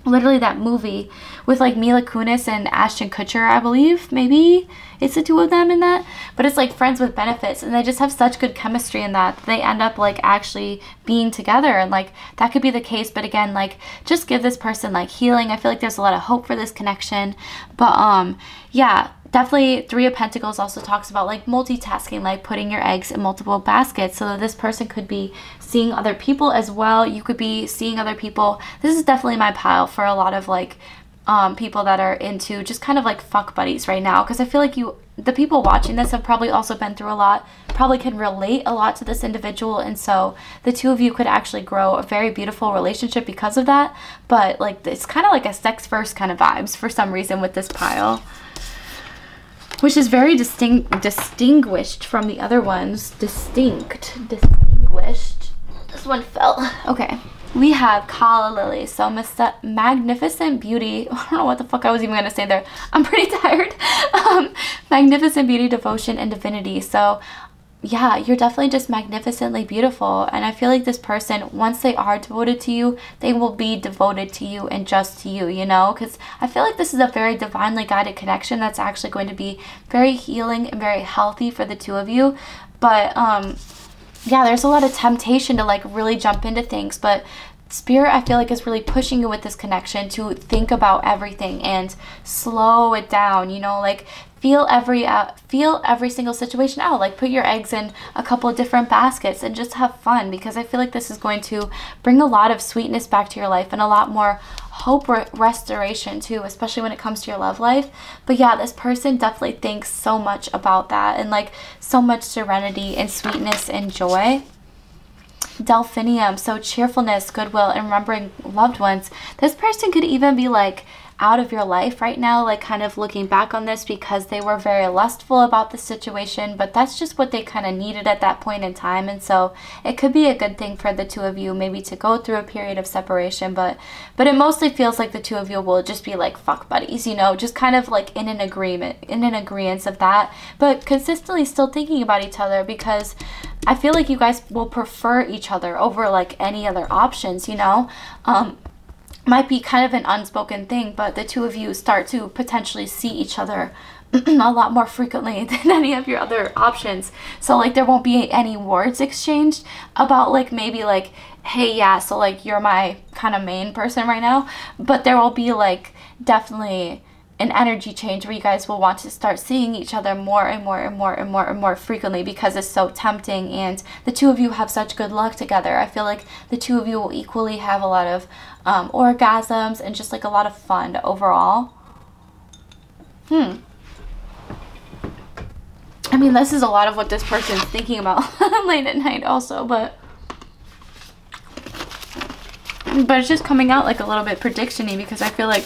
literally that movie with like Mila Kunis and Ashton Kutcher, I believe, maybe it's the two of them in that, but it's like friends with benefits, and they just have such good chemistry in that they end up like actually being together. And like that could be the case, but again, like just give this person like healing. I feel like there's a lot of hope for this connection. But yeah, definitely Three of Pentacles also talks about like multitasking, like putting your eggs in multiple baskets. So this person could be seeing other people as well. You could be seeing other people. This is definitely my pile for a lot of like people that are into just kind of like fuck buddies right now, because I feel like the people watching this have probably also been through a lot, probably can relate a lot to this individual, and so the two of you could actually grow a very beautiful relationship because of that. But like it's kind of like a sex first kind of vibes for some reason with this pile, which is very distinguished from the other ones. Distinguished. This one fell. Okay. We have Kala Lily. So magnificent beauty. I don't know what the fuck I was even gonna say there. I'm pretty tired. Magnificent beauty, devotion, and divinity. So yeah, you're definitely just magnificently beautiful, and I feel like this person, once they are devoted to you, they will be devoted to you and just to you, you know, because I feel like this is a very divinely guided connection that's actually going to be very healing and very healthy for the two of you. But yeah, there's a lot of temptation to like really jump into things, but Spirit, I feel like, is really pushing you with this connection to think about everything and slow it down, you know, like feel every single situation out. Like put your eggs in a couple of different baskets and just have fun, because I feel like this is going to bring a lot of sweetness back to your life and a lot more hope restoration too, especially when it comes to your love life. But yeah, this person definitely thinks so much about that, and like so much serenity and sweetness and joy. Delphinium, so cheerfulness, goodwill, and remembering loved ones. This person could even be like out of your life right now, like kind of looking back on this because they were very lustful about the situation, but that's just what they kind of needed at that point in time. And so it could be a good thing for the two of you maybe to go through a period of separation, but it mostly feels like the two of you will just be like fuck buddies, you know, just kind of like in an agreement of that, but consistently still thinking about each other, because I feel like you guys will prefer each other over like any other options, you know. Might be kind of an unspoken thing, but the two of you start to potentially see each other a lot more frequently than any of your other options. So like there won't be any words exchanged about like maybe like, hey, yeah, so like you're my kind of main person right now, but there will be like definitely an energy change where you guys will want to start seeing each other more and more frequently, because it's so tempting, and the two of you have such good luck together. I feel like the two of you will equally have a lot of orgasms and just like a lot of fun overall. I mean, this is a lot of what this person's thinking about late at night also, but it's just coming out like a little bit prediction-y because I feel like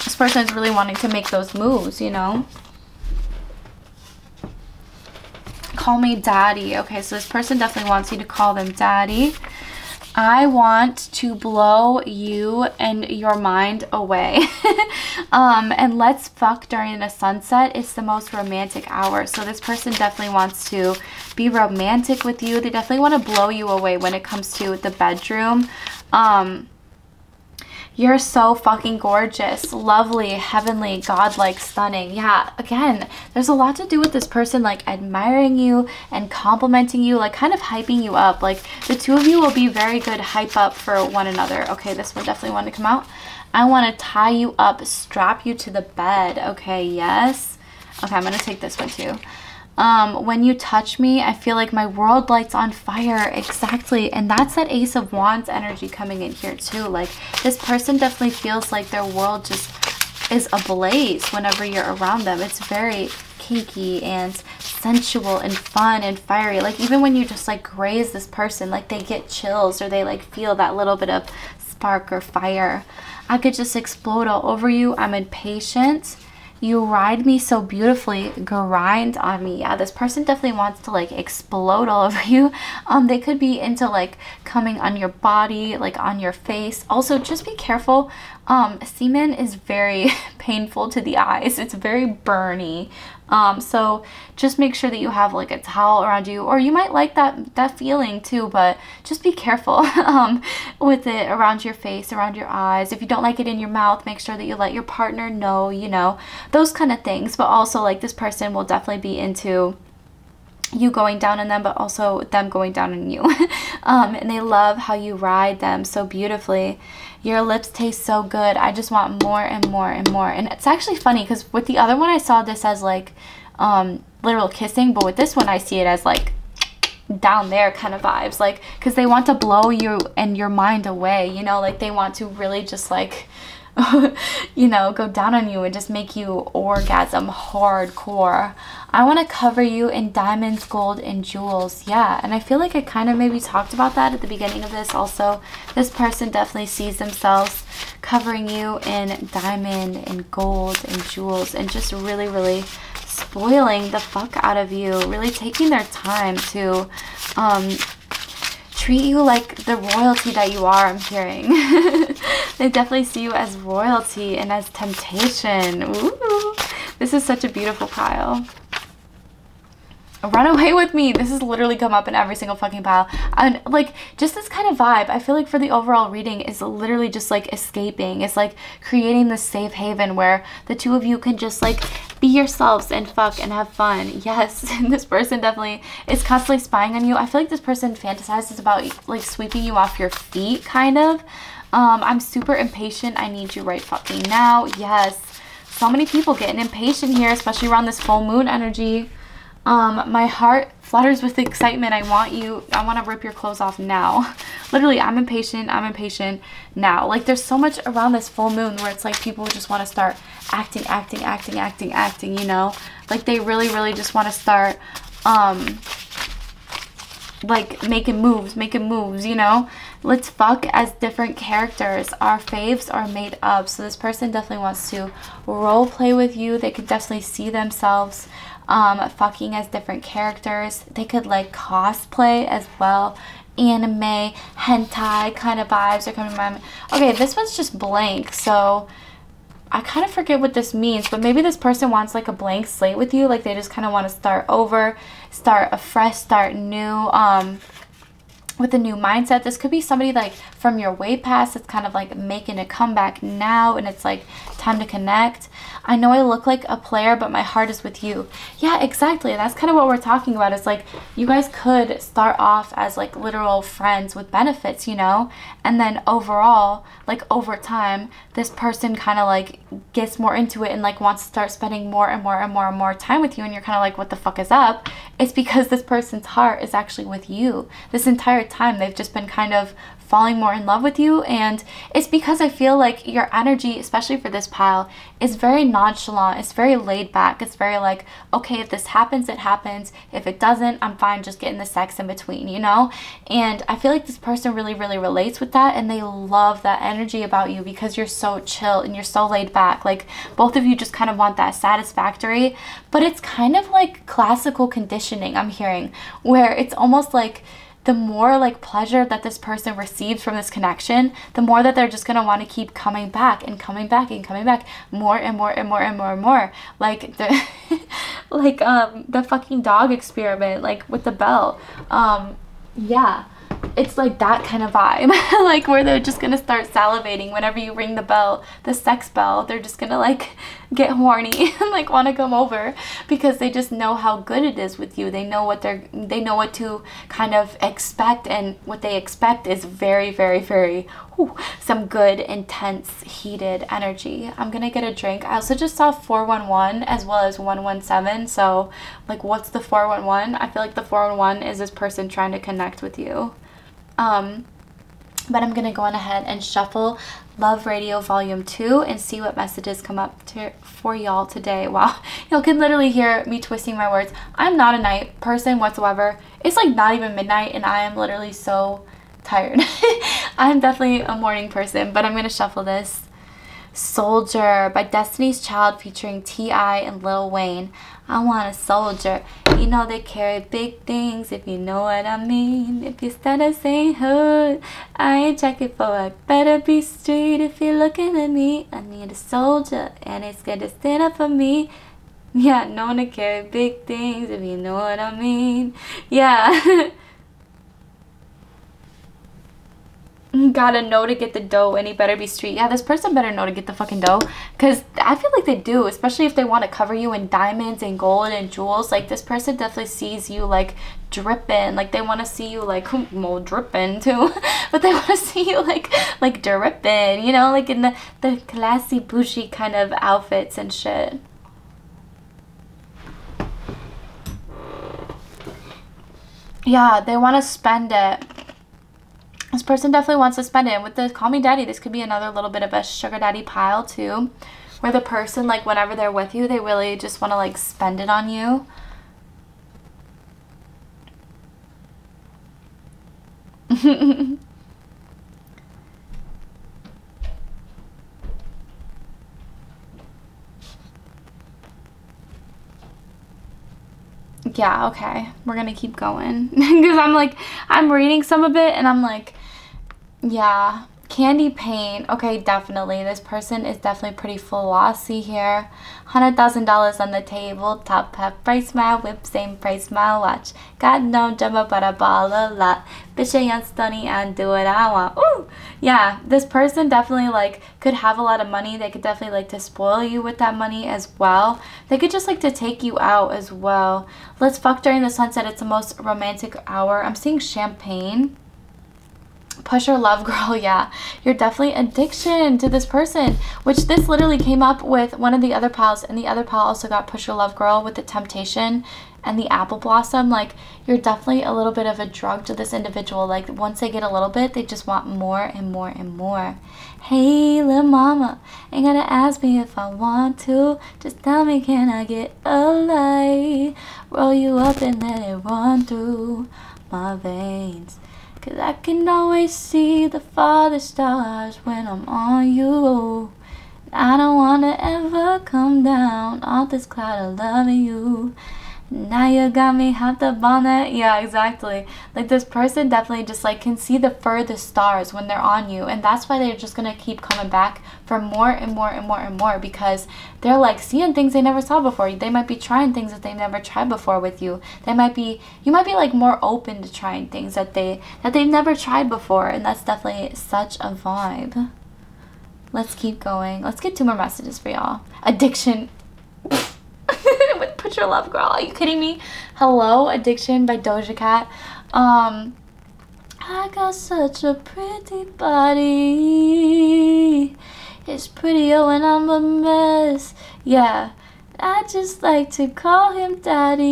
this person is really wanting to make those moves, you know? Call me daddy. Okay, so this person definitely wants you to call them daddy. I want to blow you and your mind away. And let's fuck during the sunset. It's the most romantic hour. So this person definitely wants to be romantic with you. They definitely want to blow you away when it comes to the bedroom. You're so fucking gorgeous, lovely, heavenly, godlike, stunning. Yeah, again, there's a lot to do with this person like admiring you and complimenting you, like kind of hyping you up. Like the two of you will be very good hype up for one another. Okay, this one definitely wanted to come out. I want to tie you up, strap you to the bed. Okay, yes. Okay, I'm going to take this one too. When you touch me, I feel like my world lights on fire. Exactly. And that's that Ace of Wands energy coming in here too. Like this person definitely feels like their world just is ablaze whenever you're around them. It's very kinky and sensual and fun and fiery. Like even when you just like graze this person, like they get chills or they like feel that little bit of spark or fire. I could just explode all over you. I'm impatient. You ride me so beautifully, grind on me. Yeah, this person definitely wants to like explode all over you. They could be into like coming on your body, like on your face. Also, just be careful. Semen is very painful to the eyes. It's very burny. So just make sure that you have like a towel around you, or you might like that feeling too, but just be careful with it around your face, around your eyes. If you don't like it in your mouth, make sure that you let your partner know, you know, those kind of things. But also like this person will definitely be into you going down on them, but also them going down on you. And they love how you ride them so beautifully. Your lips taste so good. I just want more and more and more. And it's actually funny because with the other one I saw this as like literal kissing, but with this one I see it as like down there kind of vibes, like because they want to blow you and your mind away, you know, like they want to really just like you know, go down on you and just make you orgasm hardcore. I want to cover you in diamonds, gold, and jewels. Yeah, and I feel like I kind of maybe talked about that at the beginning of this also. This person definitely sees themselves covering you in diamond and gold and jewels and just really, really spoiling the fuck out of you. Really taking their time to treat you like the royalty that you are, I'm hearing. They definitely see you as royalty and as temptation. Ooh, this is such a beautiful pile. Run away with me. This has literally come up in every single fucking pile. And like just this kind of vibe, I feel like for the overall reading is literally just like escaping. It's like creating this safe haven where the two of you can just like be yourselves and fuck and have fun. Yes, this person definitely is constantly spying on you. I feel like this person fantasizes about like sweeping you off your feet kind of. I'm super impatient. I need you right fucking now. Yes, so many people getting impatient here, especially around this full moon energy. My heart flutters with excitement. I want to rip your clothes off now. Literally, I'm impatient now. Like there's so much around this full moon where it's like people just want to start acting, you know? Like they really, really just want to start like making moves, you know? Let's fuck as different characters. Our faves are made up. So this person definitely wants to role play with you. They could definitely see themselves fucking as different characters. They could like cosplay as well. Anime, hentai kind of vibes are coming to my mind. Okay, this one's just blank, so I kind of forget what this means, but maybe this person wants like a blank slate with you. Like they just kind of want to start over, start afresh, start new, with a new mindset. This could be somebody like from your way past that's kind of like making a comeback now, and it's like time to connect. I know I look like a player, but my heart is with you. Yeah, exactly. That's kind of what we're talking about. It's like you guys could start off as like literal friends with benefits, you know, and then overall, like over time, this person kind of like gets more into it and like wants to start spending more and more and more and more time with you, and you're kind of like, what the fuck is up? It's because this person's heart is actually with you. This entire time they've just been kind of falling more in love with you. And it's because I feel like your energy, especially for this pile, is very nonchalant. It's very laid back. It's very like, okay, if this happens, it happens. If it doesn't, I'm fine just getting the sex in between, you know? And I feel like this person really, really relates with that, and they love that energy about you because you're so chill and you're so laid back. Like, both of you just kind of want that satisfactory, but it's kind of like classical conditioning, I'm hearing, where it's almost like the more like pleasure that this person receives from this connection, the more that they're just gonna want to keep coming back and coming back and coming back more and more and more and more and more. Like the like the fucking dog experiment, like with the bell. Yeah, it's like that kind of vibe. Like where they're just gonna start salivating whenever you ring the bell, the sex bell. They're just gonna like get horny and like want to come over because they just know how good it is with you. They know what to kind of expect, and what they expect is very, very, very some good, intense, heated energy. I'm gonna get a drink. I also just saw 411 as well as 117. So like, what's the 411? I feel like the 411 is this person trying to connect with you. But I'm gonna go on ahead and shuffle Love Radio Volume 2 and see what messages come up for y'all today. Wow, y'all can literally hear me twisting my words. I'm not a night person whatsoever. It's like not even midnight and I am literally so tired. I'm definitely a morning person, but I'm gonna shuffle this. Soldier by Destiny's Child featuring T.I. and Lil Wayne. I want a soldier. You know they carry big things, if you know what I mean. If you stand up saying hood, I ain't checking for I better be street. If you're looking at me, I need a soldier, and it's gonna stand up for me. Yeah, known to carry big things, if you know what I mean. Yeah. Gotta know to get the dough, and he better be street. Yeah, this person better know to get the fucking dough, because I feel like they do, especially if they want to cover you in diamonds and gold and jewels. Like, this person definitely sees you like dripping. Like, they want to see you like, well, dripping too, but they want to see you like dripping, you know, like in the classy bougie kind of outfits and shit. Yeah, they want to spend it. This person definitely wants to spend it. And with the Call Me Daddy, this could be another little bit of a sugar daddy pile too, where the person, like, whenever they're with you, they really just want to like spend it on you. Yeah, okay, we're gonna keep going because I'm reading some of it and I'm like, yeah, candy paint. Okay, definitely this person is definitely pretty flossy here. $100,000 on the table, top half price my whip, same price my watch. Got no jumper but I ball a lot. Bitch, I am stunning and do what I want. Ooh, yeah, this person definitely like could have a lot of money. They could definitely like to spoil you with that money as well. They could just like to take you out as well. Let's fuck during the sunset. It's the most romantic hour. I'm seeing champagne. Push your love, girl. Yeah, you're definitely addiction to this person, which this literally came up with one of the other piles, and the other pile also got push your love, girl, with the temptation and the apple blossom. Like, you're definitely a little bit of a drug to this individual. Like, once they get a little bit, they just want more and more and more. Hey, little mama, ain't gonna ask me if I want to. Just tell me, can I get a light? Roll you up and let it run through my veins. 'Cause I can always see the farthest stars when I'm on you. I don't wanna ever come down off this cloud of loving you. Now you got me hopped up on that. Yeah, exactly. Like, this person definitely just like can see the furthest stars when they're on you, and that's why they're just gonna keep coming back for more and more and more and more, because they're like seeing things they never saw before. They might be trying things that they've never tried before with you. You might be like more open to trying things that they've never tried before, and that's definitely such a vibe. Let's keep going. Let's get 2 more messages for y'all. Addiction. With Put Your Love, Girl. Are you kidding me? Hello, Addiction by Doja Cat. I got such a pretty body. It's prettier when I'm a mess. Yeah, I just like to call him daddy.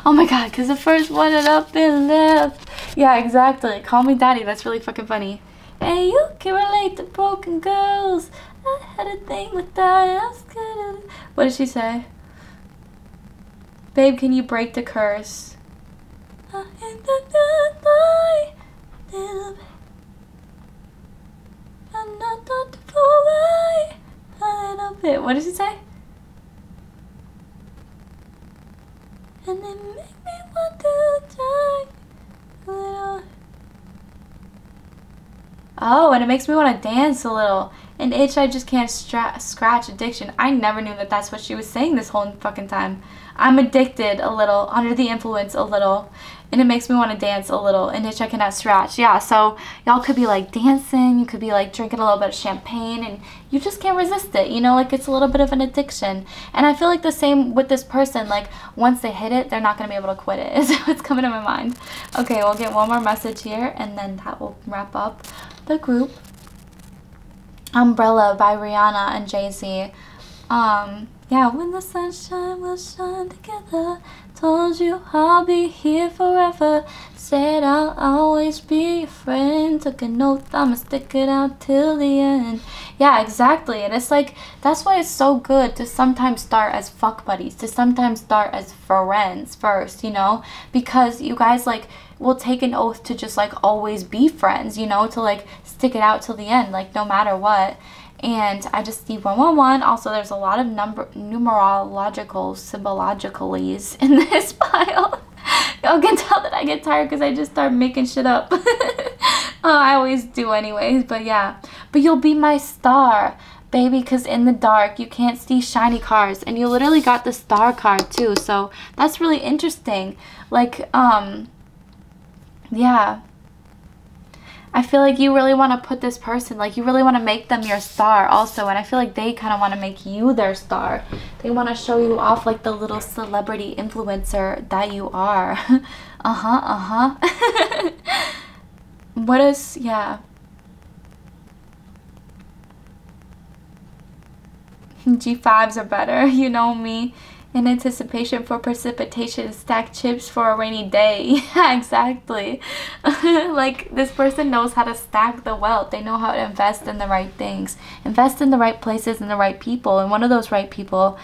Oh my god, because the first one it up and left. Yeah, exactly. Call me daddy. That's really fucking funny. Hey, you can relate to broken girls. I had a thing with that. What did she say? Babe, can you break the curse? What did she say? And it make me want to die a little. Oh, and it makes me want to dance a little. And itch, I just can't scratch addiction. I never knew that that's what she was saying this whole fucking time. I'm addicted a little, under the influence a little, and it makes me want to dance a little, and itch I cannot scratch. Yeah, so y'all could be like dancing, you could be like drinking a little bit of champagne, and you just can't resist it, you know, like it's a little bit of an addiction. And I feel like the same with this person, like once they hit it, they're not going to be able to quit it, is what's coming to my mind. Okay, we'll get one more message here, and then that will wrap up the group. Umbrella by Rihanna and Jay-Z. Yeah, when the sunshine will shine together. Told you I'll be here forever. Said I'll always be your friend. Took an oath, I'ma stick it out till the end. Yeah, exactly. And it's like, that's why it's so good to sometimes start as fuck buddies, to sometimes start as friends first, you know? Because you guys like will take an oath to just like always be friends, you know, to like stick it out till the end, like no matter what. And I just see 111. Also, there's a lot of numerological symbologicalies in this pile. Y'all can tell that I get tired because I just start making shit up. I always do anyways, but yeah. But you'll be my star, baby, because in the dark, you can't see shiny cars. And you literally got the star card too, so that's really interesting. Like, yeah. I feel like you really want to put this person, like you really want to make them your star also. And I feel like they kind of want to make you their star. They want to show you off like the little celebrity influencer that you are. What is, yeah. G5s are better, you know me. In anticipation for precipitation, stack chips for a rainy day. Yeah, exactly. Like, this person knows how to stack the wealth. They know how to invest in the right things. Invest in the right places and the right people. And one of those right people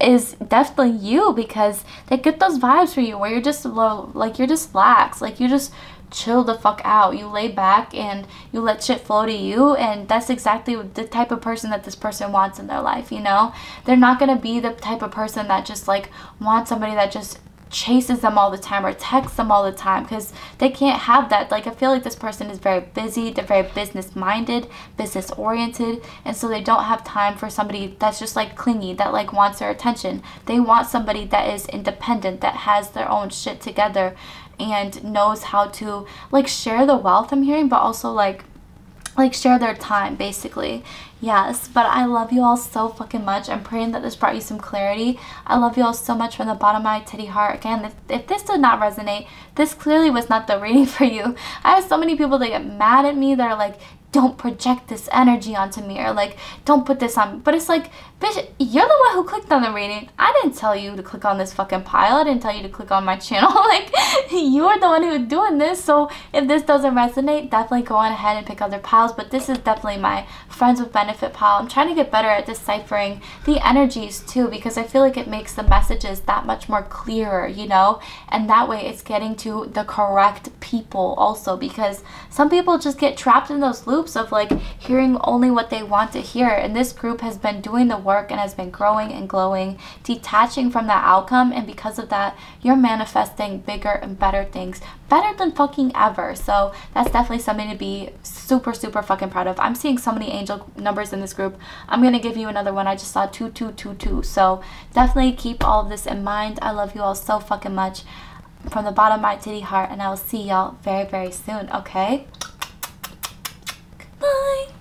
is definitely you, because they get those vibes for you where you're just low, like you're just lax. Like, you just chill the fuck out. You lay back and you let shit flow to you, and that's exactly the type of person that this person wants in their life, you know? They're not gonna be the type of person that just like wants somebody that just chases them all the time or texts them all the time, because they can't have that. Like, I feel like this person is very busy, they're very business minded, business oriented, and so they don't have time for somebody that's just like clingy, that like wants their attention. They want somebody that is independent, that has their own shit together and knows how to like share the wealth, I'm hearing, but also like share their time, basically. Yes, but I love you all so fucking much. I'm praying that this brought you some clarity. I love you all so much from the bottom of my titty heart. Again, if this did not resonate, this clearly was not the reading for you. I have so many people that get mad at me that are like, don't project this energy onto me, or like, don't put this on me. But it's like, bitch, you're the one who clicked on the reading. I didn't tell you to click on this fucking pile. I didn't tell you to click on my channel. Like, you're the one who's doing this. So if this doesn't resonate, definitely go on ahead and pick other piles. But this is definitely my friends with benefit pile. I'm trying to get better at deciphering the energies too, because I feel like it makes the messages that much more clearer, you know? And that way it's getting to the correct people also, because some people just get trapped in those loops of like hearing only what they want to hear. And this group has been doing the work and has been growing and glowing, detaching from that outcome, and because of that, you're manifesting bigger and better things, better than fucking ever. So that's definitely something to be super fucking proud of. I'm seeing so many angel numbers in this group. I'm gonna give you another one. I just saw 2222, so definitely keep all of this in mind. I love you all so fucking much from the bottom of my titty heart, and I will see y'all very soon. Okay,